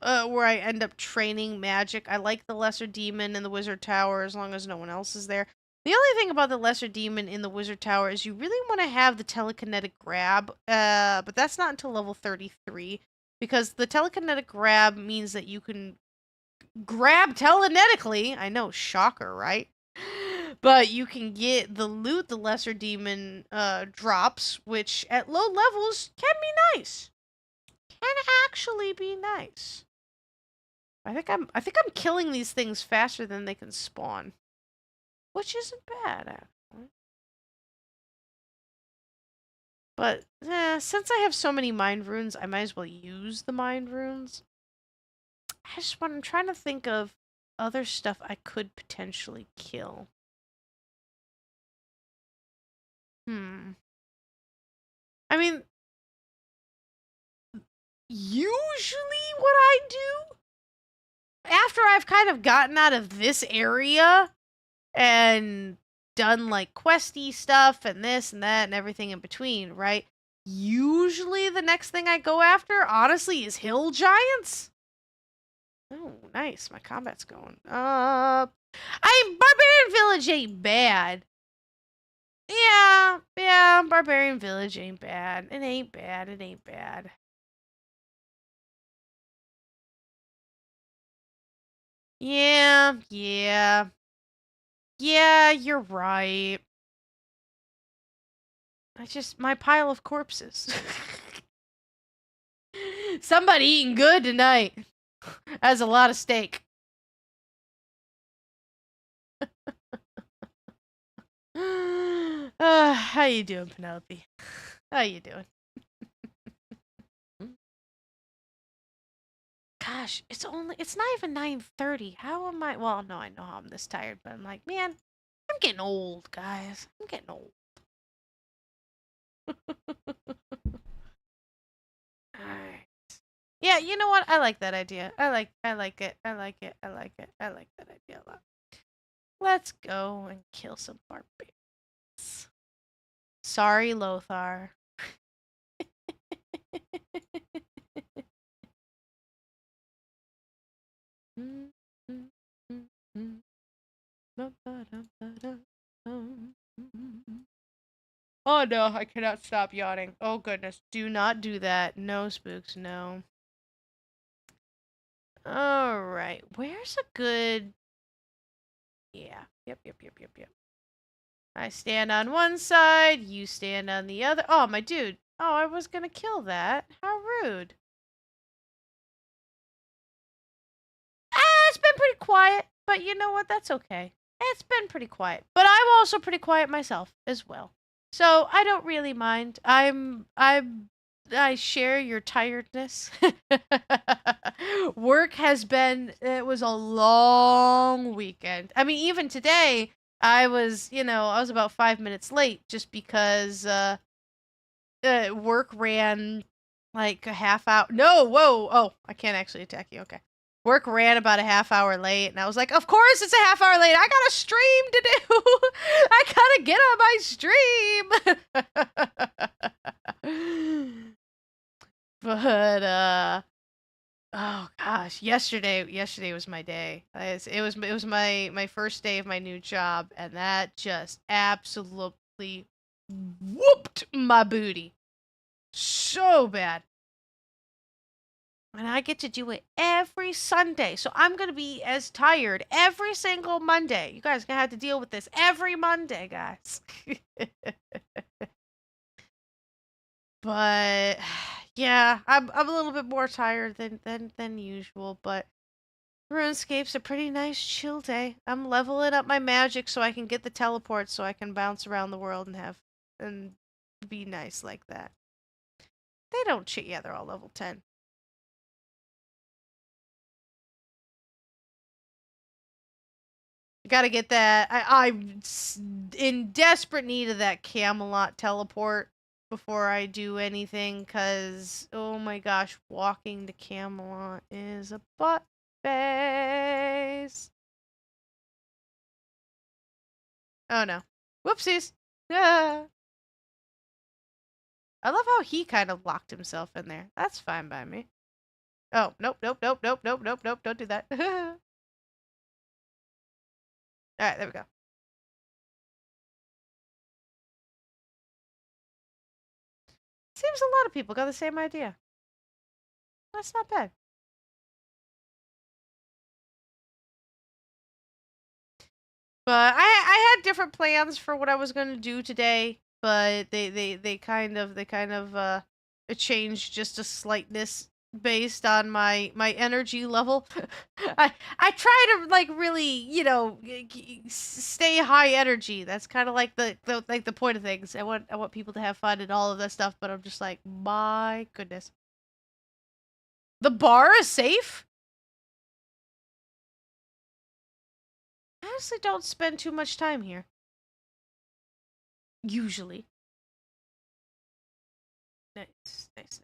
where I end up training magic. I like the lesser demon in the wizard tower as long as no one else is there. The only thing about the lesser demon in the wizard tower is you really want to have the telekinetic grab, but that's not until level 33 because the telekinetic grab means that you can grab telekinetically. I know, shocker, right? But you can get the loot the lesser demon drops, which at low levels can be nice. Can actually be nice. I think I'm killing these things faster than they can spawn, which isn't bad actually. But since I have so many mind runes, I might as well use the mind runes. I'm trying to think of other stuff I could potentially kill. I mean, usually what I do after I've kind of gotten out of this area and done like questy stuff and this and that and everything in between, right? Usually the next thing I go after, honestly, is hill giants. Oh, nice. My combat's going up. Barbarian Village ain't bad. Yeah, Barbarian Village ain't bad. It ain't bad. It ain't bad. Yeah. Yeah, you're right. My pile of corpses. Somebody eating good tonight. That's a lot of steak. How you doing, Penelope? How you doing? Gosh, it's not even 9:30. How am I? Well, no, I know how I'm this tired, but I'm like, man, I'm getting old, guys. I'm getting old. Alright. Yeah, you know what? I like that idea. I like it. I like it. I like it. I like that idea a lot. Let's go and kill some barbarians. Sorry, Lothar. Oh no, I cannot stop yawning. Oh goodness, do not do that. No, spooks, no. Alright, where's a good... Yeah, yep. I stand on one side, you stand on the other. Oh, my dude. Oh, I was gonna kill that. How rude. It's been pretty quiet, but you know what? That's okay. It's been pretty quiet. But I'm also pretty quiet myself as well. So I don't really mind. I share your tiredness. Work has been, it was a long weekend. I mean, even today, I was about 5 minutes late just because work ran like a half hour. No, whoa. Oh, I can't actually attack you. Okay. Work ran about a half hour late, and I was like, of course it's a half hour late. I got a stream to do. I gotta get on my stream. But oh gosh, yesterday was my day. It was my first day of my new job, and that just absolutely whooped my booty so bad. And I get to do it every Sunday. So I'm going to be as tired every single Monday. You guys going to have to deal with this every Monday, guys. But yeah, I'm a little bit more tired than usual, but RuneScape's a pretty nice chill day. I'm leveling up my magic so I can get the teleport so I can bounce around the world and be nice like that. They don't cheat. Yeah, they're all level 10. Gotta get that. I'm in desperate need of that Camelot teleport before I do anything, because, oh my gosh, walking to Camelot is a butt face. Oh no. Whoopsies. Ah. I love how he kind of locked himself in there. That's fine by me. Oh, nope, nope, nope, nope, nope, nope, nope. Don't do that. Alright, there we go. Seems a lot of people got the same idea. That's not bad. But I had different plans for what I was gonna do today, but they kind of changed just a slightness based on my energy level. I try to like really, you know, stay high energy. That's kind of like the point of things. I want people to have fun and all of that stuff, but I'm just like, my goodness. The bar is safe? I honestly don't spend too much time here. Usually. Nice, nice.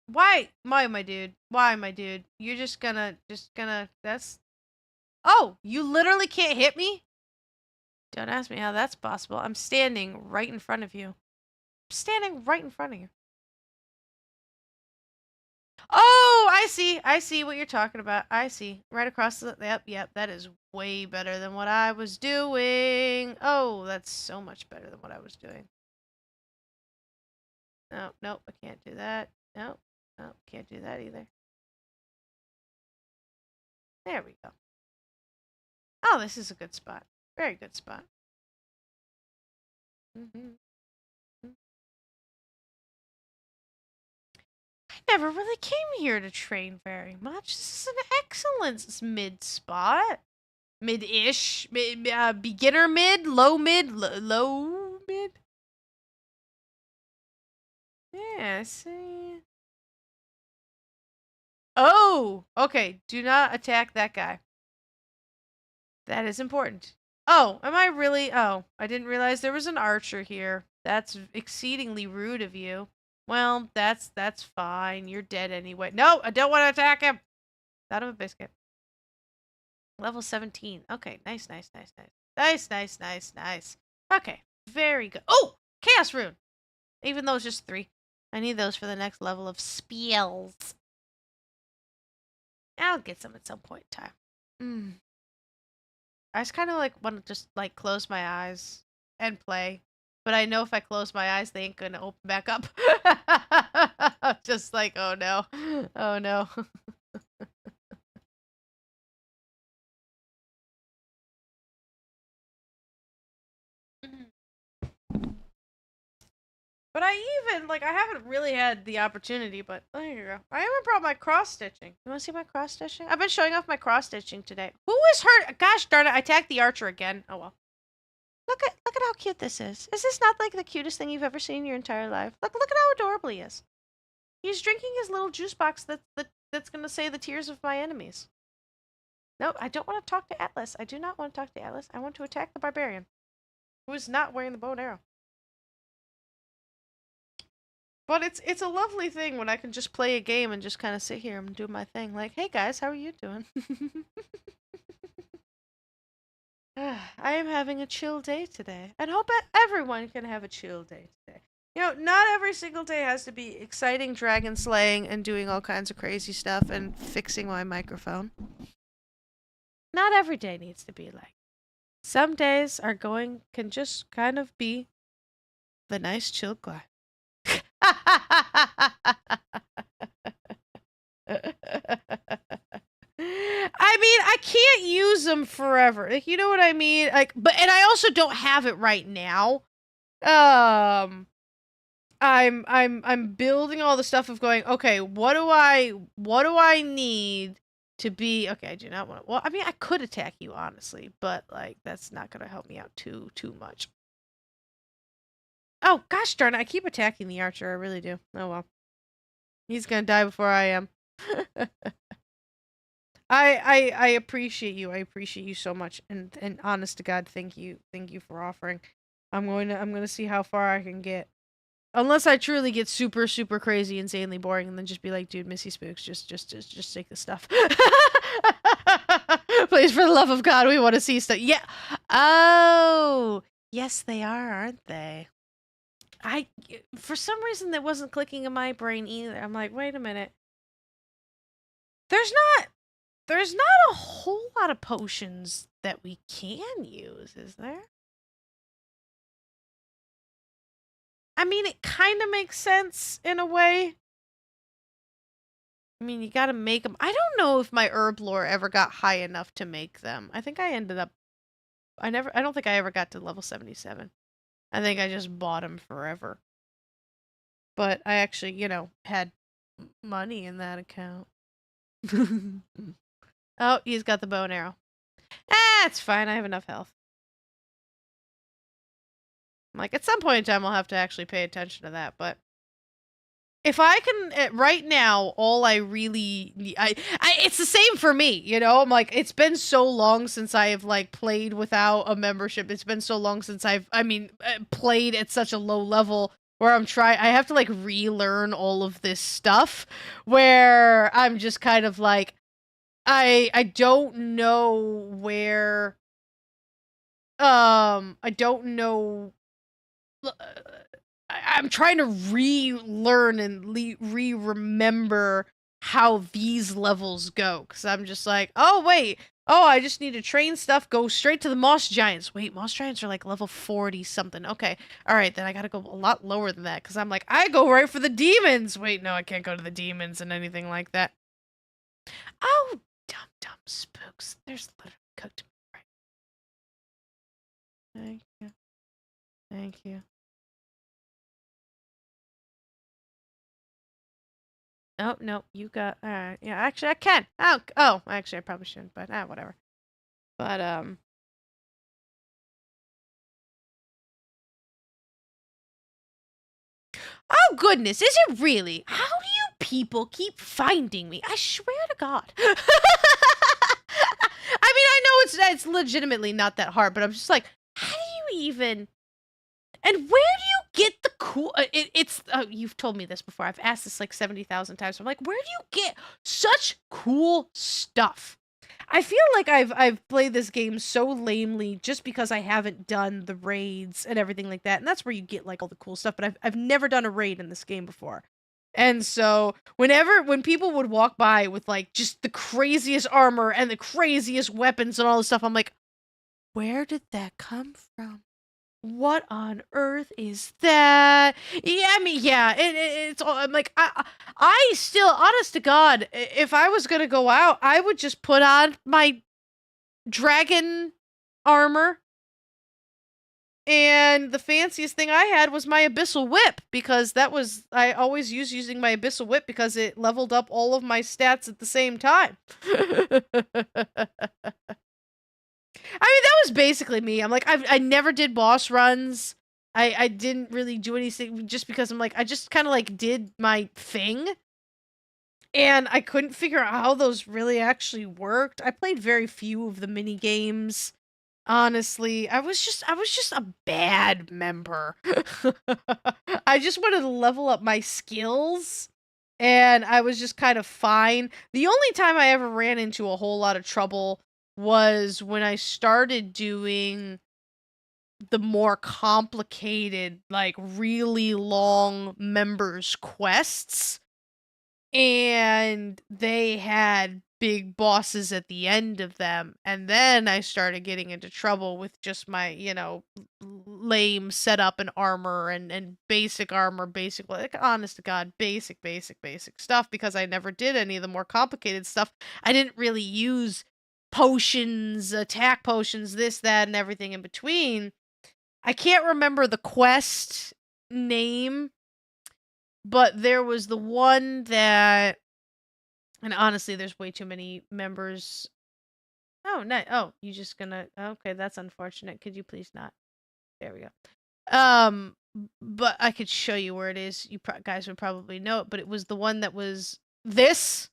Why, my dude? Why, my dude? You're just gonna, that's... Oh, you literally can't hit me? Don't ask me how that's possible. I'm standing right in front of you. I'm standing right in front of you. Oh, I see what you're talking about. I see. Right across the, yep, that is way better than what I was doing. Oh, that's so much better than what I was doing. No, nope, I can't do that. Nope, nope, can't do that either. There we go. Oh, this is a good spot. Very good spot. I never really came here to train very much. This is an excellent mid spot. Mid-ish. Beginner mid? Low mid? Low mid? Yeah, see. Oh! Okay, do not attack that guy. That is important. Oh, am I really? Oh, I didn't realize there was an archer here. That's exceedingly rude of you. Well, that's fine. You're dead anyway. No, I don't want to attack him. Out of a biscuit. Level 17. Okay, nice. Nice. Okay, very good. Oh, Chaos Rune. Even though it's just 3. I need those for the next level of spells. I'll get some at some point in time. I just kind of like want to just like close my eyes and play. But I know if I close my eyes, they ain't gonna open back up. Just like, oh no. Oh no. But I haven't really had the opportunity, but there you go. I haven't brought my cross-stitching. You want to see my cross-stitching? I've been showing off my cross-stitching today. Who is hurt? Gosh darn it, I attacked the archer again. Oh well. Look at how cute this is. Is this not like the cutest thing you've ever seen in your entire life? Look at how adorable he is. He's drinking his little juice box that's gonna say the tears of my enemies. No, I don't want to talk to Atlas. I do not want to talk to Atlas. I want to attack the barbarian, who is not wearing the bow and arrow. But it's a lovely thing when I can just play a game and just kind of sit here and do my thing. Like, hey guys, how are you doing? I am having a chill day today. And hope everyone can have a chill day today. You know, not every single day has to be exciting dragon slaying and doing all kinds of crazy stuff and fixing my microphone. Not every day needs to be like. Some days can just kind of be the nice chill glide. I mean, I can't use them forever. Like, you know what I mean? Like, and I also don't have it right now. I'm building all the stuff of going, okay, what do I need to be? Okay, I do not want to. Well, I mean, I could attack you honestly, but like that's not going to help me out too much. Oh, gosh darn it. I keep attacking the archer. I really do. Oh, well. He's gonna die before I am. I appreciate you. I appreciate you so much. And honest to God, thank you. Thank you for offering. I'm gonna see how far I can get. Unless I truly get super crazy, insanely boring, and then just be like, dude, Missy Spooks, just take the stuff. Please, for the love of God, we want to see stuff. Yeah. Oh, yes, they are, aren't they? For some reason, that wasn't clicking in my brain either. I'm like, wait a minute. There's not a whole lot of potions that we can use, is there? I mean, it kind of makes sense in a way. I mean, you gotta make them. I don't know if my herb lore ever got high enough to make them. I think I ended up. I don't think I ever got to level 77. I think I just bought them forever. But I actually, had money in that account. Oh, he's got the bow and arrow. It's fine. I have enough health. I'm like, at some point in time, I'll have to actually pay attention to that. But if I can, right now, all I really need, it's the same for me, I'm like, it's been so long since I have, like, played without a membership. It's been so long since played at such a low level where I have to, like, relearn all of this stuff, where I'm just kind of like, I don't know where, I don't know, I'm trying to relearn and re-remember how these levels go, because I'm just like, oh, wait, I just need to train stuff, go straight to the Moss Giants. Wait, Moss Giants are like level 40 something. Okay, all right, then I gotta go a lot lower than that, because I'm like, I go right for the demons. Wait, no, I can't go to the demons and anything like that. Oh, dumb spooks. There's literally cooked meat right. Thank you. Thank you. Oh, no, you got, yeah, actually, I can. Oh, actually, I probably shouldn't, but, whatever. But, oh, goodness, is it really? How do you people keep finding me? I swear to God. I mean, I know it's legitimately not that hard, but I'm just like, how do you even... And where do you get the cool... you've told me this before. I've asked this like 70,000 times. I'm like, where do you get such cool stuff? I feel like I've played this game so lamely just because I haven't done the raids and everything like that. And that's where you get like all the cool stuff. But I've never done a raid in this game before. And so when people would walk by with like just the craziest armor and the craziest weapons and all this stuff, I'm like, where did that come from? What on earth is that? Yeah, I mean, yeah, it's all, I'm like, I still, honest to God, if I was gonna go out, I would just put on my dragon armor, and the fanciest thing I had was my abyssal whip, because I always using my abyssal whip because it leveled up all of my stats at the same time. I mean, that was basically me. I'm like, I never did boss runs. I didn't really do anything just because I'm like, I just kind of like did my thing. And I couldn't figure out how those really actually worked. I played very few of the mini games. Honestly, I was just a bad member. I just wanted to level up my skills, and I was just kind of fine. The only time I ever ran into a whole lot of trouble was when I started doing the more complicated, like really long members quests, and they had big bosses at the end of them, and then I started getting into trouble with just my, lame setup and armor and basic armor, like, honest to God, basic stuff, because I never did any of the more complicated stuff. I didn't really use potions, attack potions, this, that, and everything in between. I can't remember the quest name, but there was the one that, and honestly, there's way too many members. Oh, no. Oh, you just gonna, okay, that's unfortunate. Could you please not? There we go. But I could show you where it is. You guys would probably know it, but it was the one that was this,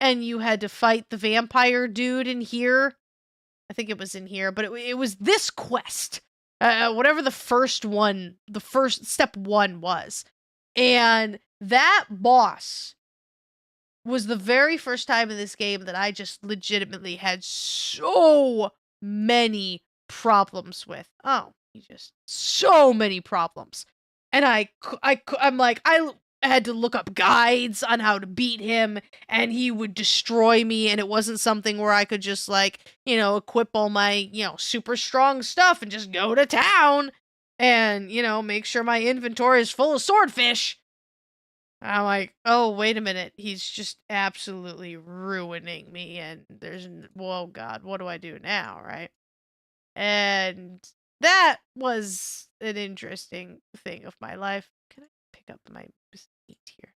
and you had to fight the vampire dude in here. I think it was in here, but it was this quest. Whatever the first step one was. And that boss was the very first time in this game that I just legitimately had so many problems with. Oh, just so many problems. And I'm like, I had to look up guides on how to beat him, and he would destroy me, and it wasn't something where I could just, like, you know, equip all my, you know, super strong stuff and just go to town and, you know, make sure my inventory is full of swordfish. I'm like, oh, wait a minute. He's just absolutely ruining me. And whoa, God, what do I do now? Right. And that was an interesting thing of my life. Can I pick up my meat here?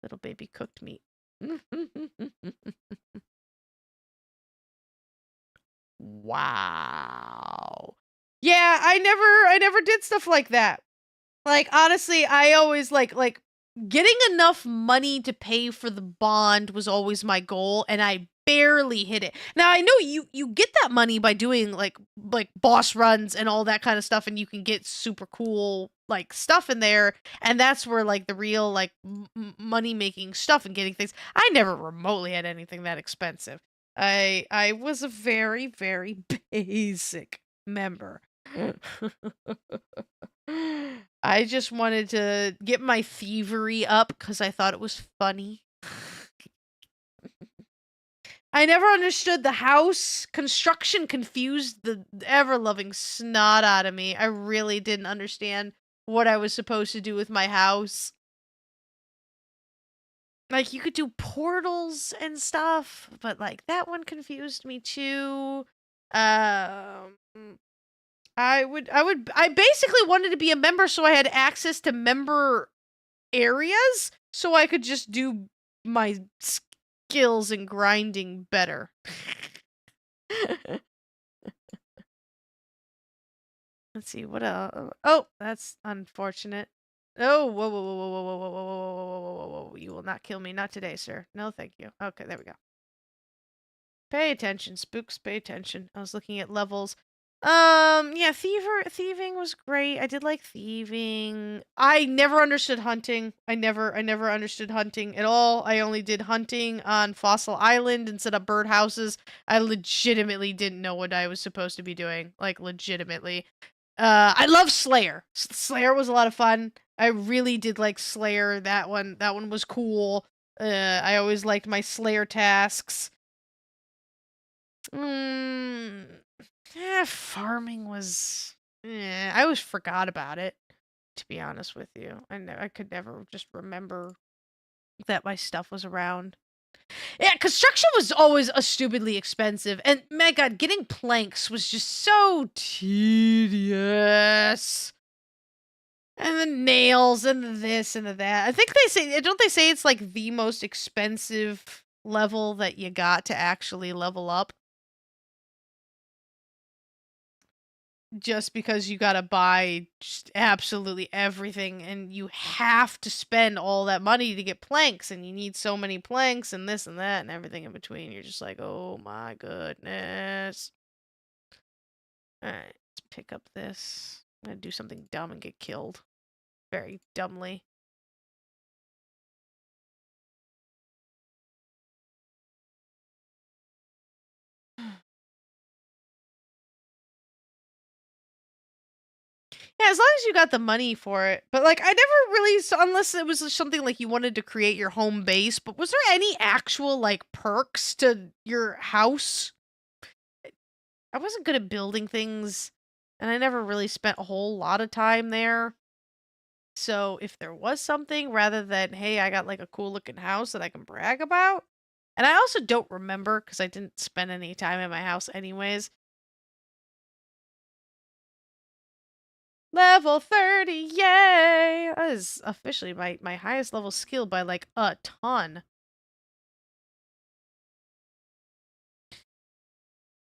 Little baby cooked meat. Wow. Yeah, I never did stuff like that. Like, honestly, I always like getting enough money to pay for the bond was always my goal, and I barely hit it. Now, I know you get that money by doing like boss runs and all that kind of stuff, and you can get super cool like stuff in there, and that's where like the real like money making stuff and getting things. I never remotely had anything that expensive. I was a very basic member. I just wanted to get my thievery up because I thought it was funny. I never understood the house construction, confused the ever-loving snot out of me. I really didn't understand what I was supposed to do with my house. Like, you could do portals and stuff, but like that one confused me too. Um I basically wanted to be a member so I had access to member areas so I could just do my skills in grinding better. Let's see, what else? Oh, that's unfortunate. Oh, whoa, whoa, whoa, whoa, whoa, whoa, whoa, whoa, whoa, whoa, whoa, whoa, whoa. You will not kill me. Not today, sir. No, thank you. Okay, there we go. Pay attention, spooks, pay attention. I was looking at levels. Yeah, thieving was great. I did like thieving. I never understood hunting. I never understood hunting at all. I only did hunting on Fossil Island and set up birdhouses. I legitimately didn't know what I was supposed to be doing. Like, legitimately. I love Slayer. Slayer was a lot of fun. I really did like Slayer. That one was cool. I always liked my Slayer tasks. Farming was. I always forgot about it. To be honest with you, I could never just remember that my stuff was around. Yeah, construction was always a stupidly expensive, and my God, getting planks was just so tedious. And the nails and the this and the that. I think don't they say it's like the most expensive level that you got to actually level up? Just because you gotta buy just absolutely everything, and you have to spend all that money to get planks, and you need so many planks and this and that and everything in between. You're just like, oh my goodness. Alright, let's pick up this. I'm gonna do something dumb and get killed. Very dumbly. Yeah, as long as you got the money for it. But like, I never really saw, unless it was something like you wanted to create your home base. But was there any actual like perks to your house? I wasn't good at building things, and I never really spent a whole lot of time there. So if there was something, rather than, hey, I got like a cool looking house that I can brag about. And I also don't remember because I didn't spend any time in my house anyways. Level 30, yay! That is officially my highest level skill by like a ton.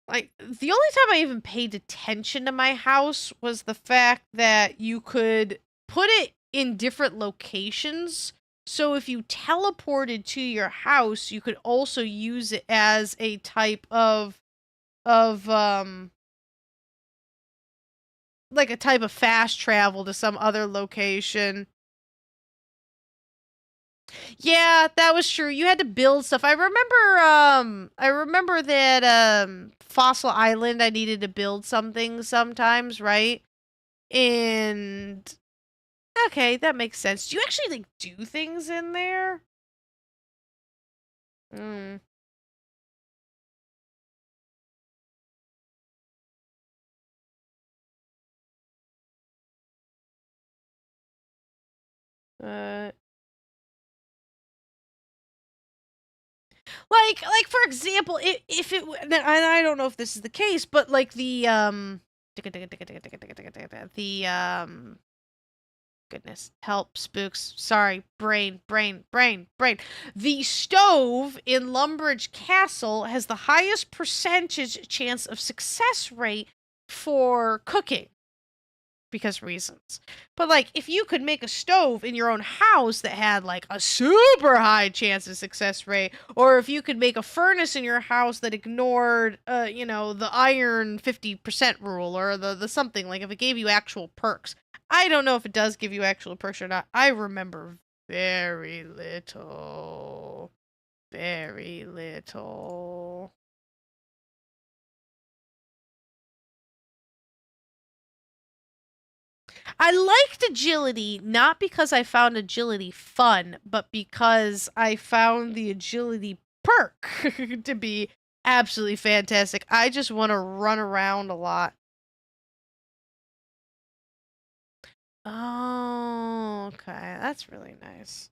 Like, the only time I even paid attention to my house was the fact that you could put it in different locations. So if you teleported to your house, you could also use it as a type of like a type of fast travel to some other location. Yeah, that was true. You had to build stuff. I remember that Fossil Island I needed to build something sometimes, right? And okay, that makes sense. Do you actually like do things in there? Mm. Uh like for example, if it and I don't know if this is the case, but like the goodness, help, spooks. Sorry, brain. The stove in Lumbridge Castle has the highest percentage chance of success rate for cooking because reasons. But like, if you could make a stove in your own house that had like a super high chance of success rate, or if you could make a furnace in your house that ignored, the iron 50% rule or the something, like if it gave you actual perks. I don't know if it does give you actual perks or not. I remember very little. Very little. I liked agility not because I found agility fun, but because I found the agility perk to be absolutely fantastic. I just want to run around a lot. Oh, okay. That's really nice.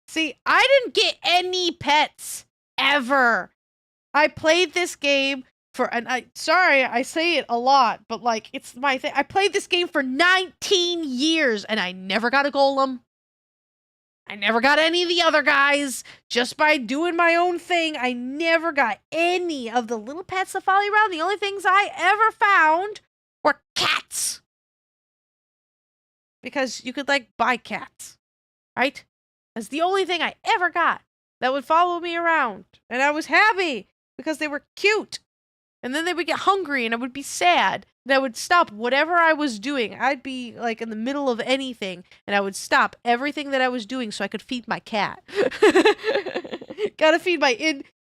See, I didn't get any pets ever. I played this game and sorry, I say it a lot, but like it's my thing. I played this game for 19 years and I never got a golem. I never got any of the other guys. Just by doing my own thing, I never got any of the little pets that follow you around. The only things I ever found were cats. Because you could like buy cats, right? That's the only thing I ever got that would follow me around. And I was happy because they were cute. And then they would get hungry and I would be sad. And I would stop whatever I was doing. I'd be like in the middle of anything and I would stop everything that I was doing so I could feed my cat. Gotta feed my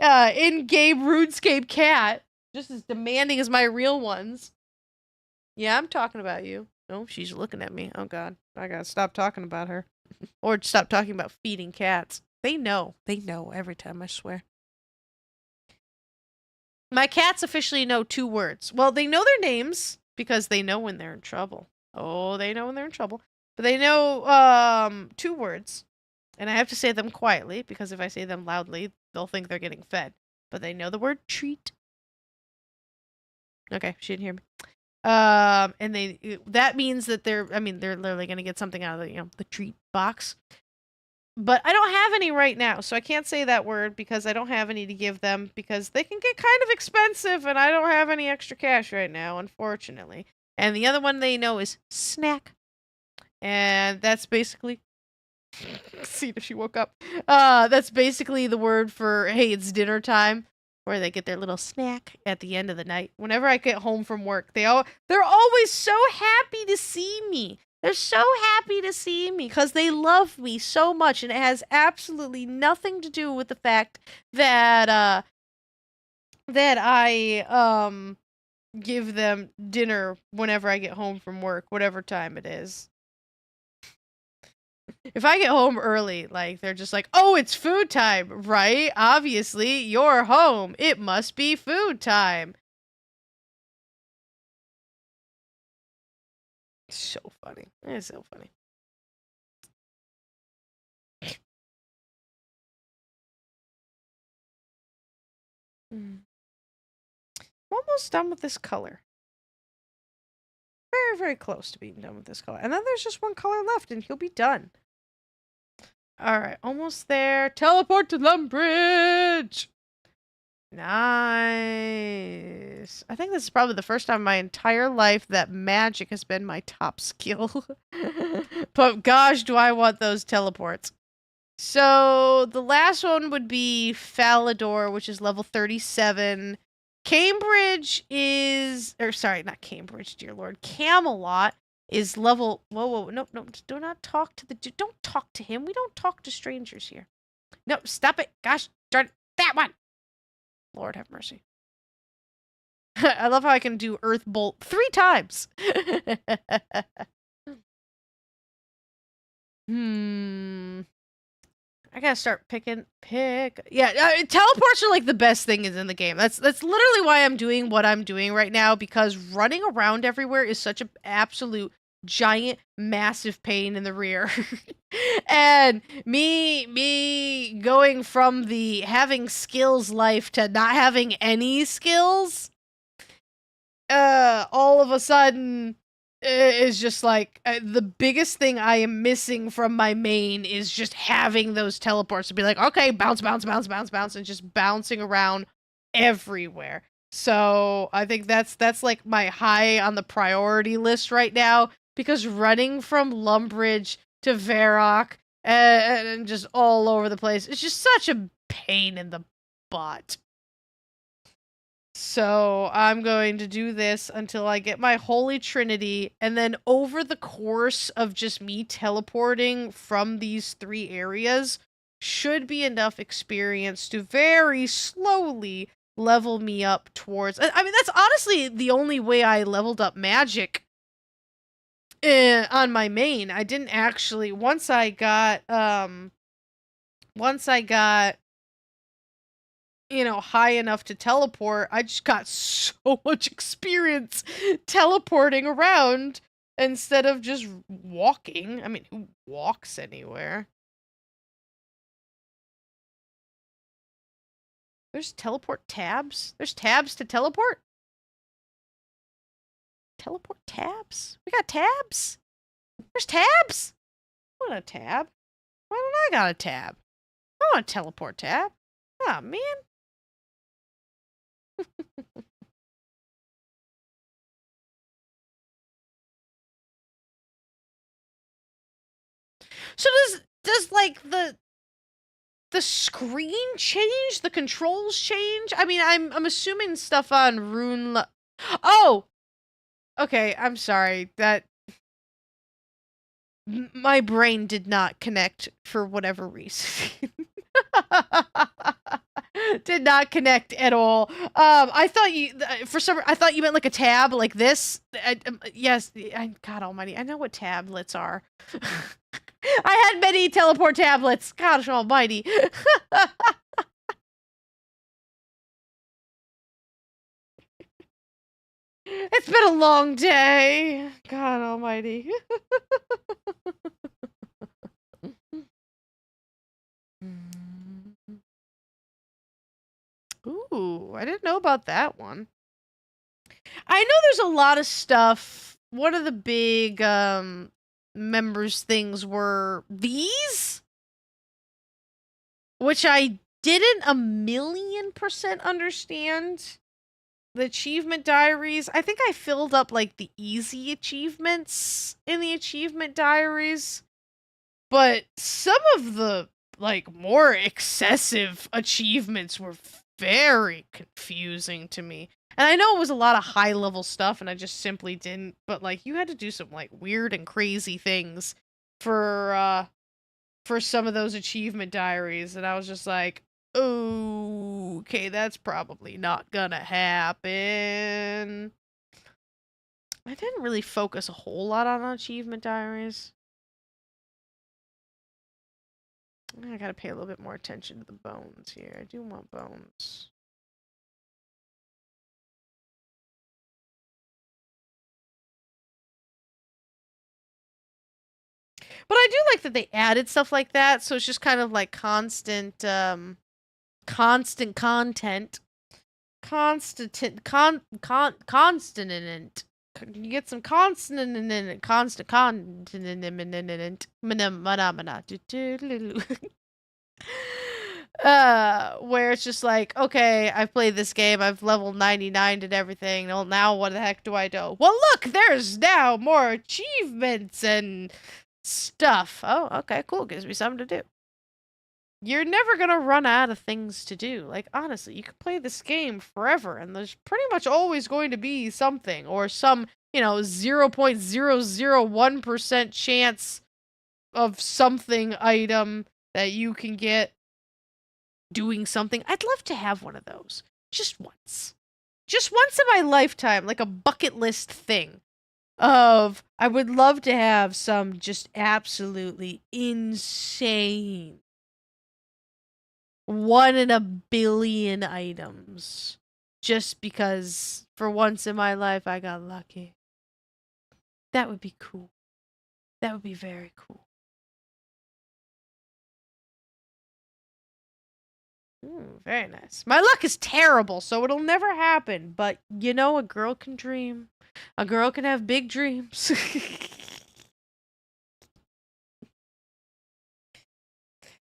in-game RuneScape cat. Just as demanding as my real ones. Yeah, I'm talking about you. Oh, she's looking at me. Oh god. I gotta stop talking about her. Or stop talking about feeding cats. They know. They know every time, I swear. My cats officially know 2 words. Well, they know their names because they know when they're in trouble. Oh, they know when they're in trouble. But they know 2 words. And I have to say them quietly because if I say them loudly, they'll think they're getting fed. But they know the word treat. Okay, she didn't hear me. And that means that they're literally going to get something out of the treat box. But I don't have any right now, so I can't say that word because I don't have any to give them because they can get kind of expensive and I don't have any extra cash right now, unfortunately. And the other one they know is snack. And that's basically see if she woke up. That's basically the word for hey, it's dinner time, where they get their little snack at the end of the night. Whenever I get home from work, they're always so happy to see me. They're so happy to see me because they love me so much, and it has absolutely nothing to do with the fact that that I give them dinner whenever I get home from work, whatever time it is. If I get home early, like they're just like, "Oh, it's food time, right? Obviously, you're home. It must be food time." So funny. It's so funny. I'm almost done with this color. Very, very close to being done with this color. And then there's just one color left and he'll be done. Alright, almost there. Teleport to Lumbridge! Nice. I think this is probably the first time in my entire life that magic has been my top skill. But gosh, do I want those teleports. So, the last one would be Falador, which is level 37. Cambridge is... Or, sorry, not Cambridge, dear lord. Camelot is level. Whoa, no, do not talk to the. Don't talk to him. We don't talk to strangers here. No, stop it. Gosh darn that one. Lord have mercy. I love how I can do Earth Bolt 3 times. I gotta start picking. Yeah, teleports are like the best thing is in the game. That's literally why I'm doing what I'm doing right now, because running around everywhere is such an absolute giant, massive pain in the rear. And me going from the having skills life to not having any skills, all of a sudden is just like the biggest thing I am missing from my main is just having those teleports to be like, okay, bounce, bounce, bounce, bounce, bounce, and just bouncing around everywhere. So I think that's like my high on the priority list right now, because running from Lumbridge to Varrock and just all over the place, it's just such a pain in the butt. So I'm going to do this until I get my Holy Trinity, and then over the course of just me teleporting from these 3 areas should be enough experience to very slowly level me up towards... I mean, that's honestly the only way I leveled up magic on my main. I didn't actually... Once I got... you know, high enough to teleport, I just got so much experience teleporting around instead of just walking. I mean, who walks anywhere? There's teleport tabs? There's tabs to teleport? Teleport tabs? We got tabs? There's tabs? I want a tab. Why don't I got a tab? I want a teleport tab. Oh, man. So does like the screen change? The controls change? I mean, I'm assuming stuff on Rune. Oh, okay. I'm sorry. That my brain did not connect for whatever reason. Did not connect at all. I thought you I thought you meant like a tab like this. Yes, God almighty, I know what tablets are. I had many teleport tablets. Gosh almighty. It's been a long day. God almighty. Ooh, I didn't know about that one. I know there's a lot of stuff. One of the big members things were these, which I didn't 1,000,000% understand. The achievement diaries, I think I filled up like the easy achievements in the achievement diaries, but some of the like more excessive achievements were very confusing to me. And I know it was a lot of high level stuff and I just simply didn't, but like you had to do some like weird and crazy things for some of those achievement diaries, and I was just like, okay, that's probably not gonna happen. I didn't really focus a whole lot on achievement diaries. I gotta pay a little bit more attention to the bones here. I do want bones. But I do like that they added stuff like that, so it's just kind of like constant content. Constant. You get some consonant in it. Constant continent. Where it's just like, okay, I've played this game, I've leveled 99 and everything. Well, now what the heck do I do? Well, look, there's now more achievements and stuff. Oh, okay, cool. Gives me something to do. You're never gonna run out of things to do. Like, honestly, you could play this game forever, and there's pretty much always going to be something, or some 0.001% chance of something item that you can get doing something. I'd love to have one of those. Just once. Just once in my lifetime, like a bucket list thing. I would love to have some just absolutely insane 1 in a billion items. Just because for once in my life I got lucky. That would be cool. That would be very cool. Very nice. My luck is terrible, so it'll never happen. But, a girl can dream. A girl can have big dreams.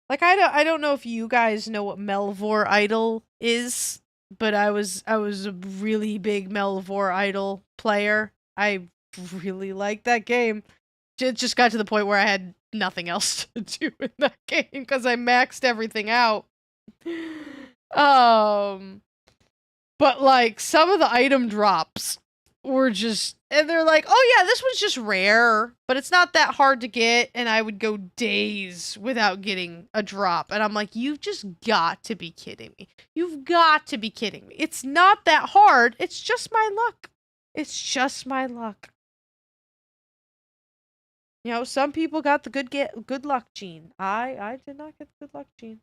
Like, I don't know if you guys know what Melvor Idol is, but I was a really big Melvor Idol player. I really liked that game. It just got to the point where I had nothing else to do in that game because I maxed everything out. But like some of the item drops were just, and they're like, oh yeah, this one's just rare, but it's not that hard to get, and I would go days without getting a drop, and I'm like, you've just got to be kidding me. You've got to be kidding me. It's not that hard. It's just my luck. It's just my luck. Some people got the good luck gene. I did not get the good luck gene.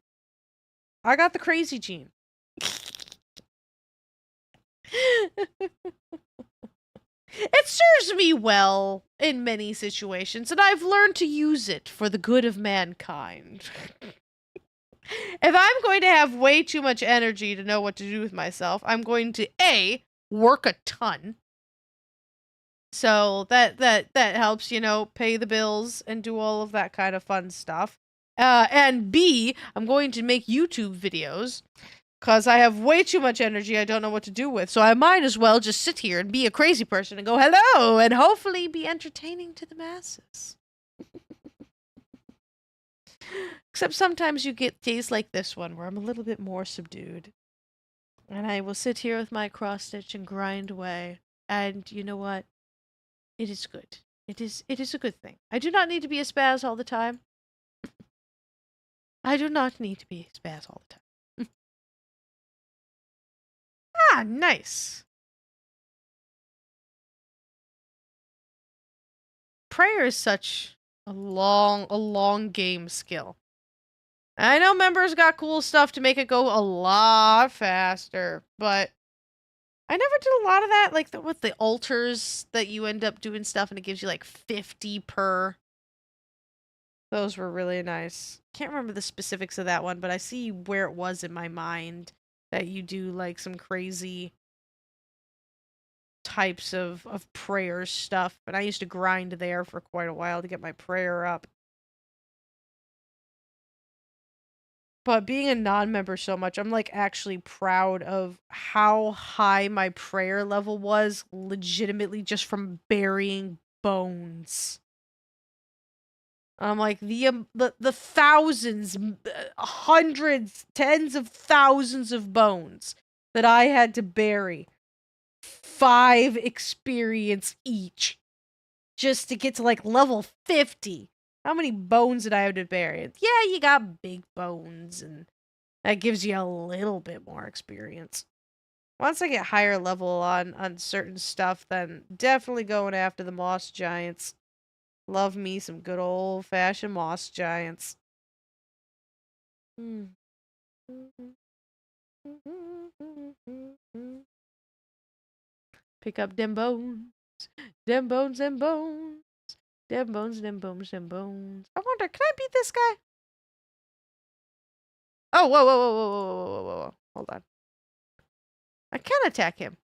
I got the crazy gene. It serves me well in many situations, and I've learned to use it for the good of mankind. If I'm going to have way too much energy to know what to do with myself, I'm going to A, work a ton. So that helps, pay the bills and do all of that kind of fun stuff. And B, I'm going to make YouTube videos. Because I have way too much energy I don't know what to do with. So I might as well just sit here and be a crazy person and go, hello, and hopefully be entertaining to the masses. Except sometimes you get days like this one where I'm a little bit more subdued. And I will sit here with my cross stitch and grind away. And you know what? It is good. It is a good thing. I do not need to be a spaz all the time. I do not need to be a spaz all the time. Ah, nice. Prayer is such a long game skill. I know members got cool stuff to make it go a lot faster, but I never did a lot of that, like with the altars that you end up doing stuff and it gives you like 50 per. Those were really nice. Can't remember the specifics of that one, but I see where it was in my mind that you do like some crazy types of prayer stuff, and I used to grind there for quite a while to get my prayer up. But being a non-member so much, I'm like actually proud of how high my prayer level was legitimately just from burying bones. I'm like the thousands, hundreds, tens of thousands of bones that I had to bury. 5 experience each just to get to like level 50. How many bones did I have to bury? Yeah, you got big bones, and that gives you a little bit more experience. Once I get higher level on certain stuff, then definitely going after the moss giants. Love me some good old-fashioned moss giants. Pick up them bones. Them bones, them bones. Them bones, them bones, them bones. I wonder, can I beat this guy? Oh, whoa, whoa, whoa, whoa, whoa, whoa, whoa, whoa. Hold on. I can attack him.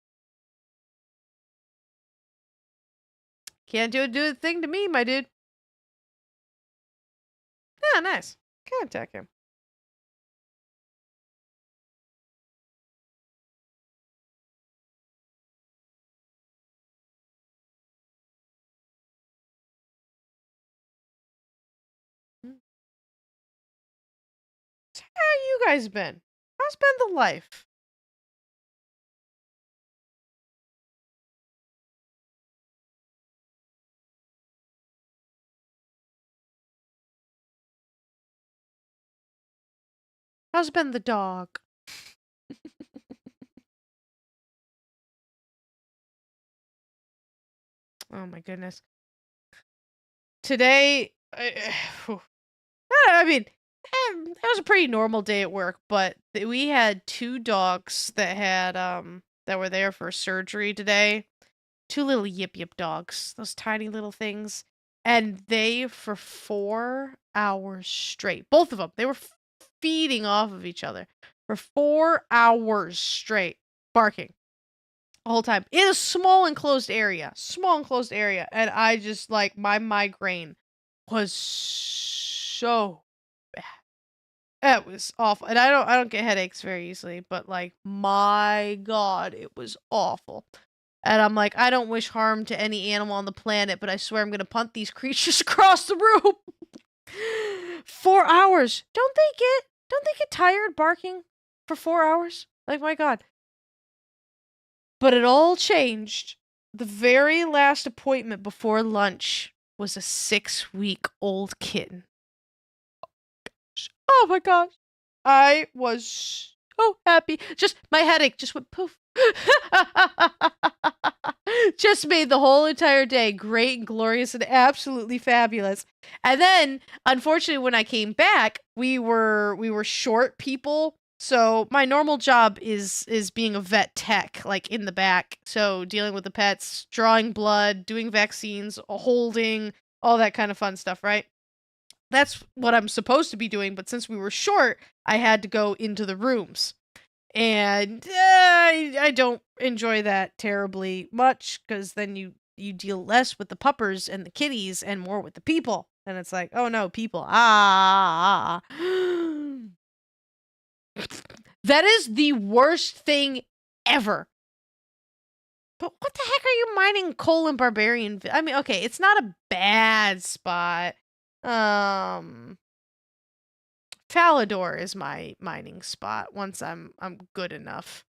Can't do a thing to me, my dude. Yeah, nice. Can attack him. How you guys been? How's been the life? How's been the dog? Oh my goodness. Today, I mean, it was a pretty normal day at work, but we had 2 dogs that had that were there for surgery today. 2 little yip yip dogs, those tiny little things, and they for 4 hours straight, both of them, they were feeding off of each other for 4 hours straight, barking the whole time in a small enclosed area, and I just like my migraine was so bad. It was awful, and I don't get headaches very easily, but like my God, it was awful. And I'm like, I don't wish harm to any animal on the planet, but I swear I'm gonna punt these creatures across the room. 4 hours. Don't they get tired barking for 4 hours? Like my God. But it all changed. The very last appointment before lunch was a 6-week-old kitten. Oh my gosh. I was so happy. Just my headache just went poof. Just made the whole entire day great and glorious and absolutely fabulous. And then, unfortunately, when I came back, we were short people. So my normal job is being a vet tech, like in the back. So dealing with the pets, drawing blood, doing vaccines, holding, all that kind of fun stuff, right? That's what I'm supposed to be doing, but since we were short, I had to go into the rooms. And I don't enjoy that terribly much, because then you deal less with the puppers and the kitties and more with the people. And it's like, oh no, people. That is the worst thing ever. But what the heck are you mining coal in Barbarian? I mean, okay, it's not a bad spot. Falador is my mining spot once I'm good enough.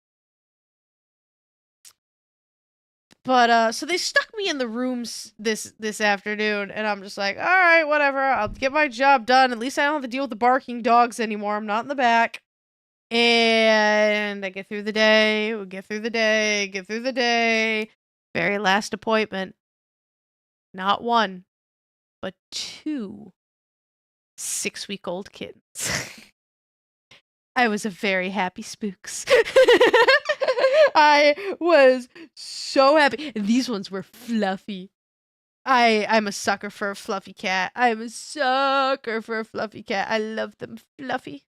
But so they stuck me in the rooms this afternoon, and I'm just like, all right, whatever. I'll get my job done. At least I don't have to deal with the barking dogs anymore. I'm not in the back. And I get through the day, we get through the day, get through the day. Very last appointment. Not 1, but 2 6-week-old kittens. I was a very happy spooks. I was so happy. And these ones were fluffy. I'm a sucker for a fluffy cat. I'm a sucker for a fluffy cat. I love them fluffy.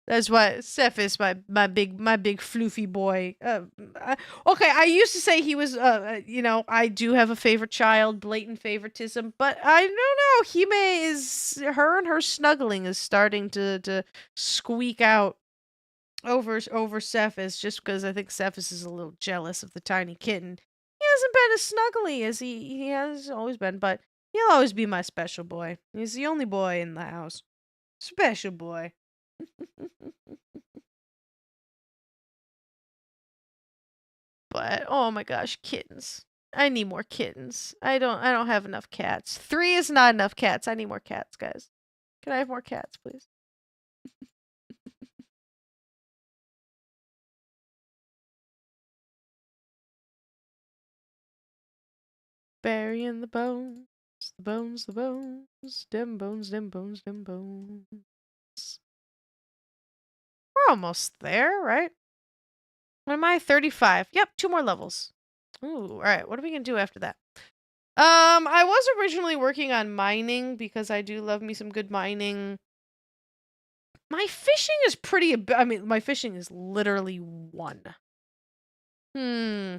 That's why Seth is my big floofy boy. Okay, I used to say he was. I do have a favorite child, blatant favoritism, but I don't know. Hime is her and her snuggling is starting to squeak out over Cephas, just because I think Cephas is a little jealous of the tiny kitten. He hasn't been as snuggly as he has always been, but he'll always be my special boy. He's the only boy in the house. Special boy. But oh my gosh, kittens. I need more kittens. I don't have enough cats. 3 is not enough cats. I need more cats, guys. Can I have more cats, please? Burying the bones, the bones, the bones, dem bones, dem bones, dem bones. We're almost there, right? What am I? 35. Yep, 2 more levels. Ooh, alright, what are we gonna do after that? I was originally working on mining, because I do love me some good mining. My fishing is I mean, my fishing is literally 1. Hmm.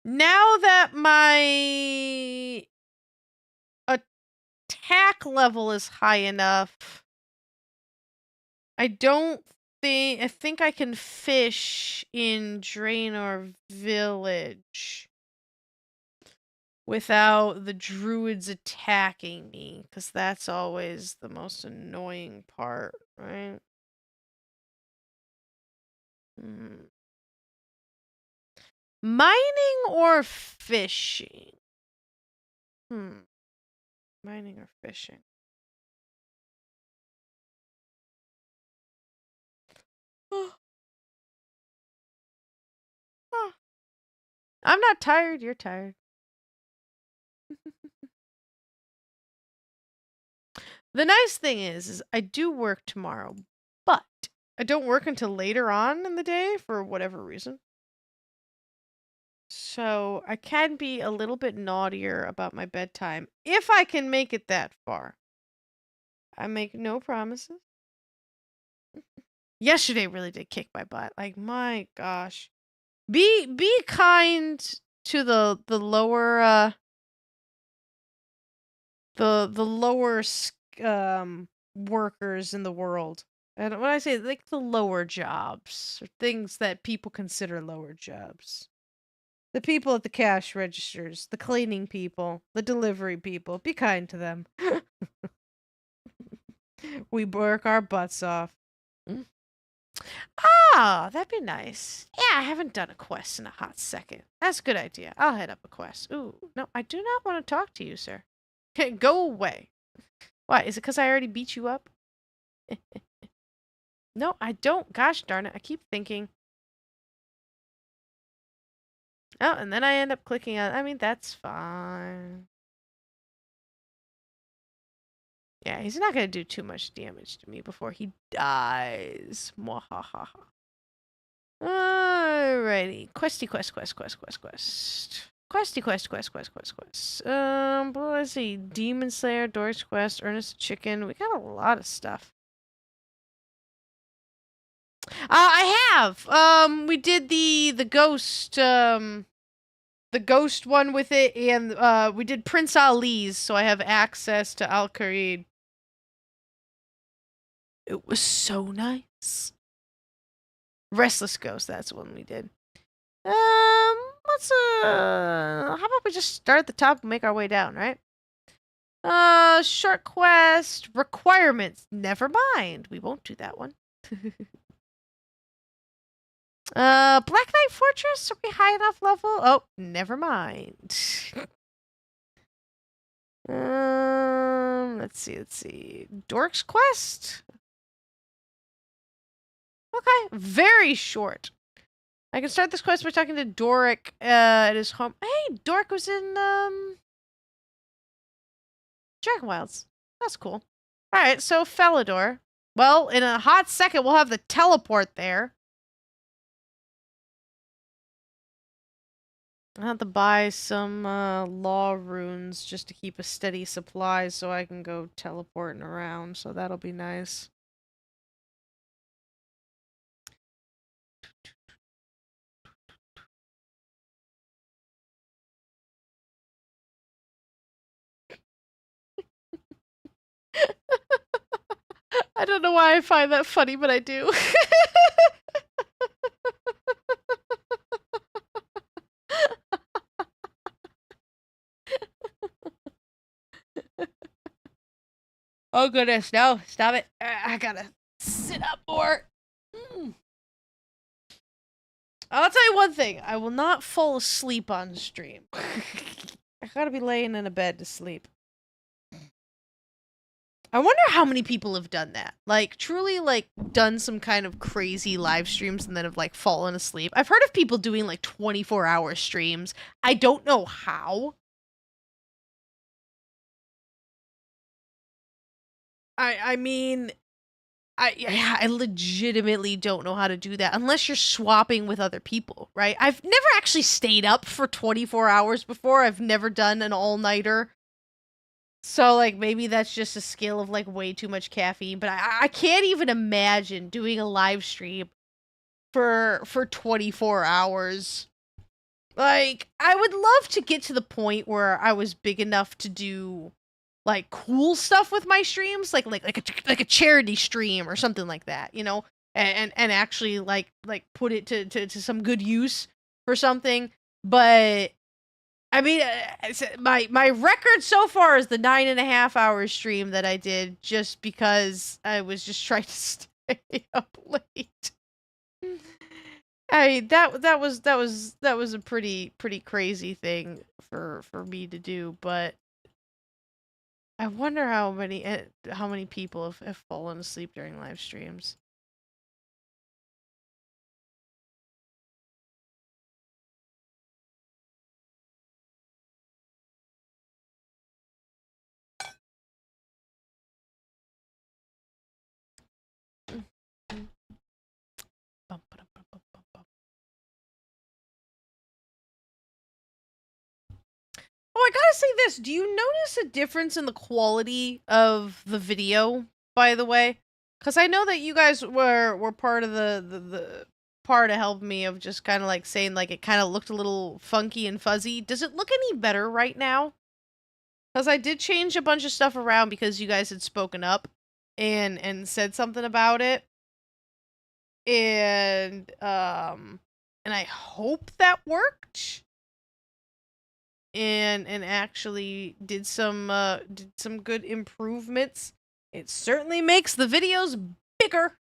Now that my attack level is high enough, I think I can fish in Draenor Village without the druids attacking me, because that's always the most annoying part, right? Hmm. Mining or fishing? Hmm. Mining or fishing? I'm not tired, you're tired. The nice thing is I do work tomorrow, but I don't work until later on in the day for whatever reason. So I can be a little bit naughtier about my bedtime if I can make it that far. I make no promises. Yesterday really did kick my butt. Like, my gosh. Be kind to the lower the lower workers in the world. And when I say like the lower jobs, or things that people consider lower jobs. The people at the cash registers, the cleaning people, the delivery people, be kind to them. We work our butts off. Ah, that'd be nice. Yeah, I haven't done a quest in a hot second. That's a good idea. I'll head up a quest. Ooh, no, I do not want to talk to you, sir. Go away. Why, is it because I already beat you up? No, I don't. Gosh darn it. I keep thinking. Oh, and then I end up clicking on... I mean, that's fine. Yeah, he's not going to do too much damage to me before he dies. Mwahaha. Alrighty. Questy quest. Questy quest. Let's see. Demon Slayer, Dork's Quest, Ernest the Chicken. We got a lot of stuff. I have. We did the ghost, the ghost one with it, and we did Prince Ali's, so I have access to Al Qarid. It was so nice. Restless Ghost, that's the one we did. Let's how about we just start at the top and make our way down, right? Short quest requirements. Never mind. We won't do that one. Black Knight Fortress. Are we high enough level? Oh, never mind. Let's see. Dork's Quest. Okay, very short. I can start this quest by talking to Doric at his home. Hey, Doric was in Dragon Wilds. That's cool. Alright, so Felidor. Well, in a hot second we'll have the teleport there. I have to buy some law runes just to keep a steady supply so I can go teleporting around, so that'll be nice. I don't know why I find that funny, but I do. Oh goodness, no, stop it. I gotta sit up more. I'll tell you one thing, I will not fall asleep on stream. I gotta be laying in a bed to sleep. I wonder how many people have done that. Like, truly, like, done some kind of crazy live streams and then have, like, fallen asleep. I've heard of people doing, like, 24-hour streams. I don't know how. I mean, I legitimately don't know how to do that unless you're swapping with other people, right? I've never actually stayed up for 24 hours before. I've never done an all-nighter. So, like, maybe that's just a skill of, like, way too much caffeine. But I can't even imagine doing a live stream for 24 hours. Like, I would love to get to the point where I was big enough to do, like, cool stuff with my streams. Like a charity stream or something like that, you know? And actually, like put it to some good use for something. But... I mean, my record so far is the 9.5 hour stream that I did just because I was just trying to stay up late. I that was a pretty crazy thing for me to do, but I wonder how many people have fallen asleep during live streams. Oh, I gotta say this. Do you notice a difference in the quality of the video, by the way? Because I know that you guys were part of the part to help me of just kind of like saying like it kind of looked a little funky and fuzzy. Does it look any better right now? Because I did change a bunch of stuff around because you guys had spoken up and said something about it. And I hope that worked. And actually did some good improvements. It certainly makes the videos bigger.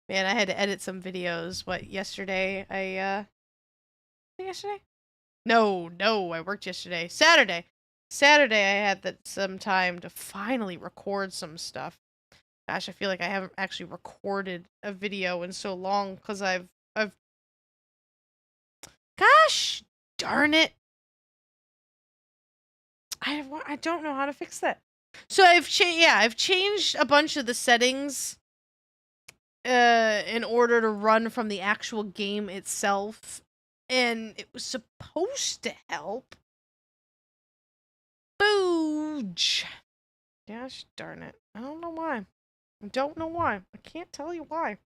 Man, I had to edit some videos. What, yesterday? Yesterday? No, I worked yesterday. Saturday, I had some time to finally record some stuff. Gosh, I feel like I haven't actually recorded a video in so long because I've. Gosh, darn it! I don't know how to fix that. So I've changed a bunch of the settings in order to run from the actual game itself, and it was supposed to help. Booge. Gosh darn it. I don't know why. I can't tell you why.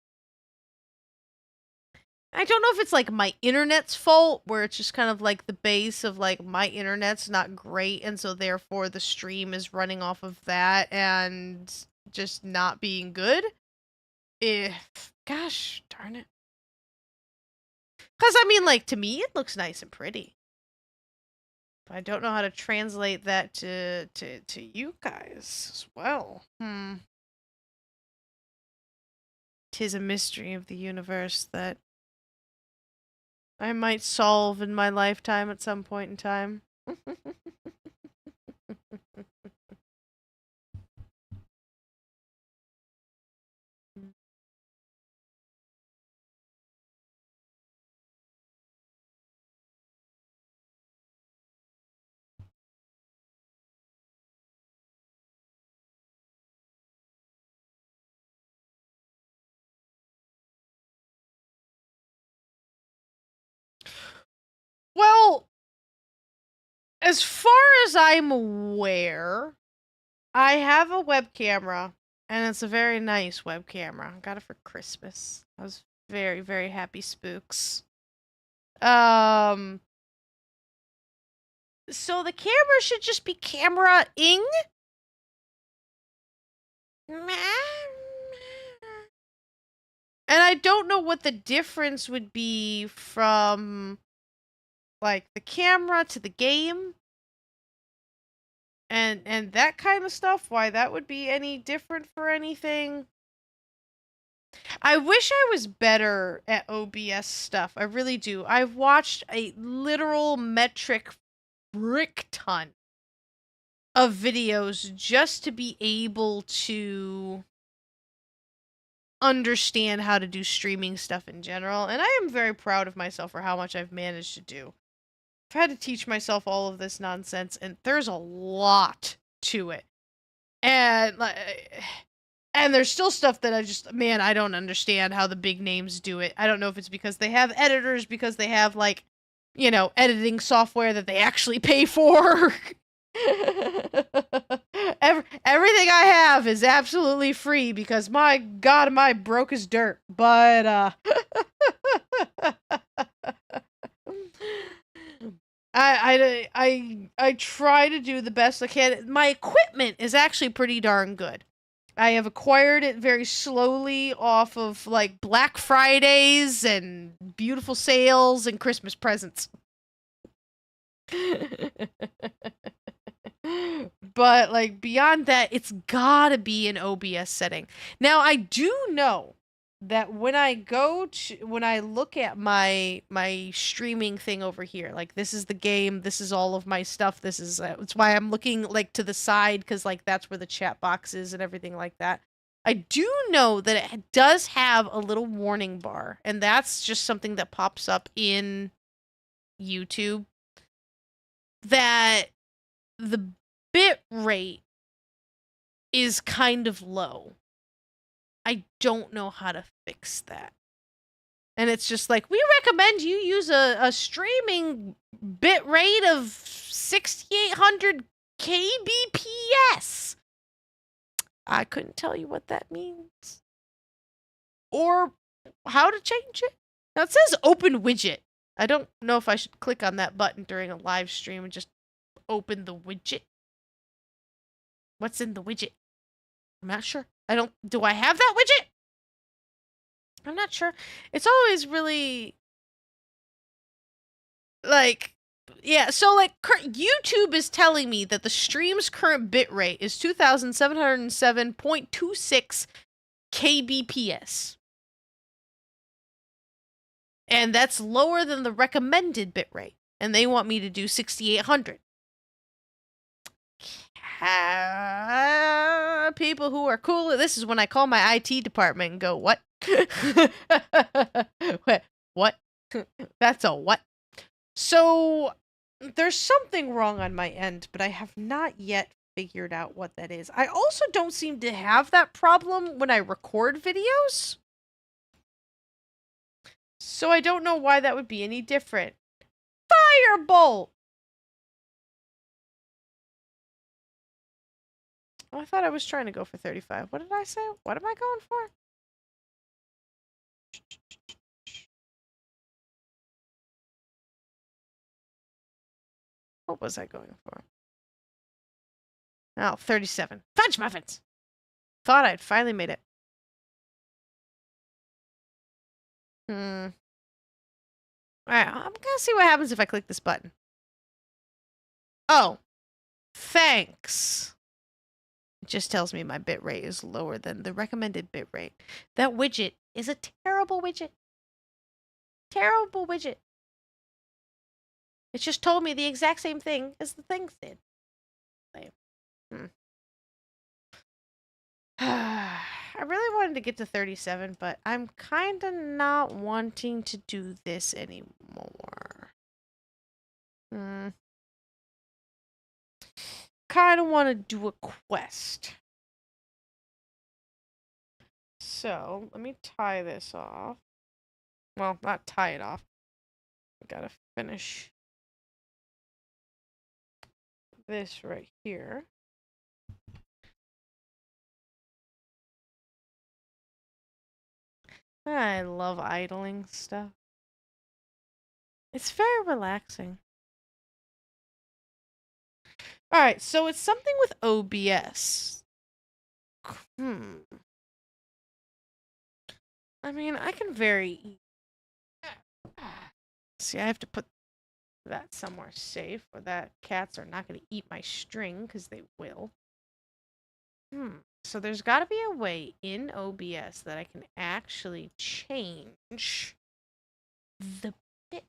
I don't know if it's like my internet's fault, where it's just kind of like the base of like my internet's not great, and so therefore the stream is running off of that and just not being good. Gosh darn it. Because I mean, like, to me, it looks nice and pretty. But I don't know how to translate that to you guys as well. 'Tis a mystery of the universe that I might solve in my lifetime at some point in time. Well, as far as I'm aware, I have a web camera, and it's a very nice web camera. I got it for Christmas. I was very, very happy spooks. So the camera should just be camera-ing? And I don't know what the difference would be from, like, the camera to the game. And that kind of stuff, why that would be any different for anything. I wish I was better at OBS stuff. I really do. I've watched a literal metric frick ton of videos just to be able to understand how to do streaming stuff in general, and I am very proud of myself for how much I've managed to do. I've had to teach myself all of this nonsense, and there's a lot to it. And there's still stuff that I don't understand how the big names do it. I don't know if it's because they have editors, because they have, like, you know, editing software that they actually pay for. Everything I have is absolutely free because, my God, am I broke as dirt. But I try to do the best I can. My equipment is actually pretty darn good. I have acquired it very slowly off of, like, Black Fridays and beautiful sales and Christmas presents. But, like, beyond that, it's gotta be an OBS setting. Now, I do know that when I look at my streaming thing over here, like this is the game, this is all of my stuff, this is it's why I'm looking like to the side because like that's where the chat box is and everything like that. I do know that it does have a little warning bar, and that's just something that pops up in YouTube that the bit rate is kind of low. I don't know how to fix that. And it's just like, we recommend you use a streaming bit rate of 6,800 kbps. I couldn't tell you what that means. Or how to change it. Now it says open widget. I don't know if I should click on that button during a live stream and just open the widget. What's in the widget? I'm not sure. Do I have that widget? I'm not sure. It's always really like, yeah, so like YouTube is telling me that the stream's current bitrate is 2,707.26 kbps. And that's lower than the recommended bitrate. And they want me to do 6,800. People who are cool. This is when I call my IT department and go, what? What? That's a what? So there's something wrong on my end, but I have not yet figured out what that is. I also don't seem to have that problem when I record videos. So I don't know why that would be any different. Firebolt! Oh, I thought I was trying to go for 35. What did I say? What am I going for? What was I going for? Oh, 37. Fudge muffins! Thought I'd finally made it. Alright, I'm gonna see what happens if I click this button. Oh. Thanks. It just tells me my bitrate is lower than the recommended bitrate. That widget is a terrible widget. Terrible widget. It just told me the exact same thing as the things did. I really wanted to get to 37, but I'm kind of not wanting to do this anymore. Kind of want to do a quest. So, let me tie this off. Well, not tie it off. I gotta finish this right here. I love idling stuff. It's very relaxing. Alright, so it's something with OBS. I mean, I can vary. See, I have to put that somewhere safe, or that cats are not going to eat my string, because they will. So there's got to be a way in OBS that I can actually change the bit.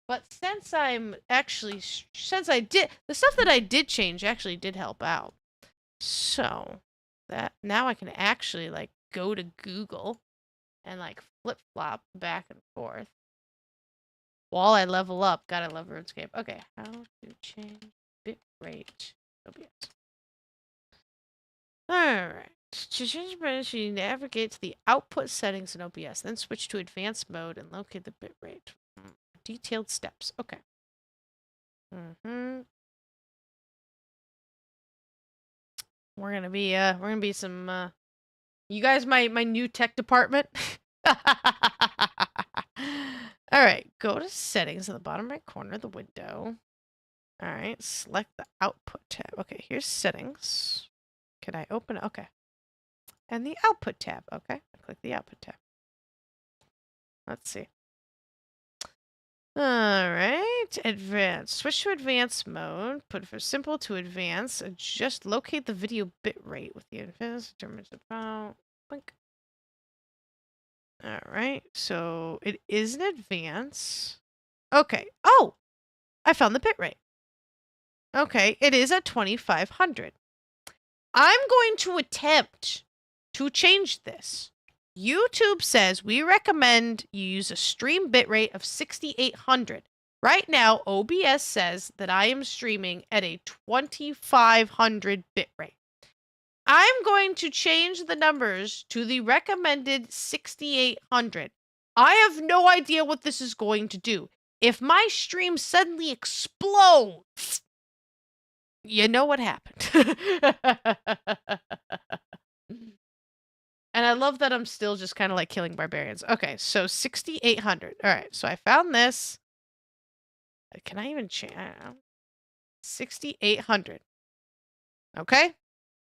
But since the stuff that I did change actually did help out. So that now I can actually like go to Google and like flip-flop back and forth while I level up. Gotta love RuneScape. Okay, how to change bitrate OBS. Alright. To change bitrate, you navigate to the output settings in OBS, then switch to advanced mode and locate the bitrate. Detailed steps. Okay. We're gonna be some you guys my new tech department. Alright, go to settings in the bottom right corner of the window. Alright, select the output tab. Okay, here's settings. Can I open it? Okay. And the output tab. Okay, click the output tab. Let's see. Alright, advanced. Switch to advanced mode. Put for simple to advanced. Just locate the video bitrate with the advanced. Determines about. Blink. All right, so it is in advance. Okay. Oh, I found the bitrate. Okay, it is at 2500. I'm going to attempt to change this. YouTube says we recommend you use a stream bitrate of 6800. Right now, OBS says that I am streaming at a 2500 bitrate. I'm going to change the numbers to the recommended 6800. I have no idea what this is going to do. If my stream suddenly explodes, you know what happened. And I love that I'm still just kind of like killing barbarians. Okay, so 6800. All right, so I found this. Can I even change? 6800. Okay.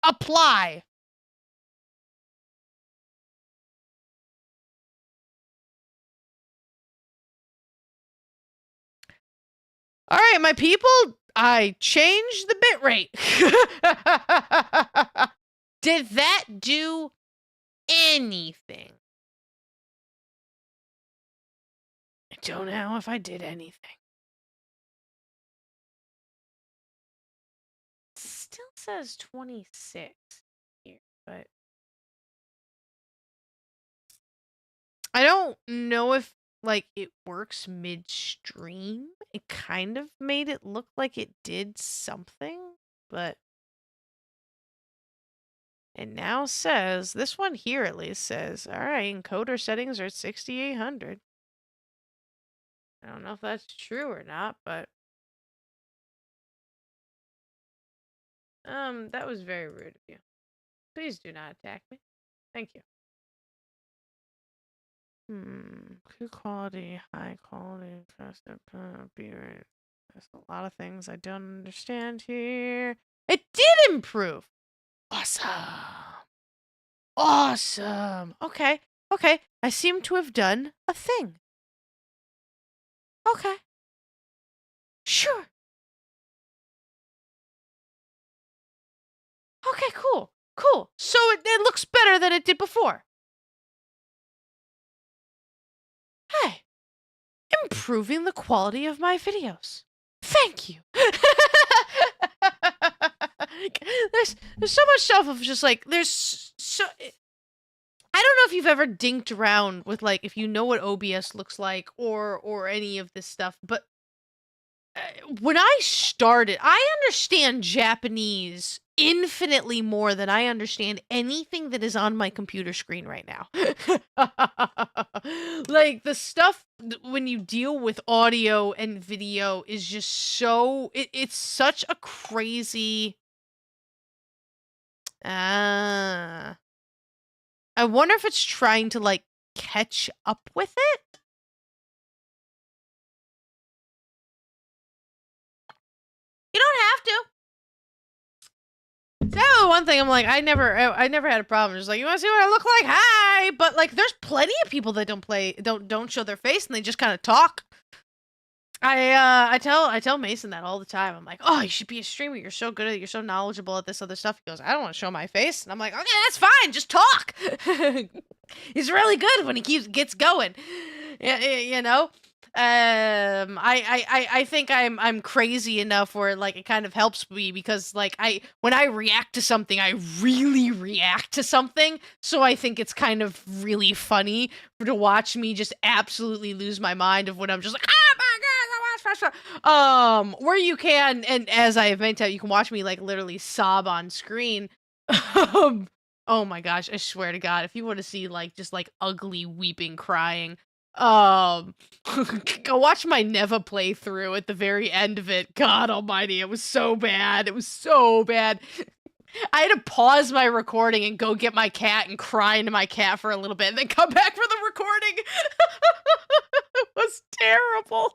Apply. All right, my people, I changed the bitrate. Did that do anything? I don't know if I did anything. It still says 26 here, but I don't know if like it works midstream. It kind of made it look like it did something, but it now says, this one here at least says, all right, encoder settings are at 6800. I don't know if that's true or not, but that was very rude of you. Please do not attack me. Thank you. Good quality, high quality, trusted, bitrate. There's a lot of things I don't understand here. It did improve. Awesome. Awesome. Okay. Okay. I seem to have done a thing. Okay. Sure. Okay, cool. Cool. So it looks better than it did before. Hey. Improving the quality of my videos. Thank you. there's so much stuff of just like there's so I don't know if you've ever dinked around with like if you know what OBS looks like or any of this stuff, but when I started, I understand Japanese infinitely more than I understand anything that is on my computer screen right now. Like the stuff when you deal with audio and video is just so it's such a crazy I wonder if it's trying to like catch up with it. You don't have to. That was one thing I'm like, I never had a problem. Just like, you want to see what I look like? Hi, but like, there's plenty of people that don't show their face and they just kind of talk. I tell Mason that all the time. I'm like, oh, you should be a streamer. You're so good at it. You're so knowledgeable at this other stuff. He goes, I don't want to show my face, and I'm like, okay, that's fine. Just talk. He's really good when he gets going. You know. I think I'm crazy enough where like it kind of helps me because like when I react to something, I really react to something. So I think it's kind of really funny to watch me just absolutely lose my mind of when I'm just like, oh my god, where you can, and as I event out, you can watch me like literally sob on screen. Oh my gosh, I swear to God, if you want to see like just like ugly weeping crying. Go watch my Neva playthrough at the very end of it. God almighty, it was so bad. It was so bad. I had to pause my recording and go get my cat and cry into my cat for a little bit and then come back for the recording. It was terrible.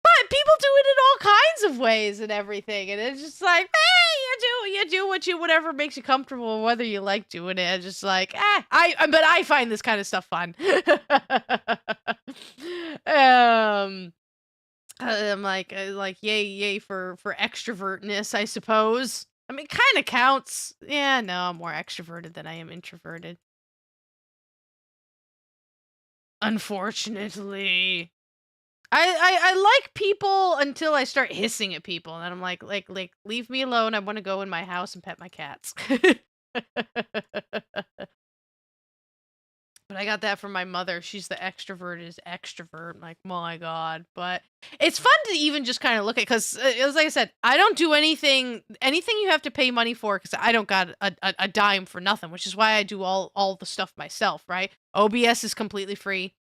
But people do it in all kinds of ways and everything, and it's just like, hey, you do whatever makes you comfortable, whether you like doing it. It's just like, but I find this kind of stuff fun. I'm like yay for extrovertness, I suppose. I mean, kind of counts. Yeah, no, I'm more extroverted than I am introverted. Unfortunately. I like people until I start hissing at people, and then I'm like, leave me alone. I want to go in my house and pet my cats. But I got that from my mother. She's the extroverted extrovert. Like, my God. But it's fun to even just kind of look at, because as like I said, I don't do anything you have to pay money for, because I don't got a dime for nothing, which is why I do all the stuff myself, right? OBS is completely free.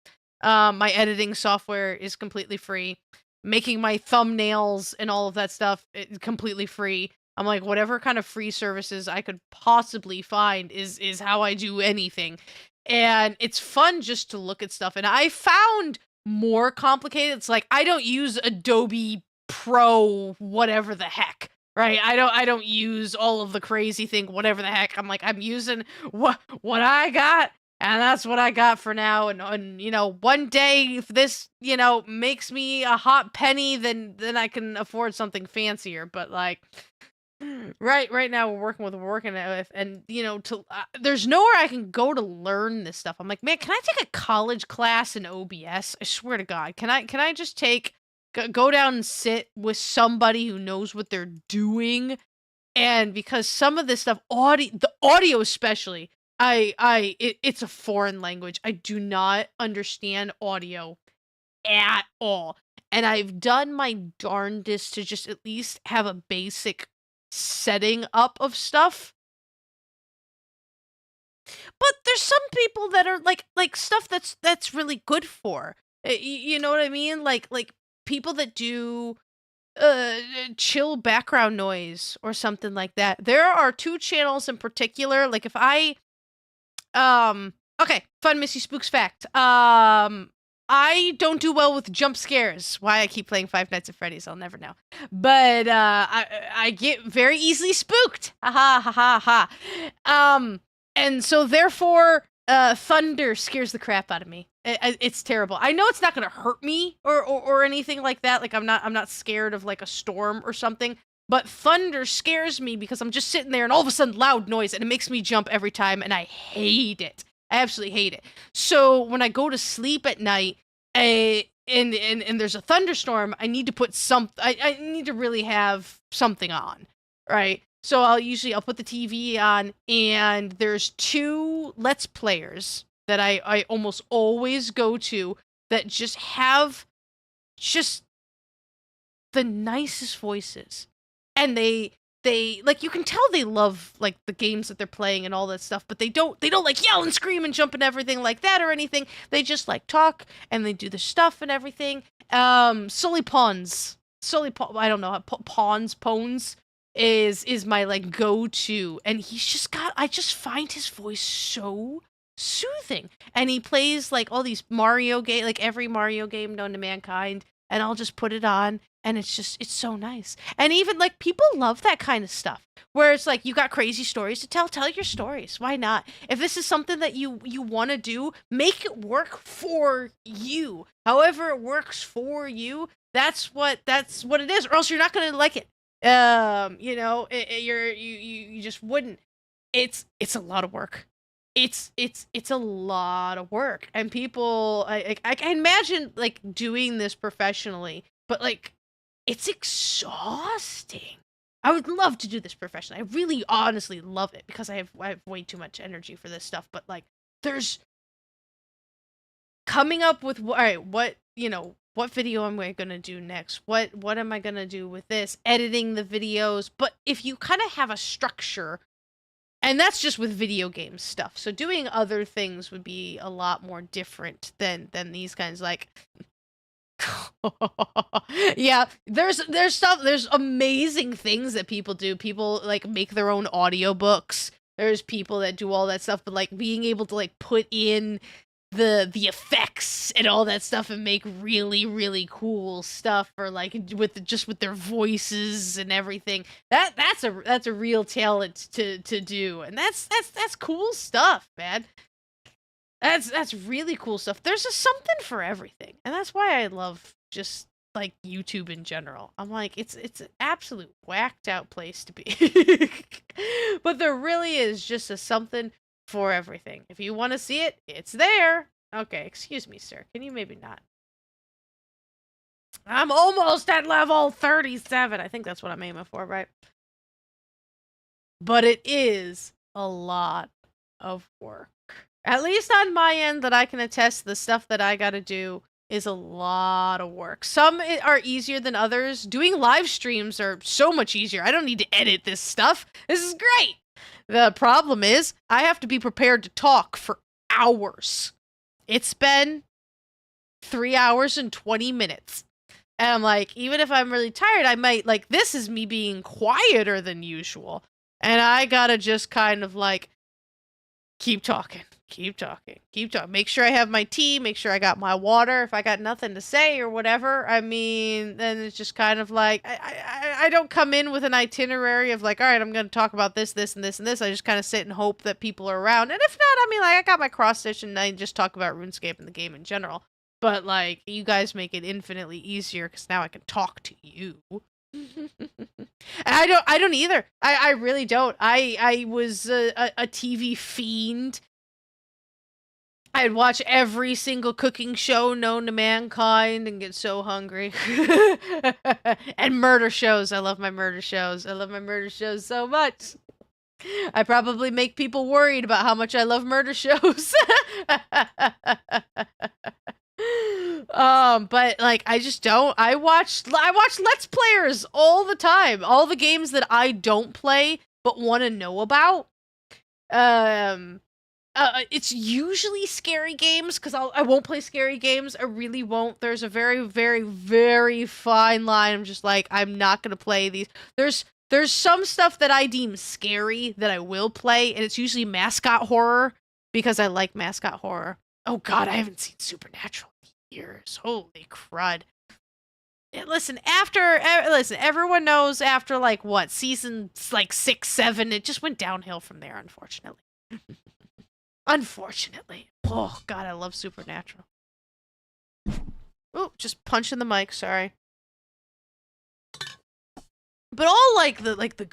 My editing software is completely free. Making my thumbnails and all of that stuff is completely free. I'm like, whatever kind of free services I could possibly find is how I do anything. And it's fun just to look at stuff. And I found more complicated. It's like, I don't use Adobe Pro whatever the heck, right? I don't use all of the crazy thing whatever the heck. I'm like, I'm using what I got, and that's what I got for now. And you know, one day if this, you know, makes me a hot penny, then I can afford something fancier. But like, right now we're working with, and you know, there's nowhere I can go to learn this stuff. I'm like, man, can I take a college class in OBS? I swear to God, can I just go down and sit with somebody who knows what they're doing? And because some of this stuff, the audio especially, it's a foreign language. I do not understand audio at all. And I've done my darndest to just at least have a basic setting up of stuff. But there's some people that are like stuff that's really good for. You know what I mean? Like people that do chill background noise or something like that. There are two channels in particular. Like if I okay, fun Missy Spooks fact. I don't do well with jump scares. Why I keep playing Five Nights at Freddy's, I'll never know. But I get very easily spooked. Ha ha ha ha. And so therefore, thunder scares the crap out of me. It's terrible. I know it's not gonna hurt me or anything like that. Like I'm not scared of like a storm or something. But thunder scares me because I'm just sitting there and all of a sudden loud noise, and it makes me jump every time, and I hate it. I absolutely hate it. So when I go to sleep at night, and there's a thunderstorm, I need to put I need to really have something on, right? So I'll put the TV on, and there's two Let's Players that I almost always go to that just have just the nicest voices. And they like, you can tell they love like the games that they're playing and all that stuff, but they don't like yell and scream and jump and everything like that or anything. They just like talk and they do the stuff and everything. Sully Pawns, I don't know, Pawns is my like go-to, and I just find his voice so soothing. And he plays like all these Mario game, like every Mario game known to mankind, and I'll just put it on, and it's so nice. And even like people love that kind of stuff where it's like, you got crazy stories to tell your stories. Why not? If this is something that you want to do, make it work for you. However it works for you, that's what it is, or else you're not going to like it. You know, you just wouldn't. It's a lot of work. It's a lot of work, and people, I can imagine like doing this professionally, but like, it's exhausting. I would love to do this professionally. I really honestly love it because I have way too much energy for this stuff. But like, there's coming up with all right, what video am I gonna do next? What am I gonna do with this? Editing the videos. But if you kind of have a structure, and that's just with video game stuff. So doing other things would be a lot more different than these kinds. Like, yeah, there's amazing things that people do. People like make their own audiobooks. There's people that do all that stuff, but like being able to like put in the effects and all that stuff and make really, really cool stuff, or like with their voices and everything. That's a real talent to do. And that's cool stuff, man. That's really cool stuff. There's just something for everything. And that's why I love just like YouTube in general. I'm like, it's an absolute whacked out place to be. But there really is just something for everything. If you want to see it, it's there. Okay, excuse me, sir. Can you maybe not? I'm almost at level 37. I think that's what I'm aiming for, right? But it is a lot of work. At least on my end that I can attest, the stuff that I gotta do is a lot of work. Some are easier than others. Doing live streams are so much easier. I don't need to edit this stuff. This is great. The problem is I have to be prepared to talk for hours. It's been 3 hours and 20 minutes. And I'm like, even if I'm really tired, I might, like, this is me being quieter than usual. And I gotta just kind of, like, keep talking. Make sure I have my tea, make sure I got my water. If I got nothing to say or whatever, I mean, then it's just kind of like, I don't come in with an itinerary of like, all right, I'm going to talk about this, this, and this, and this. I just kind of sit and hope that people are around. And if not, I mean, like, I got my cross stitch and I just talk about RuneScape and the game in general. But, like, you guys make it infinitely easier because now I can talk to you. I don't either. I really don't. I was a TV fiend. I'd watch every single cooking show known to mankind and get so hungry. And murder shows. I love my murder shows. I love my murder shows so much. I probably make people worried about how much I love murder shows. But like I just don't. I watch Let's Players all the time. All the games that I don't play but want to know about. It's usually scary games because I won't play scary games. I really won't. There's a very, very, very fine line. I'm just like, I'm not gonna play these. There's some stuff that I deem scary that I will play, and it's usually mascot horror because I like mascot horror. Oh God, I haven't seen Supernatural in years. Holy crud. Listen, everyone knows after like what season like 6, 7, it just went downhill from there, unfortunately. Unfortunately. Oh God, I love Supernatural. Oh, just punching the mic, sorry. But all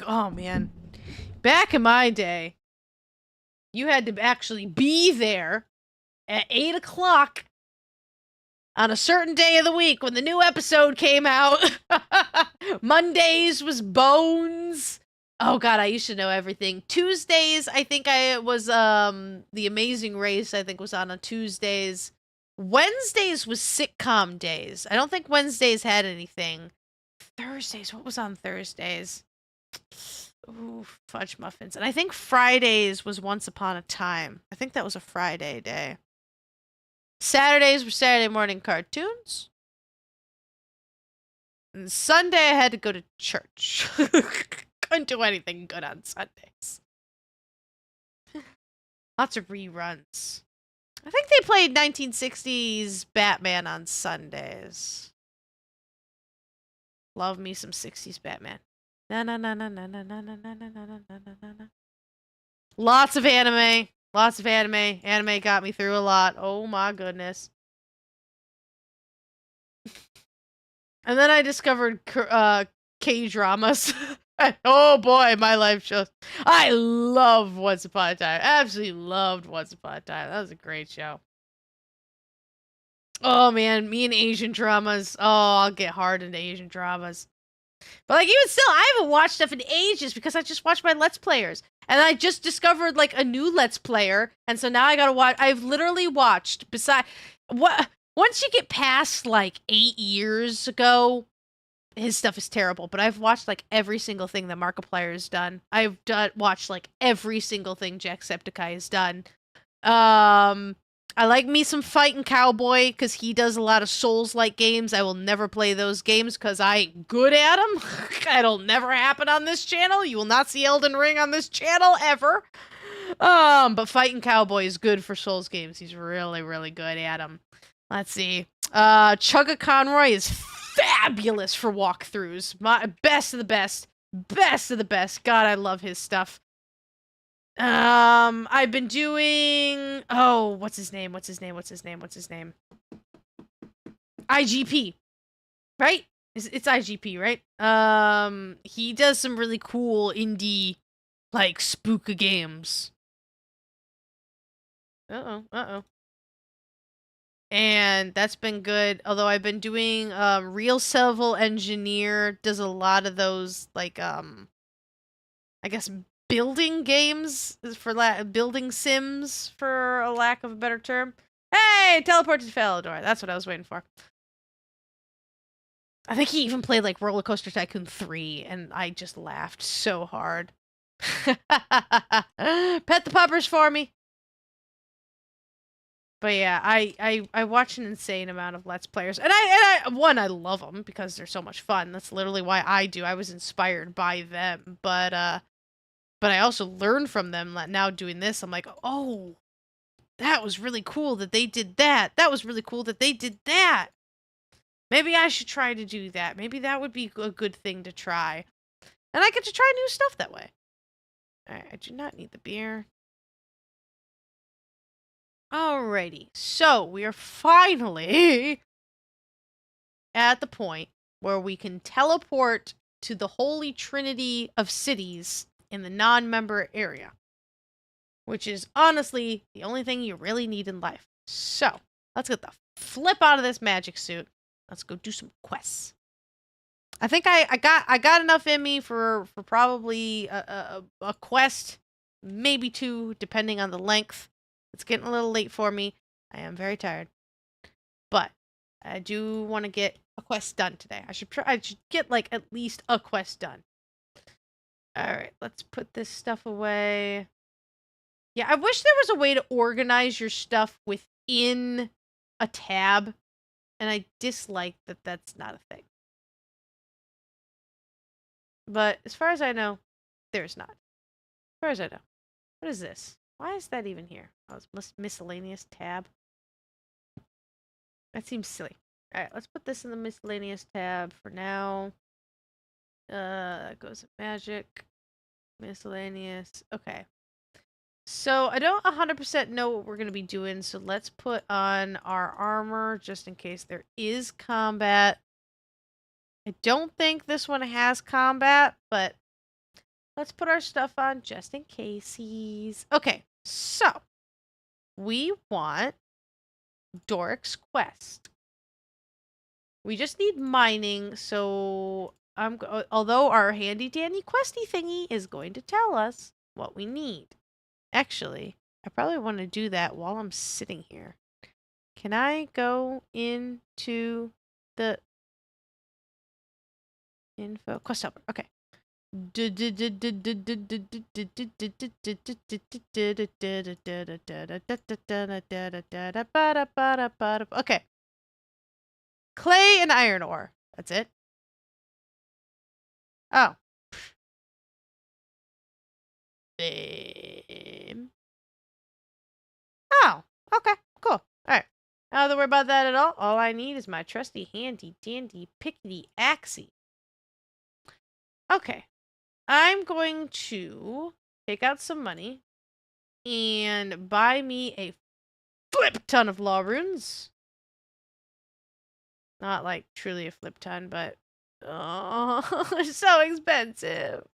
oh man. Back in my day, you had to actually be there at 8 o'clock on a certain day of the week when the new episode came out. Mondays was Bones. Oh God, I used to know everything. Tuesdays, I think I was The Amazing Race, I think was on Tuesdays. Wednesdays was sitcom days. I don't think Wednesdays had anything. Thursdays, what was on Thursdays? Ooh, fudge muffins. And I think Fridays was Once Upon a Time. I think that was a Friday day. Saturdays were Saturday morning cartoons. And Sunday I had to go to church. Couldn't do anything good on Sundays. Lots of reruns. I think they played 1960s Batman on Sundays. Love me some 60s Batman. Na na na na na na na na na na na na na. Lots of anime. Lots of anime. Anime got me through a lot. Oh my goodness. And then I discovered K-dramas. Oh boy, my life shows. I love Once Upon a Time. Absolutely loved Once Upon a Time. That was a great show. Oh man, me and Asian dramas. Oh, I'll get hard into Asian dramas. But like even still, I haven't watched stuff in ages because I just watched my Let's Players. And I just discovered like a new Let's Player. And so now I gotta watch. I've literally watched once you get past like 8 years ago, his stuff is terrible, but I've watched like every single thing that Markiplier has done. I've watched like every single thing Jacksepticeye has done. I like me some Fightin' Cowboy because he does a lot of Souls-like games. I will never play those games because I ain't good at them. It'll never happen on this channel. You will not see Elden Ring on this channel ever. But Fightin' Cowboy is good for Souls games. He's really, really good at them. Let's see. Chugga Conroy is fabulous for walkthroughs. My best of the best. Best of the best. God, I love his stuff. I've been doing what's his name? IGP. Right? It's IGP, right? He does some really cool indie like spooka games. Uh-oh. and that's been good. Although I've been doing Real Civil Engineer does a lot of those like I guess building games for building sims for a lack of a better term. Hey, teleport to Falador. That's what I was waiting for. I think he even played like Roller Coaster Tycoon 3 and I just laughed so hard. Pet the puppers for me. But yeah, I watch an insane amount of Let's Players, and I love them because they're so much fun. That's literally why I do. I was inspired by them, but I also learned from them. Now doing this, I'm like, oh, that was really cool that they did that. That was really cool that they did that. Maybe I should try to do that. Maybe that would be a good thing to try, and I get to try new stuff that way. All right, I do not need the beer. Alrighty, so we are finally at the point where we can teleport to the holy trinity of cities in the non-member area, which is honestly the only thing you really need in life. So let's get the flip out of this magic suit. Let's go do some quests. I think I got enough in me for probably a quest, maybe 2, depending on the length. It's getting a little late for me. I am very tired. But I do want to get a quest done today. I should get like at least a quest done. All right, let's put this stuff away. Yeah, I wish there was a way to organize your stuff within a tab, and I dislike that that's not a thing. But as far as I know, there's not. As far as I know. What is this? Why is that even here? Oh, it's miscellaneous tab. That seems silly. Alright, let's put this in the miscellaneous tab for now. That goes to magic. Miscellaneous. Okay. So, I don't 100% know what we're going to be doing, so let's put on our armor just in case there is combat. I don't think this one has combat, but let's put our stuff on just in case. Okay, so we want Doric's quest. We just need mining, so although our handy dandy questy thingy is going to tell us what we need. Actually, I probably want to do that while I'm sitting here. Can I go into the info quest helper? Okay. Okay. Clay and iron ore. That's it. Oh. Oh. Okay. Cool. All right. I don't have to worry about that at all. All I need is my trusty handy dandy pickety axie. Okay. I'm going to take out some money and buy me a flip ton of law runes. Not like truly a flip ton, but oh, it's so expensive.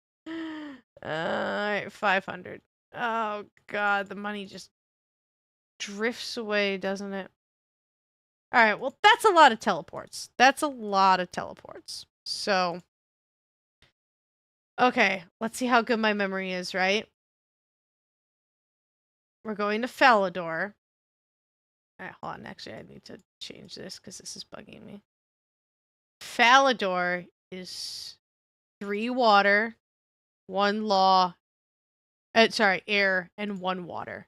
Alright, 500. Oh god, the money just drifts away, doesn't it? Alright, well, that's a lot of teleports. That's a lot of teleports. So, okay, let's see how good my memory is, right? We're going to Falador. Alright, hold on. Actually, I need to change this because this is bugging me. Falador is 3 water, 1 law. Sorry, air, and 1 water.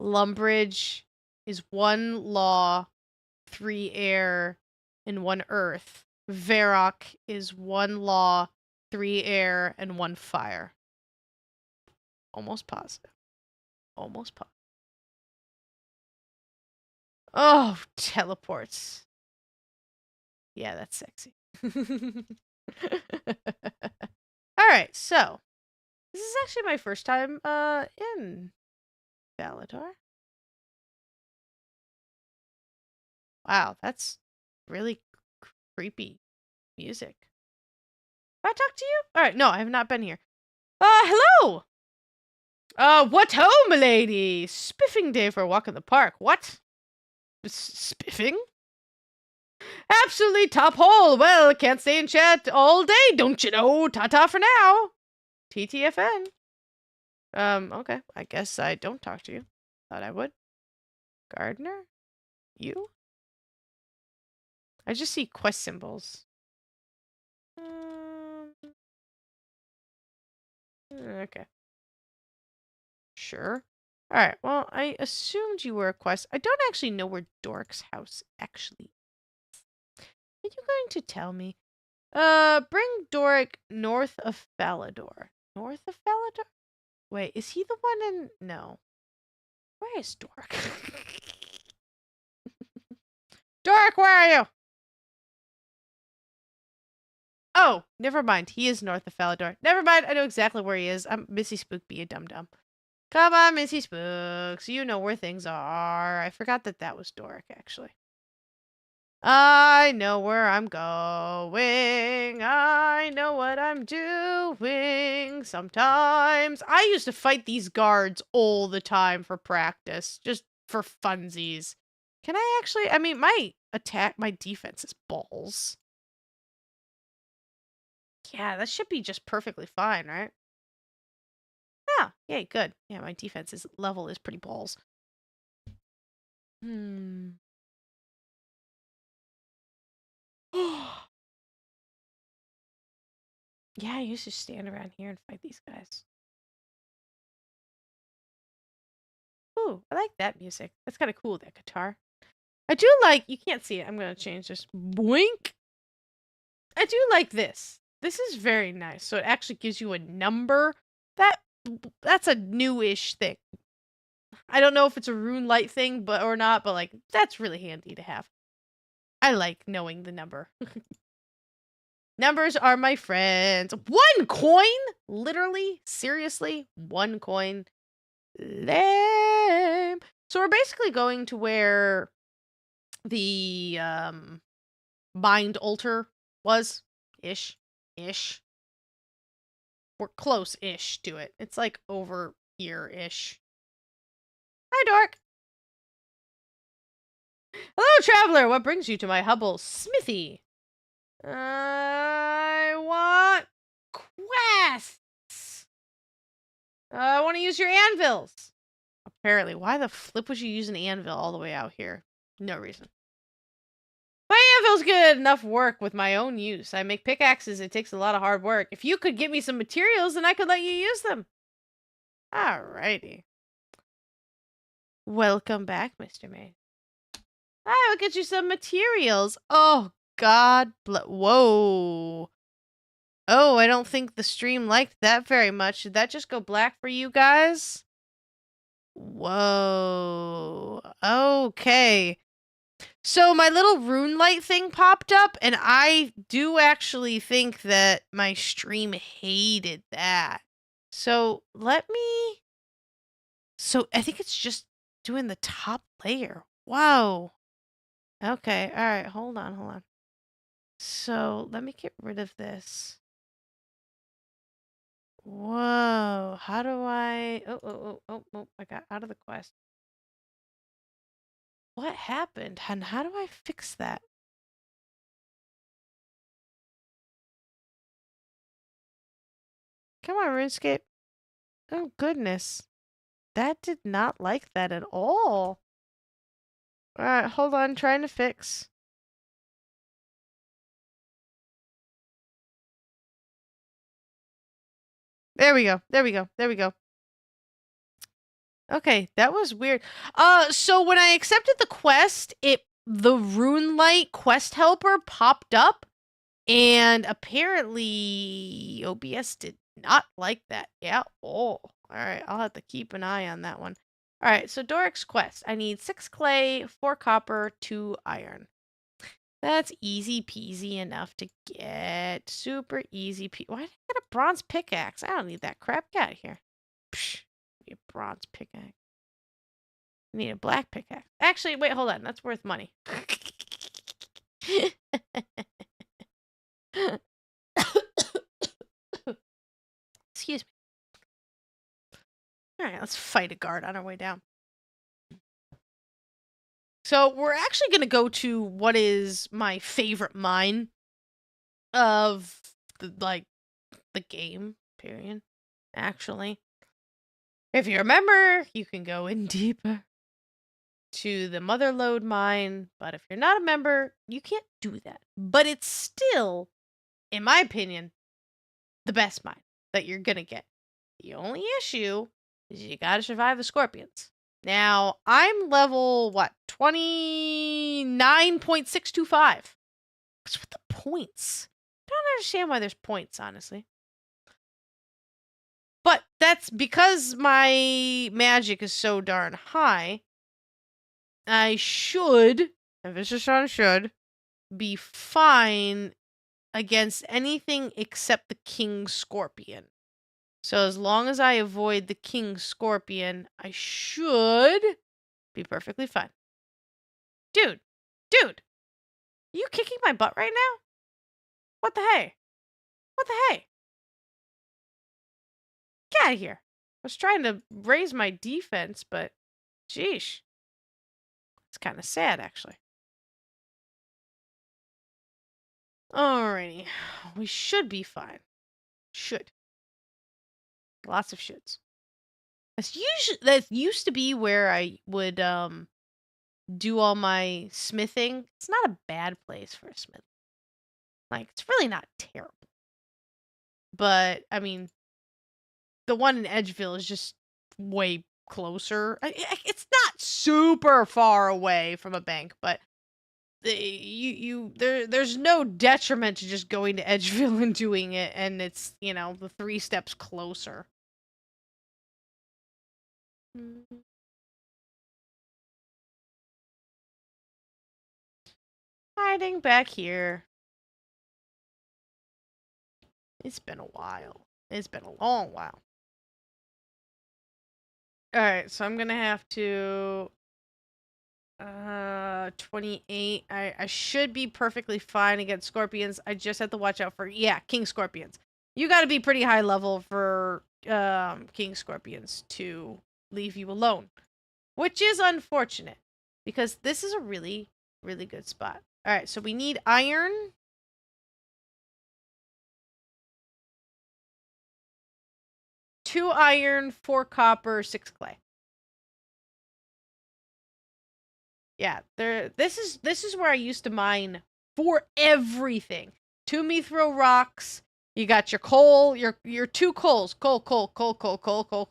Lumbridge is 1 law, 3 air, and 1 earth. Varrock is 1 law, 3 air, and 1 fire. Almost positive. Almost positive. Oh, teleports. Yeah, that's sexy. Alright, so this is actually my first time in Falador. Wow, that's really creepy music. Have I talked to you? Alright, no, I have not been here. Hello! What ho, milady? Spiffing day for a walk in the park. What? Spiffing? Absolutely top hole. Well, can't stay in chat all day, don't you know? Ta-ta for now. TTFN. Okay. I guess I don't talk to you. Thought I would. Gardener? You? I just see quest symbols. Okay. Sure. Alright, well, I assumed you were a quest. I don't actually know where Dork's house actually is. Are you going to tell me? Bring Doric north of Falador. North of Falador? Wait, is he the one in... No. Where is Dork? Dork, where are you? Oh, never mind. He is north of Falador. Never mind. I know exactly where he is. I'm Missy Spook, be a dum-dum. Come on, Missy Spooks. You know where things are. I forgot that that was Doric, actually. I know where I'm going. I know what I'm doing. Sometimes I used to fight these guards all the time for practice, just for funsies. Can I actually? I mean, my defense is balls. Yeah, that should be just perfectly fine, right? Oh, yay, good. Yeah, my defense level is pretty balls. Hmm. Yeah, I used to stand around here and fight these guys. Ooh, I like that music. That's kind of cool, that guitar. I do like, you can't see it. I'm going to change this. Boink. I do like this. This is very nice. So it actually gives you a number. That's a newish thing. I don't know if it's a rune light thing or not, but like that's really handy to have. I like knowing the number. Numbers are my friends. 1 coin? Literally? Seriously? 1 coin? Lame. So we're basically going to where the mind altar was. Ish. We're close-ish to it. It's like over here-ish. Hi, Dork. Hello, traveler. What brings you to my Hubble smithy? I want quests. I want to use your anvils. Apparently. Why the flip would you use an anvil all the way out here? No reason. My anvil's good enough work with my own use. I make pickaxes. It takes a lot of hard work. If you could get me some materials, then I could let you use them. Alrighty. Welcome back, Mr. May. I will get you some materials. Oh, God. Whoa. Oh, I don't think the stream liked that very much. Did that just go black for you guys? Whoa. Okay. So my little rune light thing popped up, and I do actually think that my stream hated that. So let me... So I think it's just doing the top layer. Whoa. Okay, alright, hold on. So let me get rid of this. Whoa, how do I... Oh, I got out of the quest. What happened? And how do I fix that? Come on, RuneScape. Oh, goodness. That did not like that at all. Alright, hold on, trying to fix. There we go. Okay, that was weird. So when I accepted the quest, the Rune Light quest helper popped up, and apparently OBS did not like that. Yeah. Oh, all right. I'll have to keep an eye on that one. All right. So Doric's quest. I need 6 clay, 4 copper, 2 iron. That's easy peasy enough to get. Super easy Why did I get a bronze pickaxe? I don't need that crap. Get out of here. Psh, need a bronze pickaxe. I need a black pickaxe. Actually, wait, hold on. That's worth money. Excuse me. Alright, let's fight a guard on our way down. So we're actually going to go to what is my favorite mine of the game, period. Actually, if you remember, you can go in deeper to the Motherlode mine, but if you're not a member, you can't do that. But it's still, in my opinion, the best mine that you're going to get. The only issue is you got to survive the scorpions. Now, I'm level, 29.625. What's with the points? I don't understand why there's points, honestly. But that's because my magic is so darn high. I should, emphasis on should, be fine against anything except the King Scorpion. So as long as I avoid the King Scorpion, I should be perfectly fine. Dude, are you kicking my butt right now? What the hey? What the hey? Get out of here. I was trying to raise my defense, but sheesh. It's kind of sad, actually. Alrighty. We should be fine. Should. Lots of shoulds. That used to be where I would do all my smithing. It's not a bad place for a smith. Like, it's really not terrible. But, I mean, the one in Edgeville is just way closer. It's not super far away from a bank, but there's no detriment to just going to Edgeville and doing it, and it's, the 3 steps closer. Hiding back here. It's been a while. It's been a long while. Alright, so I'm gonna have to 28. I should be perfectly fine against scorpions. I just have to watch out for king scorpions. You gotta be pretty high level for king scorpions to leave you alone. Which is unfortunate. Because this is a really, really good spot. Alright, so we need iron. 2 iron, 4 copper, 6 clay. Yeah, this is where I used to mine for everything. To me throw rocks. You got your coal, your 2 coals. Coal,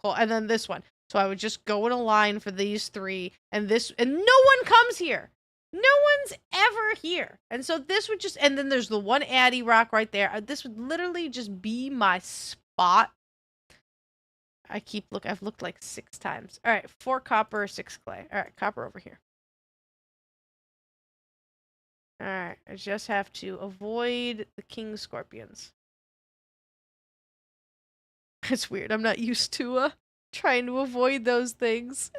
and then this one. So I would just go in a line for these 3, and no one comes here. No one's ever here. And so this would just, and then there's the one addy rock right there. This would literally just be my spot. I've looked like 6 times. All right, 4 copper, 6 clay. All right, copper over here. All right, I just have to avoid the king scorpions. It's weird. I'm not used to trying to avoid those things.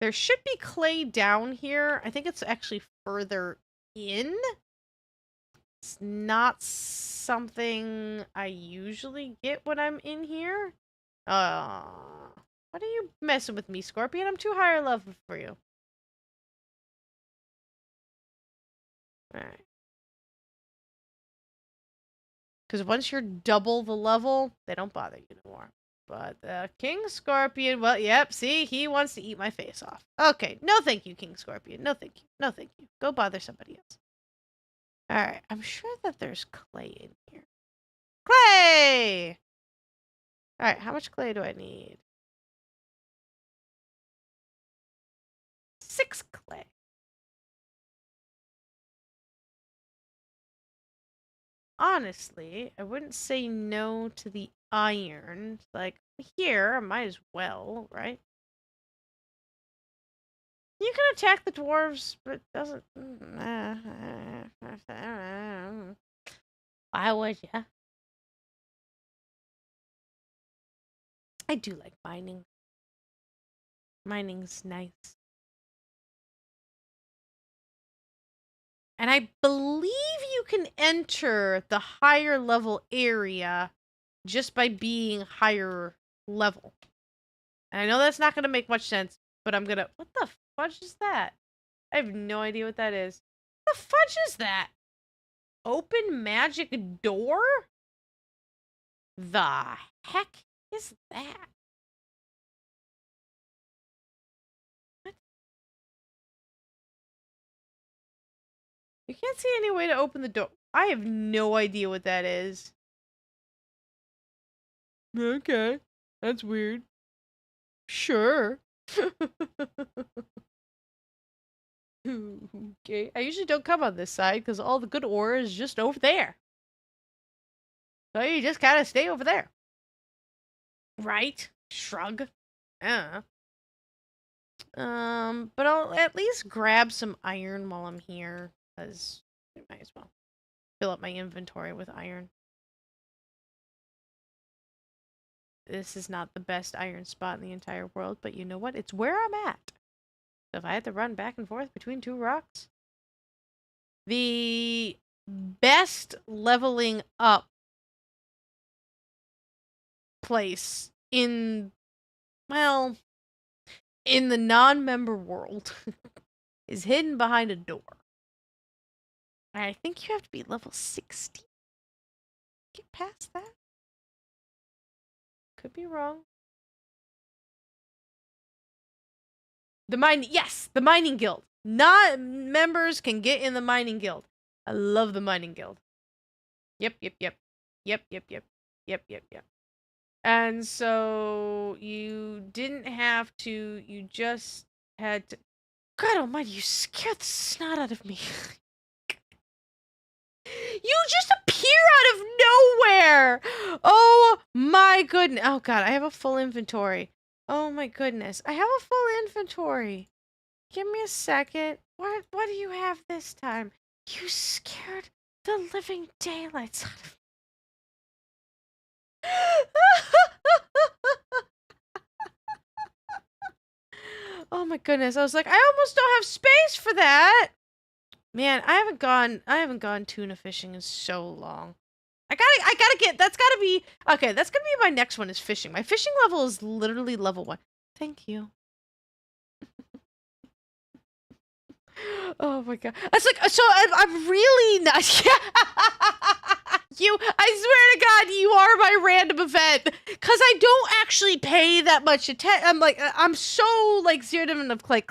There should be clay down here. I think it's actually further in. It's not something I usually get when I'm in here. What are you messing with me, Scorpion? I'm too higher level for you. Alright. Because once you're double the level, they don't bother you anymore. But the King Scorpion, well, yep, see, he wants to eat my face off. Okay, no thank you, King Scorpion. No thank you. No thank you. Go bother somebody else. Alright, I'm sure that there's clay in here. Clay! Alright, how much clay do I need? 6 clay. Honestly, I wouldn't say no to the iron. Like, here, I might as well, right? You can attack the dwarves, but it doesn't... Why would ya? I do like mining. Mining's nice. And I believe you can enter the higher level area just by being higher level. And I know that's not going to make much sense, but I'm going to... What the fudge is that? I have no idea what that is. What the fudge is that? Open magic door? The heck is that? What? You can't see any way to open the door. I have no idea what that is. Okay. That's weird. Sure. Okay. I usually don't come on this side because all the good ore is just over there. So you just kind of stay over there. Right? Shrug. But I'll at least grab some iron while I'm here, because I might as well fill up my inventory with iron. This is not the best iron spot in the entire world, but you know what? It's where I'm at. So if I had to run back and forth between two rocks, the best leveling up place in, well, in the non-member world is hidden behind a door. I think you have to be level 60. Get past that? Could be wrong. The mining guild. Not members can get in the mining guild. I love the mining guild. Yep. And so you didn't have to, you just had to. God almighty, you scared the snot out of me. You just appear out of nowhere! Oh my goodness. Oh god, I have a full inventory. Oh my goodness. I have a full inventory. Give me a second. What do you have this time? You scared the living daylights out of me. Oh my goodness. I was like, I almost don't have space for that. Man, I haven't gone tuna fishing in so long. I gotta get, that's gotta be, okay, that's gonna be my next one is fishing. My fishing level is literally level 1. Thank you. Oh my god. That's like, so I'm really not, you, I swear to god, you are my random event. Cause I don't actually pay that much attention. I'm like, I'm so like zeroed in of click.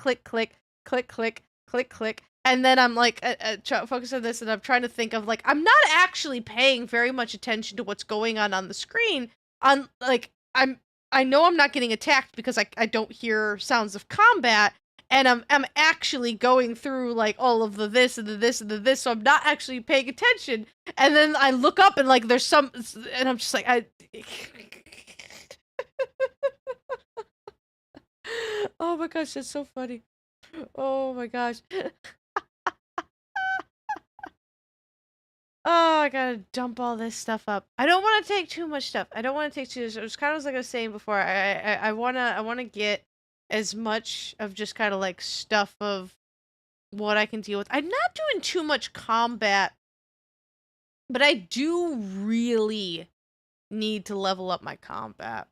And then I'm like, focus on this, and I'm trying to think of like, I'm not actually paying very much attention to what's going on the screen. On like, I know I'm not getting attacked because I don't hear sounds of combat, and I'm actually going through like all of the this and the this and the this, so I'm not actually paying attention. And then I look up and like there's some, and I'm just like, oh my gosh, that's so funny. Oh my gosh. Oh, I gotta dump all this stuff up. I don't want to take too much stuff. I don't want to take too much. It was kind of like I was saying before. I wanna get as much of just kind of like stuff of what I can deal with. I'm not doing too much combat, but I do really need to level up my combat.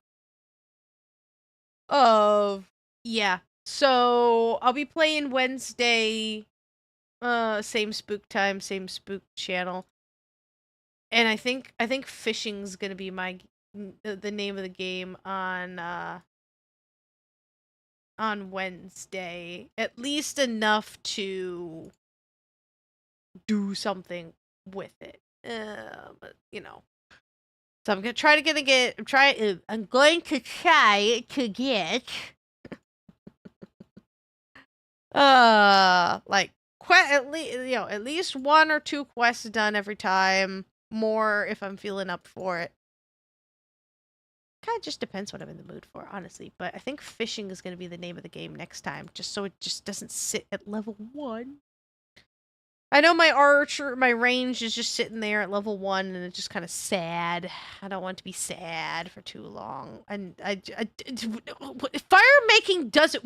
Yeah. So I'll be playing Wednesday. Same spook time, same spook channel. And I think fishing's gonna be the name of the game on Wednesday. At least enough to do something with it. But you know. So I'm gonna try to get. I'm going to try to get. Like at least 1 or 2 quests done every time. More if I'm feeling up for it. Kind of just depends what I'm in the mood for, honestly. But I think fishing is going to be the name of the game next time, just so it just doesn't sit at level 1. I know my range is just sitting there at level 1, and it's just kind of sad. I don't want to be sad for too long. And fire making doesn't.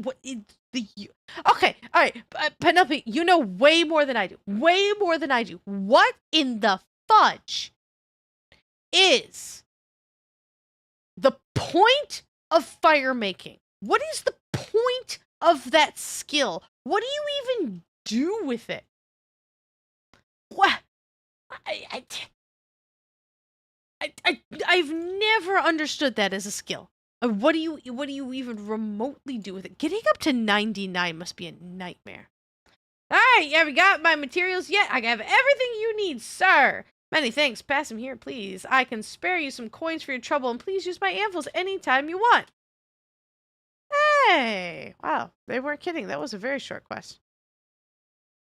Okay, all right, Penelope, you know way more than I do. Way more than I do. What in the fudge is the point of fire making? What is the point of that skill? What do you even do with it? What? I've never understood that as a skill. What do you even remotely do with it? Getting up to 99 must be a nightmare. All right, have you got my materials yet? I have everything you need, sir. Many thanks. Pass them here, please. I can spare you some coins for your trouble, and please use my anvils anytime you want. Hey! Wow, they weren't kidding. That was a very short quest.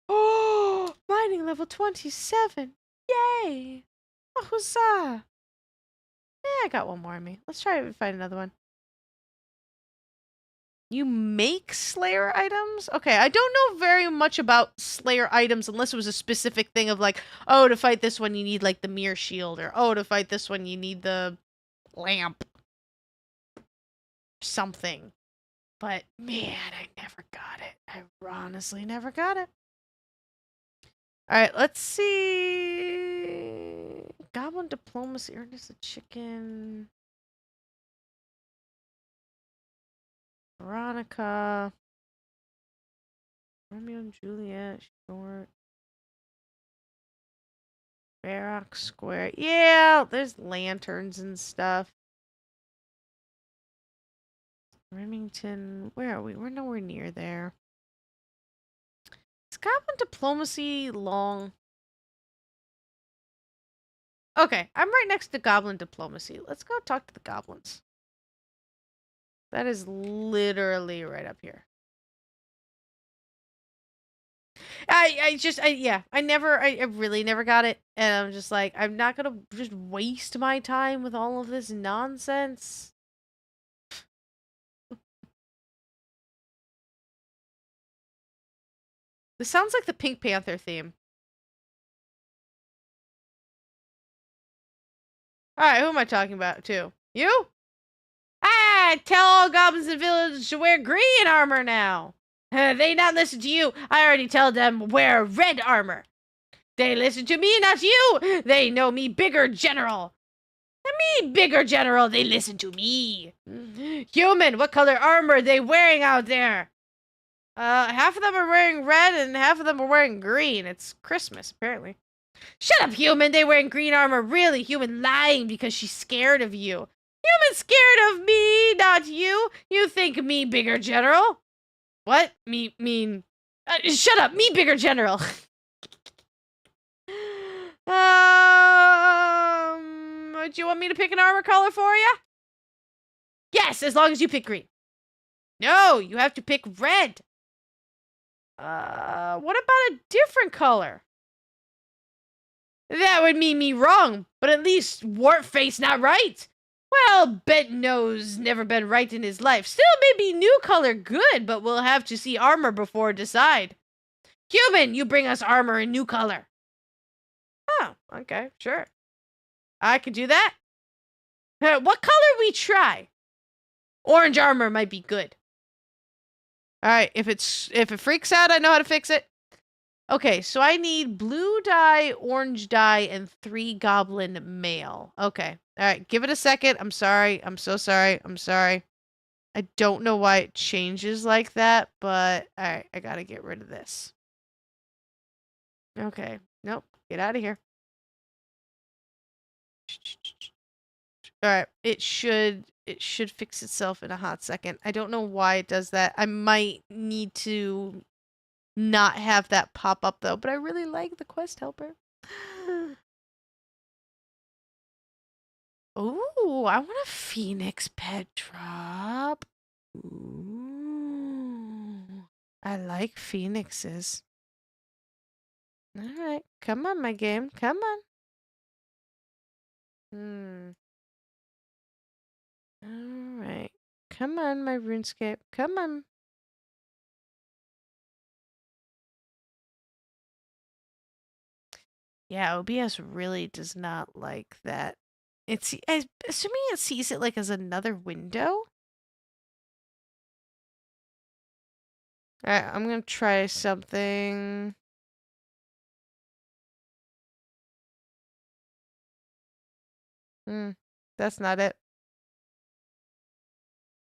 Oh, mining level 27. Yay! Oh, huzzah! Yeah, I got one more in me. Let's try to find another one. You make Slayer items? Okay, I don't know very much about Slayer items unless it was a specific thing of like, oh, to fight this one you need like the mirror shield, or oh, to fight this one you need the lamp. Something. But man, I never got it. I honestly never got it. Alright, let's see. Goblin diplomacy, earnest the chicken. Veronica. Romeo and Juliet, short. Baroque Square. Yeah, there's lanterns and stuff. Remington. Where are we? We're nowhere near there. Is Goblin diplomacy long? Okay, I'm right next to Goblin diplomacy. Let's go talk to the goblins. That is literally right up here. I really never got it. And I'm just like, I'm not gonna just waste my time with all of this nonsense. This sounds like the Pink Panther theme. Alright, who am I talking about to? You? Ah, tell all goblins in the village to wear green armor now. They not listen to you. I already tell them wear red armor. They listen to me, not you. They know me bigger general. Me bigger general, they listen to me. Human, what color armor are they wearing out there? Half of them are wearing red and half of them are wearing green. It's Christmas, apparently. Shut up, human. They wearing green armor. Really, human lying because she's scared of you. Human scared of me, not you. You think me bigger general? What? Mean? Shut up. Me bigger general. Do you want me to pick an armor color for you? Yes, as long as you pick green. No, you have to pick red. What about a different color? That would mean me wrong, but at least Wartface not right. Well, Bent Nose never been right in his life. Still, maybe new color good, but we'll have to see armor before decide. Human, you bring us armor in new color. Oh, okay, sure. I could do that. What color we try? Orange armor might be good. All right, if it freaks out, I know how to fix it. Okay, so I need blue dye, orange dye, and 3 goblin mail. Okay. All right, give it a second. I'm sorry. I'm so sorry. I'm sorry. I don't know why it changes like that, but all right, I gotta get rid of this. Okay. Nope. Get out of here. All right. It should fix itself in a hot second. I don't know why it does that. I might need to not have that pop up though, but I really like the quest helper. Ooh, I want a phoenix pet drop. Ooh, I like phoenixes. All right, come on, my game, come on. All right, come on, my RuneScape, come on. Yeah, OBS really does not like that. Assuming it sees it like as another window. Alright, I'm gonna try something. That's not it.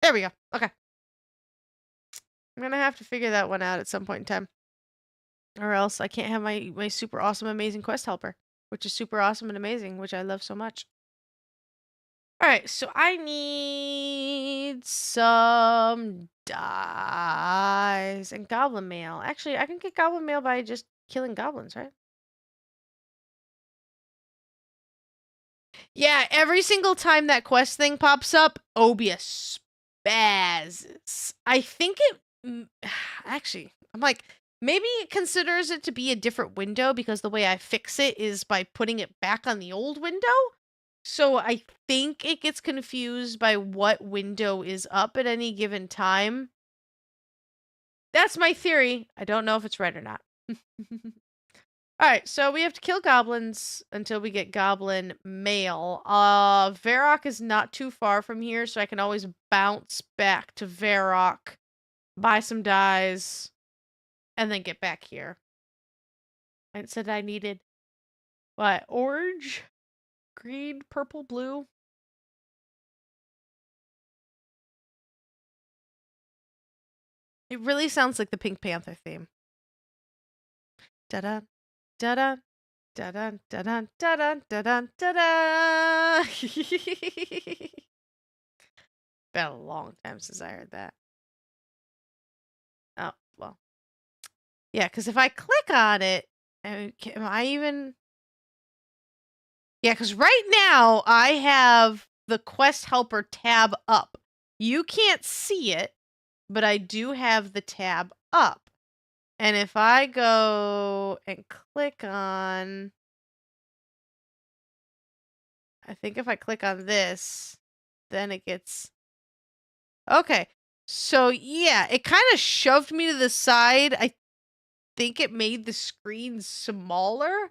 There we go. Okay. I'm gonna have to figure that one out at some point in time. Or else I can't have my super awesome, amazing quest helper. Which is super awesome and amazing, which I love so much. Alright, so I need some dyes and goblin mail. Actually, I can get goblin mail by just killing goblins, right? Yeah, every single time that quest thing pops up, Obia spazzes. I think it... Actually, I'm like, maybe it considers it to be a different window because the way I fix it is by putting it back on the old window. So I think it gets confused by what window is up at any given time. That's my theory. I don't know if it's right or not. Alright, so we have to kill goblins until we get goblin mail. Varrock is not too far from here, so I can always bounce back to Varrock, buy some dyes, and then get back here. And it said I needed, what, orange, green, purple, blue? It really sounds like the Pink Panther theme. Da-da, da-da, da-da, da-da, da-da, da-da, da-da. Been a long time since I heard that. Oh, well. Yeah, because if I click on it, am I even... Yeah, because right now I have the quest helper tab up. You can't see it, but I do have the tab up. And if I go and click on... I think if I click on this, then it gets... Okay. So, yeah, it kind of shoved me to the side. I think it made the screen smaller.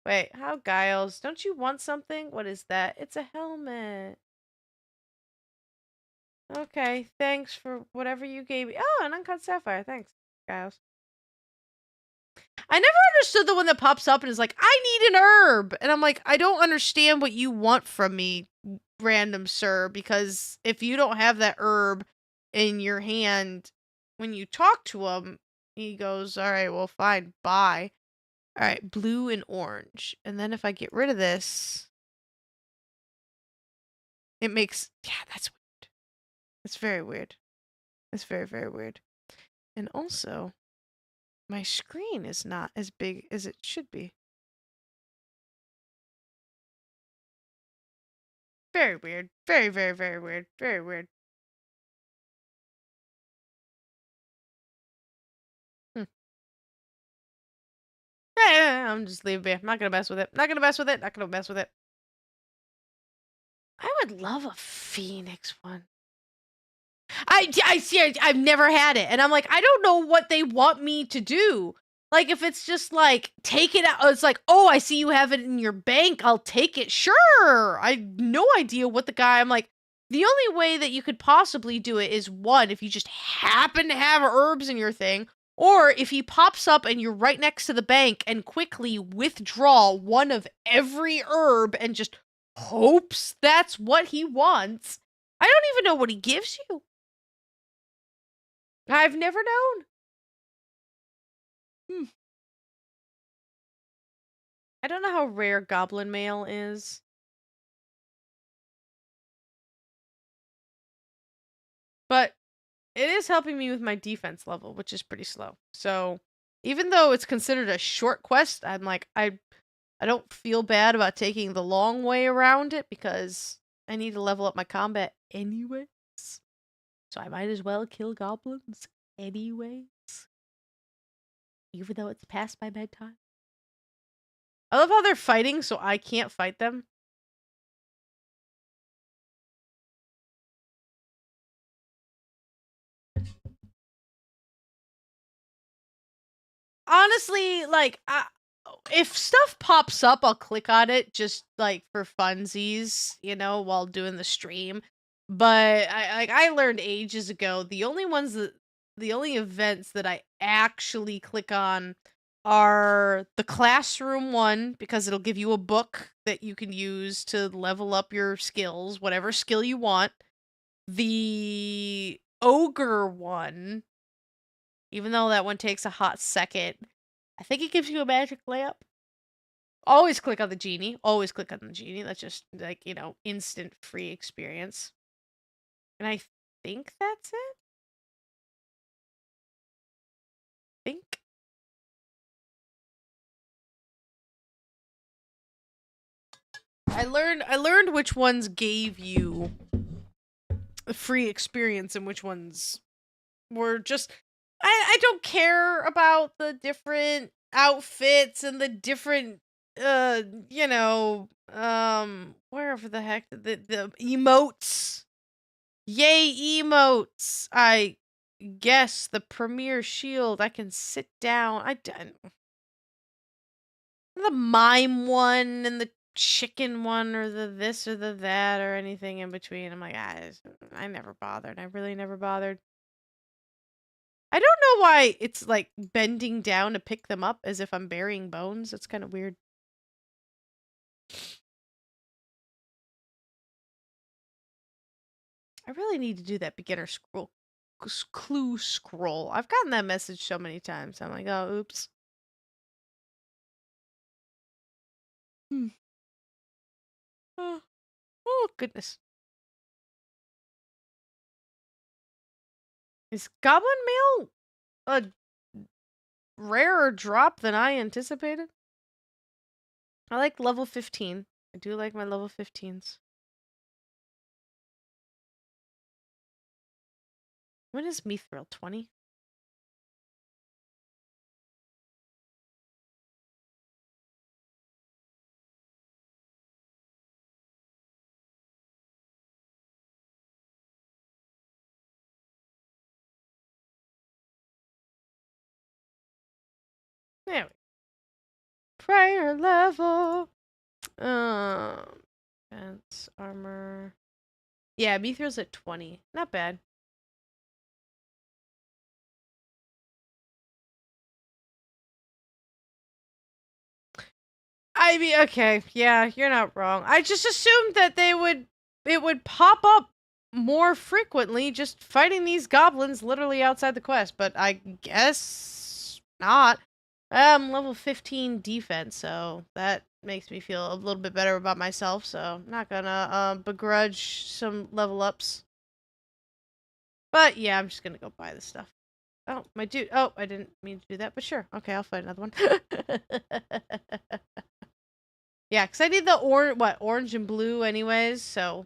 Wait, how Giles? Don't you want something? What is that? It's a helmet. Okay, thanks for whatever you gave me. Oh, an uncut sapphire. Thanks, Giles. I never understood the one that pops up and is like, I need an herb. And I'm like, I don't understand what you want from me, random sir, because if you don't have that herb in your hand when you talk to him, he goes, all right, well, fine, bye. All right, blue and orange. And then if I get rid of this, it makes, yeah, that's weird. That's very weird. That's very, very weird. And also, my screen is not as big as it should be. Very weird. Very, very, very weird. Very weird. Yeah, I'm just leaving it. I'm not gonna mess with it. Not gonna mess with it. Not gonna mess with it. I would love a Phoenix one. I see. I've never had it, and I'm like, I don't know what they want me to do. Like, if it's just like take it out, it's like, oh, I see you have it in your bank. I'll take it. Sure. I have no idea what the guy. I'm like, the only way that you could possibly do it is one, if you just happen to have herbs in your thing, or if he pops up and you're right next to the bank and quickly withdraw one of every herb and just hopes that's what he wants. I don't even know what he gives you. I've never known. I don't know how rare goblin mail is. But it is helping me with my defense level, which is pretty slow. So even though it's considered a short quest, I'm like, I don't feel bad about taking the long way around it because I need to level up my combat anyways. So I might as well kill goblins anyways. Even though it's past my bedtime. I love how they're fighting, so I can't fight them. Honestly, like, if stuff pops up, I'll click on it just like for funsies, you know, while doing the stream. But I learned ages ago the only events that I actually click on are the classroom one because it'll give you a book that you can use to level up your skills, whatever skill you want. The ogre one, even though that one takes a hot second, I think it gives you a magic lamp. Always click on the genie. Always click on the genie. That's just like, you know, instant free experience. And I think that's it. Think. I learned which ones gave you a free experience and which ones were just I don't care about the different outfits and the different you know, wherever the heck the emotes. Yay, emotes! I guess the premier shield. I can sit down. I done the mime one and the chicken one or the this or the that or anything in between. I'm like, I never bothered. I really never bothered. I don't know why it's like bending down to pick them up as if I'm burying bones. It's kind of weird. I really need to do that beginner scroll clue scroll. I've gotten that message so many times. I'm like, oh, oops. Hmm. Oh, goodness. Is Goblin Mail a rarer drop than I anticipated? I like level 15. I do like my level 15s. When is Mithril? 20? There we go. Prior level. Defense, armor. Yeah, Mithril's at 20. Not bad. I mean, okay, yeah, you're not wrong. I just assumed that it would pop up more frequently just fighting these goblins literally outside the quest, but I guess not. Level 15 defense, so that makes me feel a little bit better about myself, so I'm not gonna begrudge some level ups. But yeah, I'm just gonna go buy the stuff. Oh, my dude. Oh, I didn't mean to do that, but sure. Okay, I'll find another one. Yeah, because I need the orange and blue anyways, so.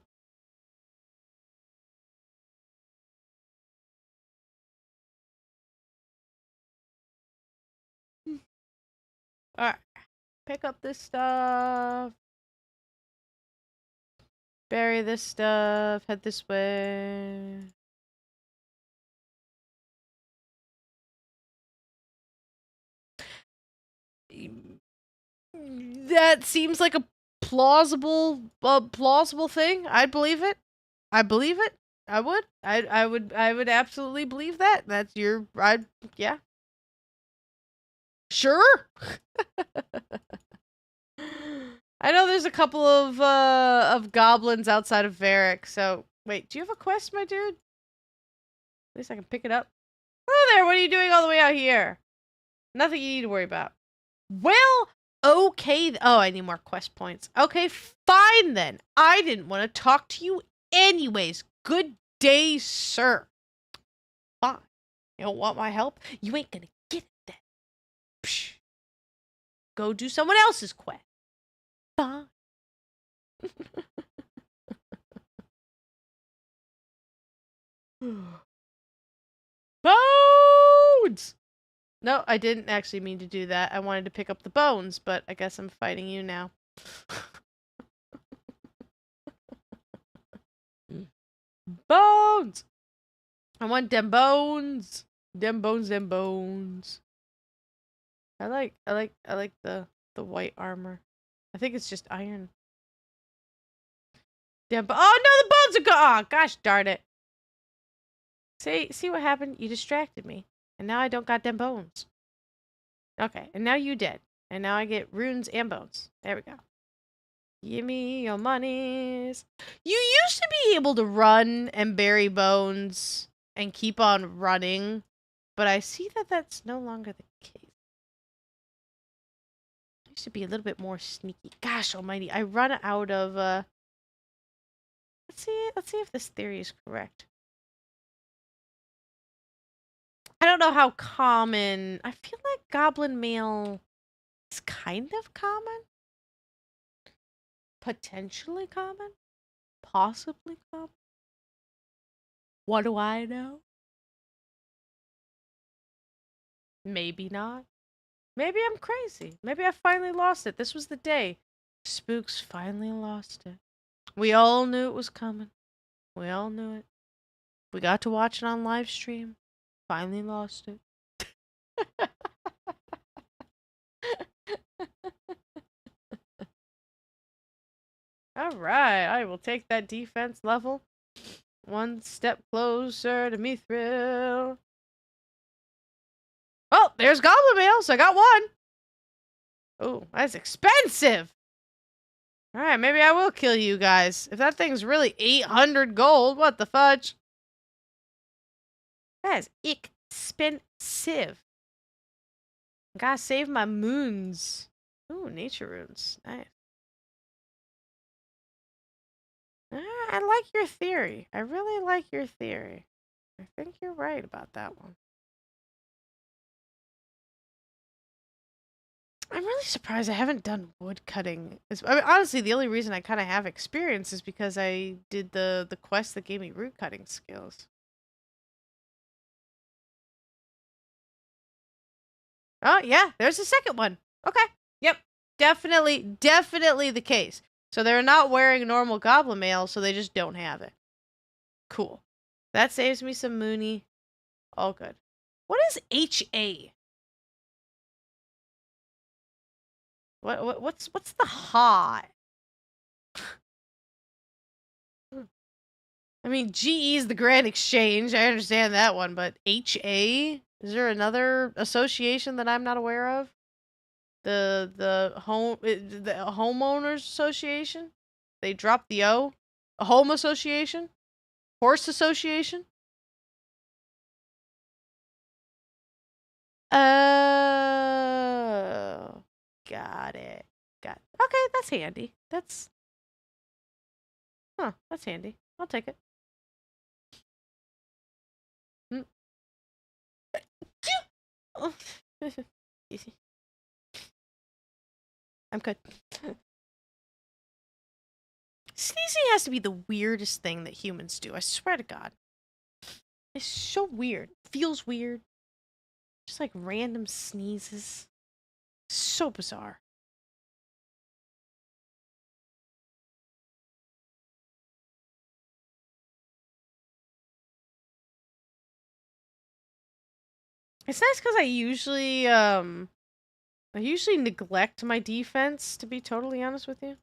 Alright. Pick up this stuff. Bury this stuff. Head this way. That seems like a plausible thing. I'd believe it. I believe it. I would. I would absolutely believe that. That's your. Yeah. Sure. I know there's a couple of goblins outside of Varric. So wait, do you have a quest, my dude? At least I can pick it up. Hello there. What are you doing all the way out here? Nothing you need to worry about. Well, okay. Oh, I need more quest points. Okay, fine then. I didn't want to talk to you anyways. Good day, sir. Fine. You don't want my help? You ain't gonna get it then. Psh. Go do someone else's quest. Fine. Bones! No, I didn't actually mean to do that. I wanted to pick up the bones, but I guess I'm fighting you now. Bones! I want them bones. Them bones, them bones. I like the white armor. I think it's just iron. Yeah, but oh no, the bones are gone. Oh, gosh darn it. See what happened? You distracted me. And now I don't got them bones. Okay, and now you dead. And now I get runes and bones. There we go. Give me your monies. You used to be able to run and bury bones and keep on running, but I see that that's no longer the case. I used to be a little bit more sneaky. Gosh almighty, I run out of, let's see if this theory is correct. I don't know how common, I feel like goblin mail is kind of common. Potentially common? Possibly common? What do I know? Maybe not. Maybe I'm crazy. Maybe I finally lost it. This was the day. Spooks finally lost it. We all knew it was coming. We all knew it. We got to watch it on live stream. Finally lost it. Alright, I will take that defense level. One step closer to Mithril. Oh, there's goblin mail, so I got one. Oh, that's expensive. Alright, maybe I will kill you guys. If that thing's really 800 gold, what the fudge? That is expensive. Gotta save my moons. Ooh, nature runes. Nice. I like your theory. I really like your theory. I think you're right about that one. I'm really surprised I haven't done wood cutting. I mean, honestly, the only reason I kind of have experience is because I did the quest that gave me root cutting skills. Oh, yeah, there's the second one. Okay. Yep. Definitely the case. So they're not wearing normal goblin mail, so they just don't have it. Cool. That saves me some Mooney. All good. What is HA? What's the ha? I mean, GE is the Grand Exchange. I understand that one, but HA? Is there another association that I'm not aware of? The homeowners association? They dropped the O? A home association? Horse association? Oh, got it. Okay, that's handy. That's handy. I'll take it. Easy. I'm good. Sneezing has to be the weirdest thing that humans do. I swear to God. It's so weird. Feels weird. Just like random sneezes. So bizarre. It's nice because I usually neglect my defense, to be totally honest with you.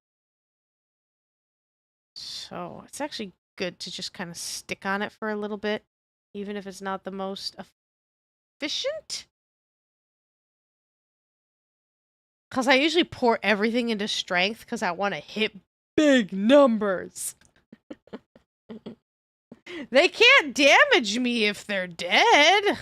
So it's actually good to just kind of stick on it for a little bit, even if it's not the most efficient. Because I usually pour everything into strength because I want to hit big numbers. They can't damage me if they're dead.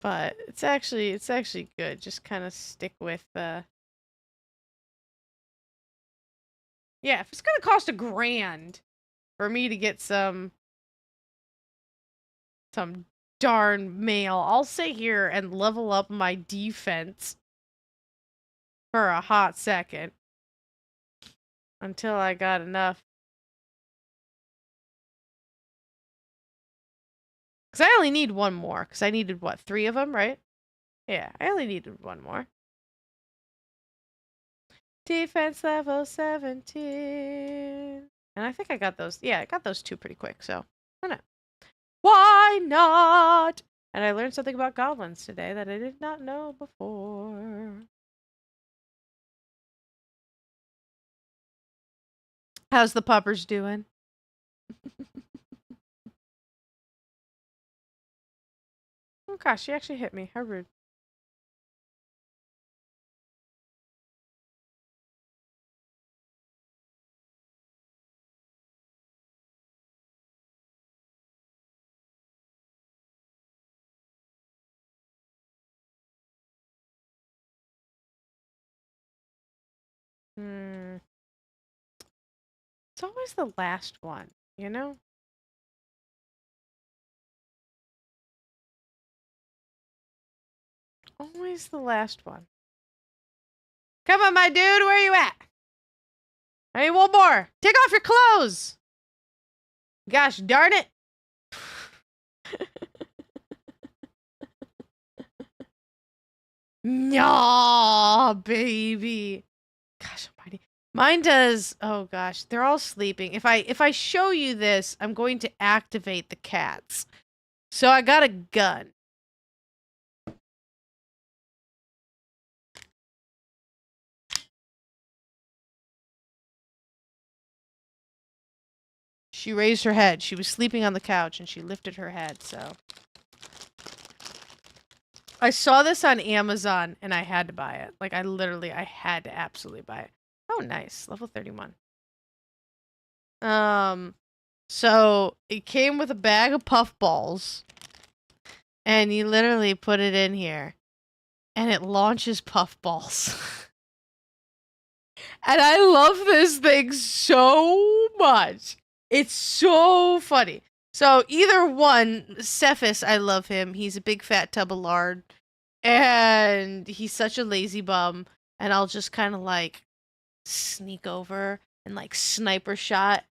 But it's actually good. Just kind of stick with yeah, if it's gonna cost $1,000 for me to get some darn mail, I'll sit here and level up my defense for a hot second until I got enough. Because I only need one more. Because I needed, what, 3 of them, right? Yeah, I only needed one more. Defense level 17. And I think I got those. Yeah, I got those 2 pretty quick, so why not? Why not? And I learned something about goblins today that I did not know before. How's the puppers doing? Oh gosh, she actually hit me. How rude. Hmm. It's always the last one, you know? Always the last one. Come on, my dude, where you at? I need one more. Take off your clothes. Gosh darn it. No, baby. Gosh almighty. Mine does. Oh gosh, they're all sleeping. If I show you this, I'm going to activate the cats. So I got a gun. She raised her head. She was sleeping on the couch and she lifted her head, so. I saw this on Amazon and I had to buy it. Like I had to absolutely buy it. Oh, nice. Level 31. So it came with a bag of puffballs and you literally put it in here and it launches puffballs. And I love this thing so much. It's so funny. So either one, Cephas, I love him. He's a big fat tub of lard. And he's such a lazy bum. And I'll just kind of like sneak over and like sniper shot.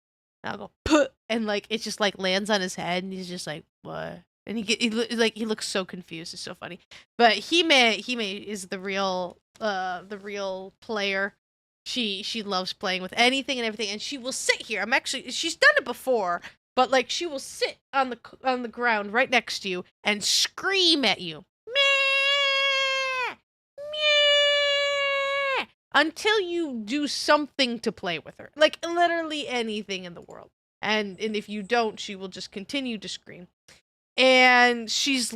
And I'll go put and like it just like lands on his head and he's just like, what? And he looks so confused. It's so funny. But Hime is the real player. She loves playing with anything and everything, and she will sit here. She's done it before, but like she will sit on the ground right next to you and scream at you, meh, meh, until you do something to play with her, like literally anything in the world. And if you don't, she will just continue to scream. And she's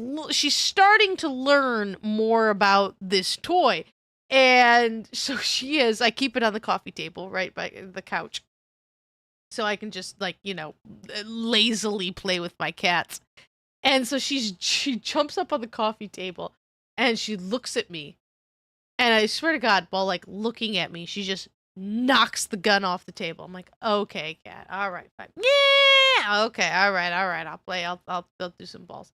starting to learn more about this toy. And so she is. I keep it on the coffee table right by the couch. So I can just like, lazily play with my cats. And so she jumps up on the coffee table and she looks at me. And I swear to God, while like looking at me, she just knocks the gun off the table. I'm like, okay, cat. All right, fine. Yeah. Okay. All right. I'll play. I'll do some balls.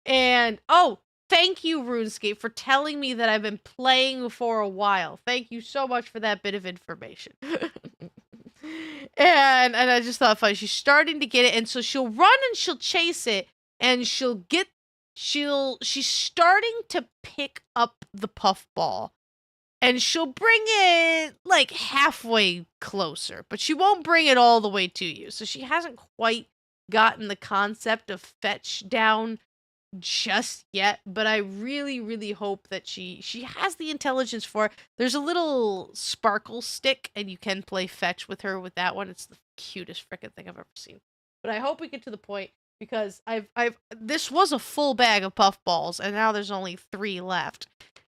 And oh, thank you, RuneScape, for telling me that I've been playing for a while. Thank you so much for that bit of information. and I just thought funny. She's starting to get it, and so she'll run and she'll chase it, and she's starting to pick up the puffball. And she'll bring it like halfway closer, but she won't bring it all the way to you. So she hasn't quite gotten the concept of fetch down just yet, but I really, really hope that she has the intelligence for it. There's a little sparkle stick, and you can play fetch with her with that one. It's the cutest freaking thing I've ever seen. But I hope we get to the point because this was a full bag of puffballs, and now there's only 3 left,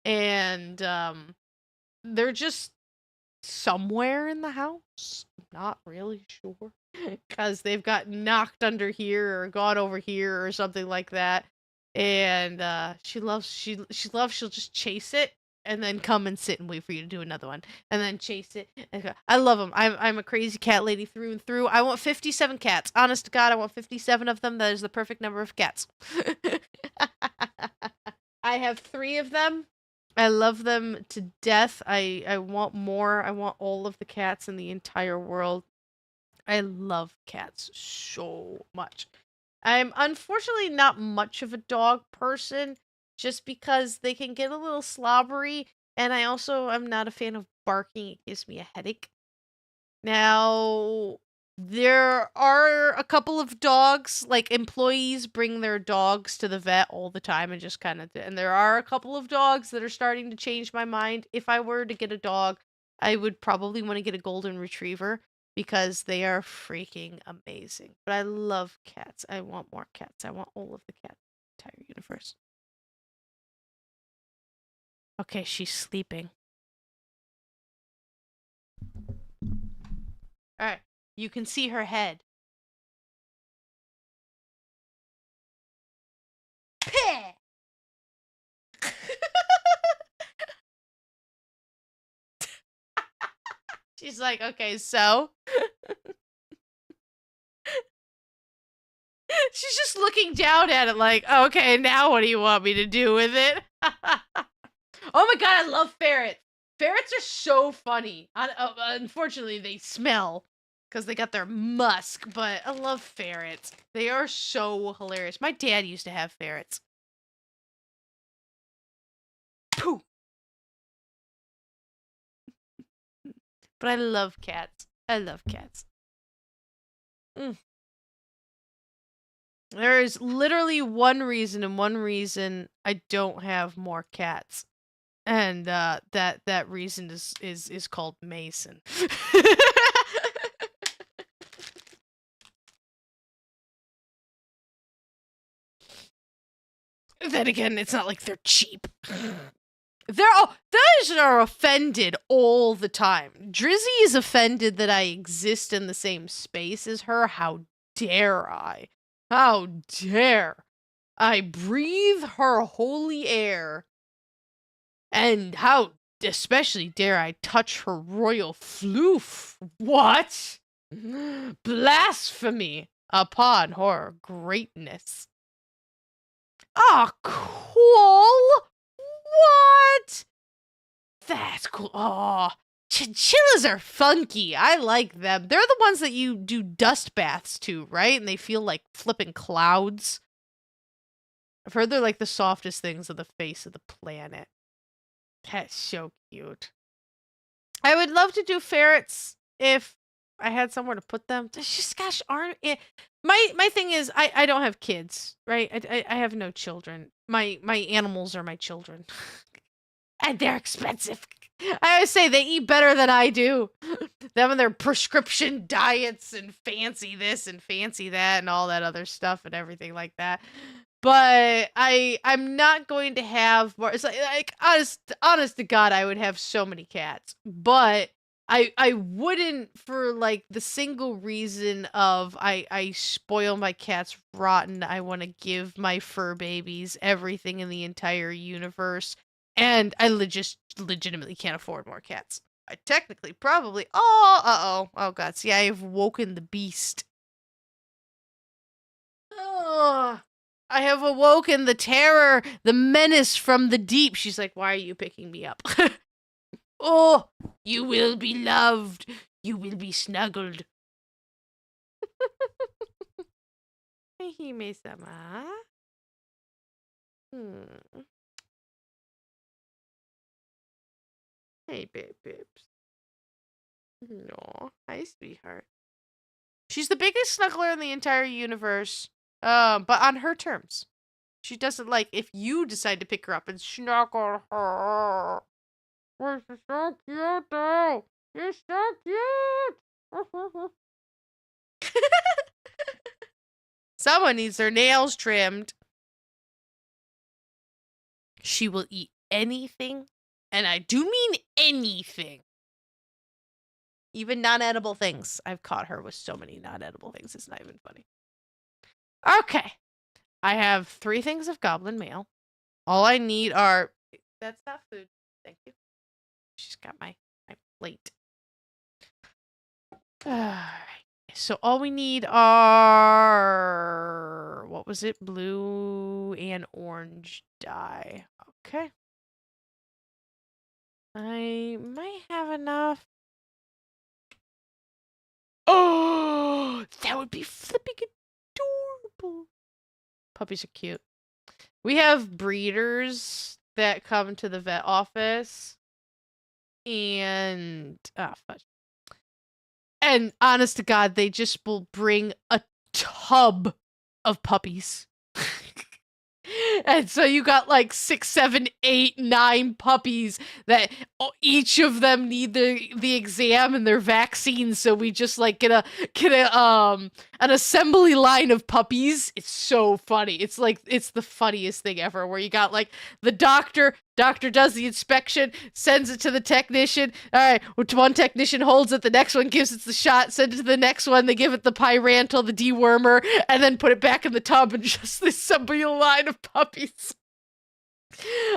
and they're just somewhere in the house. Not really sure because they've got knocked under here or gone over here or something like that. And she'll just chase it and then come and sit and wait for you to do another one and then chase it and go. I love them. I'm a crazy cat lady through and through. I want 57 cats. Honest to God, I want 57 of them. That is the perfect number of cats. I have 3 of them. I love them to death. I want more. I want all of the cats in the entire world. I love cats so much. I'm unfortunately not much of a dog person just because they can get a little slobbery, and I'm not a fan of barking. It gives me a headache. Now, There are a couple of dogs, like employees bring their dogs to the vet all the time and just kind of, and there are a couple of dogs that are starting to change my mind. If I were to get a dog, I would probably want to get a golden retriever because they are freaking amazing. But I love cats. I want more cats. I want all of the cats in the entire universe. Okay, she's sleeping. All right, you can see her head. Peh! She's like, okay, so? She's just looking down at it like, okay, now what do you want me to do with it? Oh my god, I love ferrets. Ferrets are so funny. Unfortunately, they smell because they got their musk, but I love ferrets. They are so hilarious. My dad used to have ferrets. Pooh. But I love cats. I love cats. There is literally one reason and one reason I don't have more cats. And that reason is called Mason. Then again, it's not like they're cheap. Those are offended all the time. Drizzy is offended that I exist in the same space as her. How dare I? How dare I breathe her holy air? And how especially dare I touch her royal floof? What? Blasphemy upon her greatness. Ah, cool! What? That's cool. Oh, chinchillas are funky. I like them. They're the ones that you do dust baths to, right? And they feel like flipping clouds. I've heard they're like the softest things on the face of the planet. That's so cute. I would love to do ferrets if I had somewhere to put them. There's just, gosh, aren't it? My thing is, I don't have kids, right? I have no children. My animals are my children. And they're expensive. I always say they eat better than I do. Them and their prescription diets and fancy this and fancy that and all that other stuff and everything like that. But I'm not going to have more. It's like honest to God, I would have so many cats, but I wouldn't for like the single reason of I spoil my cats rotten. I want to give my fur babies everything in the entire universe, and I legitimately can't afford more cats. I technically probably. Oh God! See, I have woken the beast. Oh, I have awoken the terror, the menace from the deep. She's like, why are you picking me up? Oh, you will be loved. You will be snuggled. Hime-sama. Hey, babes. No, hi, sweetheart. She's the biggest snuggler in the entire universe, but on her terms. She doesn't like if you decide to pick her up and snuggle her. You're so cute, though. You're so cute. Someone needs their nails trimmed. She will eat anything, and I do mean anything. Even non-edible things. I've caught her with so many non-edible things. It's not even funny. Okay. I have 3 things of goblin mail. All I need are... That's not food. Thank you. She's got my plate. Alright. So all we need are... What was it? Blue and orange dye. Okay. I might have enough. Oh, that would be flipping adorable. Puppies are cute. We have breeders that come to the vet office. And... Oh, fudge. And honest to God, they just will bring a tub of puppies. And so you got like 6, 7, 8, 9 puppies that each of them need the exam and their vaccines. So we just like get an assembly line of puppies. It's so funny. It's like it's the funniest thing ever. Where you got like the doctor does the inspection, sends it to the technician. All right, one technician holds it, the next one gives it the shot, send it to the next one. They give it the pyrantel, the dewormer, and then put it back in the tub and just this assembly line of puppies.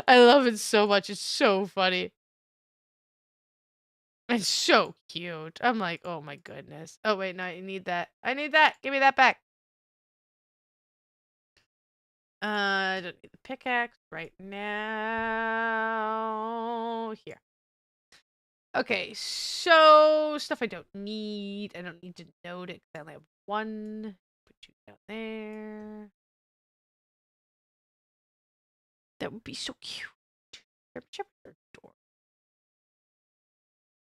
I love it so much. It's so funny. It's so cute. I'm like, oh my goodness. Oh wait, no, I need that. I need that. Give me that back. I don't need the pickaxe right now. Here. Okay, so stuff I don't need. I don't need to note it because I only have one. Put you down there. That would be so cute.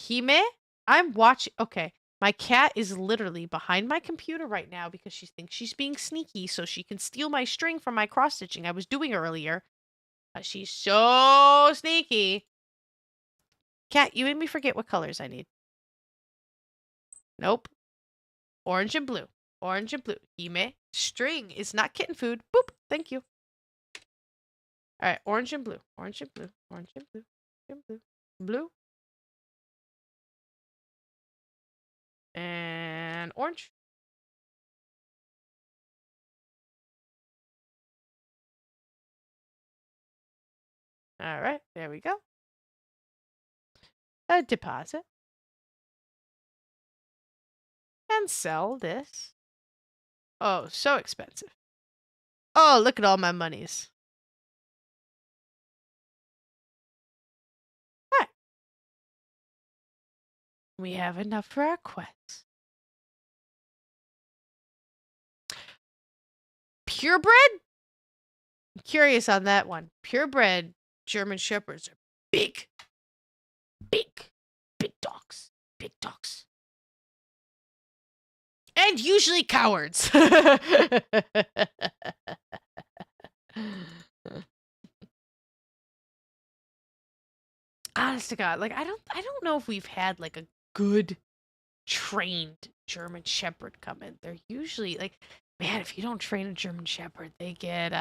Hime? I'm watching. Okay, my cat is literally behind my computer right now because she thinks she's being sneaky so she can steal my string from my cross stitching I was doing earlier. She's so sneaky. Cat, you made me forget what colors I need. Nope. Orange and blue. Orange and blue. Hime. String is not kitten food. Boop. Thank you. Alright, orange and blue. Orange and blue. Orange and blue. And blue. Blue. And orange. Alright, there we go. A deposit. And sell this. Oh, so expensive. Oh, look at all my monies. Alright. We have enough for our quests. Purebred? I'm curious on that one. Purebred German Shepherds are big. Big. Big dogs. Big dogs. And usually cowards. Honest to God, like I don't know if we've had like a good trained German Shepherd come in. They're usually like, man, if you don't train a German Shepherd, they get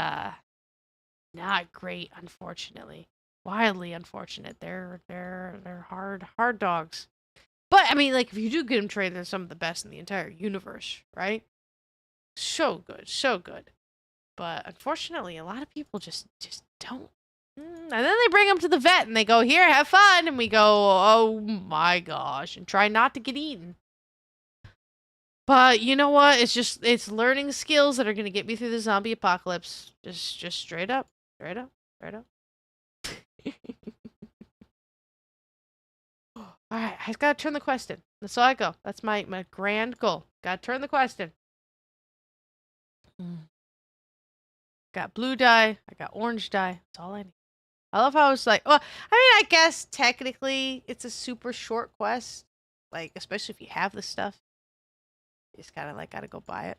not great, unfortunately. Wildly unfortunate. They're hard dogs. But I mean, like if you do get them trained, they're some of the best in the entire universe, right? So good, so good. But unfortunately, a lot of people just don't. And then they bring them to the vet and they go, "Here, have fun." And we go, "Oh my gosh," and try not to get eaten. But you know what? It's learning skills that are gonna get me through the zombie apocalypse. Just straight up. Straight up. Straight up. Alright, I just gotta turn the quest in. That's all I go. That's my grand goal. Gotta turn the quest in. Got blue dye. I got orange dye. That's all I need. I love how it's like, well, I mean, I guess technically it's a super short quest. Like, especially if you have the stuff. You just kind of like gotta go buy it.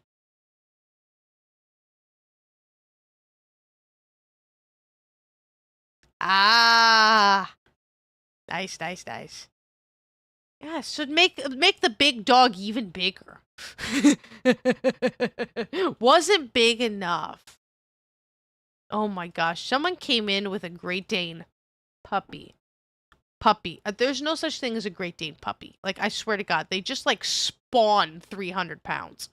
Ah! Nice, nice, nice. Yeah, should make the big dog even bigger. Wasn't big enough. Oh my gosh, someone came in with a Great Dane puppy. There's no such thing as a Great Dane puppy. Like, I swear to God, they just like spawn 300 pounds.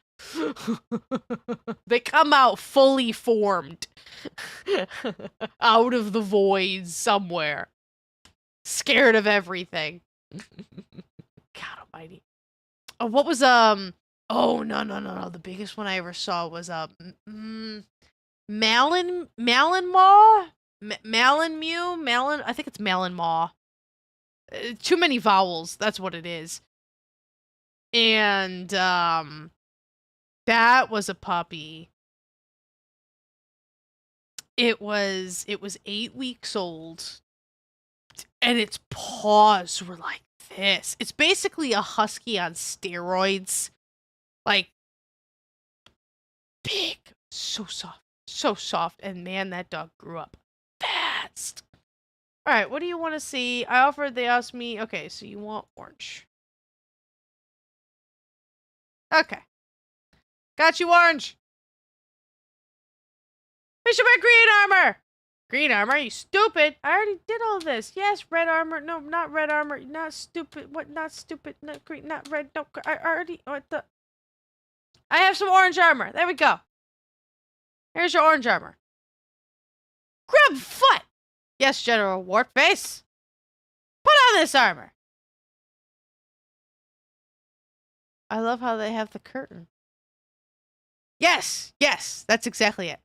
They come out fully formed. Out of the void somewhere. Scared of everything. God almighty. Oh, what was, oh, no. The biggest one I ever saw was, Malinmew? I think it's Malinmaw. Too many vowels. That's what it is. And, that was a puppy. It was 8 weeks old. And its paws were like this. It's basically a husky on steroids. Like, big. So soft. So soft. And man, that dog grew up fast. All right, what do you want to see? They asked me, okay, so you want orange. Okay. Got you orange. We should wear green armor. Green armor? You stupid. I already did all this. Yes, red armor. No, not red armor. Not stupid. What? Not stupid. Not green. Not red. No, I already... What the... I have some orange armor. There we go. Here's your orange armor. Grub foot. Yes, General Wartface. Put on this armor. I love how they have the curtain. Yes, yes, that's exactly it.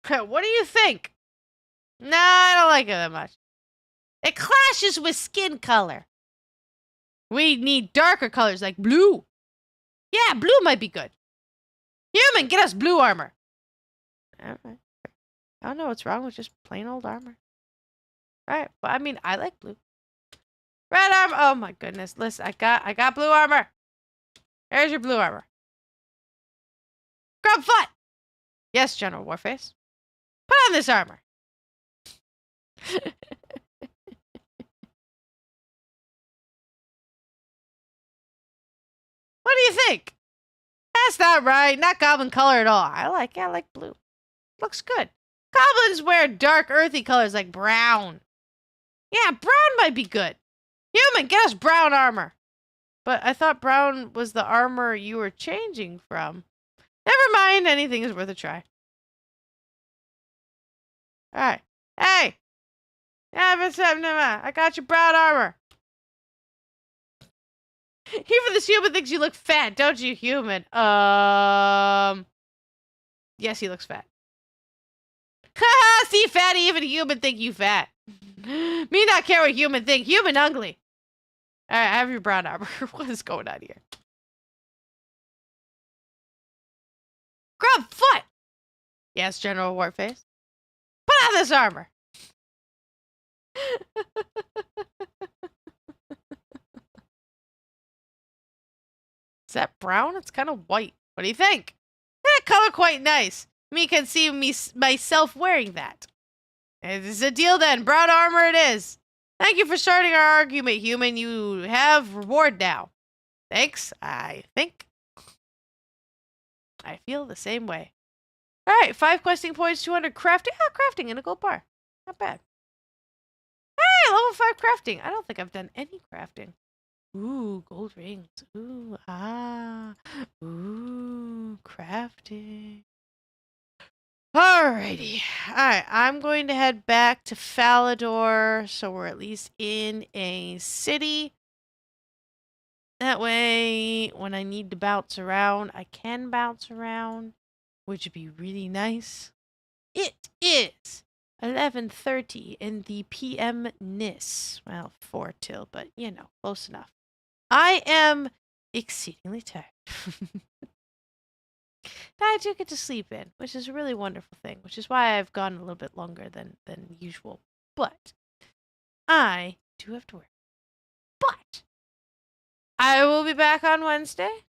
What do you think? Nah, I don't like it that much. It clashes with skin color. We need darker colors like blue. Yeah, blue might be good. Human, get us blue armor. Alright. I don't know what's wrong with just plain old armor. Alright, but I mean, I like blue. Red armor. Oh my goodness. Listen, I got blue armor. There's your blue armor. Grub foot. Yes, General Warface. Put on this armor. What do you think? That's not right. Not goblin color at all. I like blue. Looks good. Goblins wear dark, earthy colors like brown. Yeah, brown might be good. Human, get us brown armor. But I thought brown was the armor you were changing from. Never mind. Anything is worth a try. Alright. Hey! Yeah, I got your brown armor. Even this human thinks you look fat, don't you, human? Yes, he looks fat. Haha, see, fatty, even a human think you fat. Me not care what human think. Human ugly. Alright, I have your brown armor. What is going on here? Grub foot! Yes, General Warface. Put on this armor! Is that brown? It's kind of white. What do you think? That color quite nice. Me can see myself wearing that. It is a deal then. Brown armor it is. Thank you for starting our argument, human. You have reward now. Thanks, I think. I feel the same way. Alright, 5 questing points, 200 crafting. Ah, crafting in a gold bar. Not bad. Hey, level 5 crafting. I don't think I've done any crafting. Ooh, gold rings. Ooh, ah. Ooh, crafting. Alrighty. Alright, I'm going to head back to Falador, so we're at least in a city. That way, when I need to bounce around, I can bounce around, which would be really nice. It is 11:30 in the PM-ness. Well, 4 till, but, you know, close enough. I am exceedingly tired. I do get to sleep in, which is a really wonderful thing, which is why I've gone a little bit longer than usual. But I do have to work. But I will be back on Wednesday.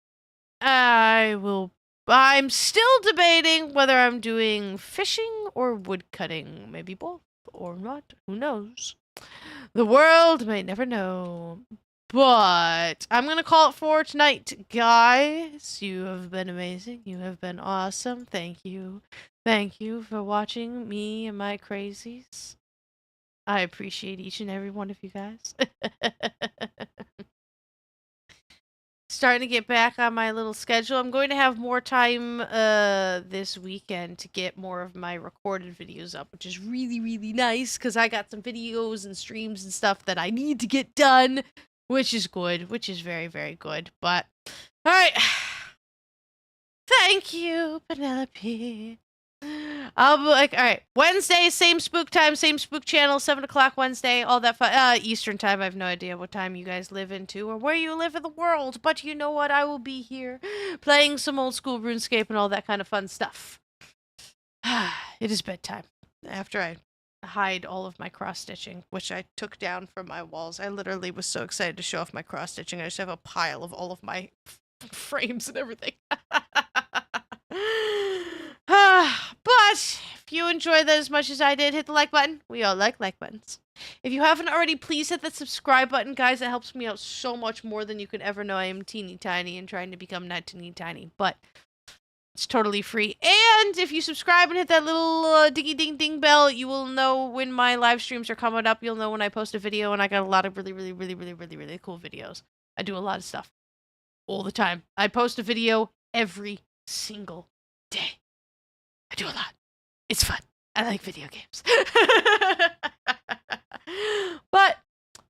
I'm still debating whether I'm doing fishing or woodcutting. Maybe both or not. Who knows? The world may never know. But I'm going to call it for tonight, guys. You have been amazing. You have been awesome. Thank you. Thank you for watching me and my crazies. I appreciate each and every one of you guys. Starting to get back on my little schedule. I'm going to have more time this weekend to get more of my recorded videos up, which is really, really nice because I got some videos and streams and stuff that I need to get done. Which is good, which is very, very good. But, alright. Thank you, Penelope. I'll be like, alright. Wednesday, same spook time, same spook channel, 7 o'clock Wednesday, all that fun. Eastern time, I have no idea what time you guys live into or where you live in the world. But you know what? I will be here playing some old school RuneScape and all that kind of fun stuff. It is bedtime. After I hide all of my cross stitching, which I took down from my walls. I literally was so excited to show off my cross stitching. I just have a pile of all of my frames and everything. But if you enjoyed that as much as I did, hit the like button. We all like buttons. If you haven't already, please hit that subscribe button, guys. It helps me out so much more than you could ever know. I am teeny tiny and trying to become not teeny tiny, but it's totally free. And if you subscribe and hit that little dingy ding ding bell, you will know when my live streams are coming up. You'll know when I post a video, and I got a lot of really cool videos. I do a lot of stuff all the time. I post a video every single day. I do a lot. It's fun. I like video games. But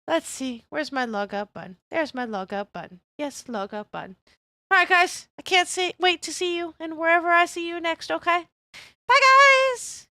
let's see. Where's my log out button? There's my log out button. Yes, log out button. Alright, guys. I can't wait to see you and wherever I see you next, okay? Bye, guys!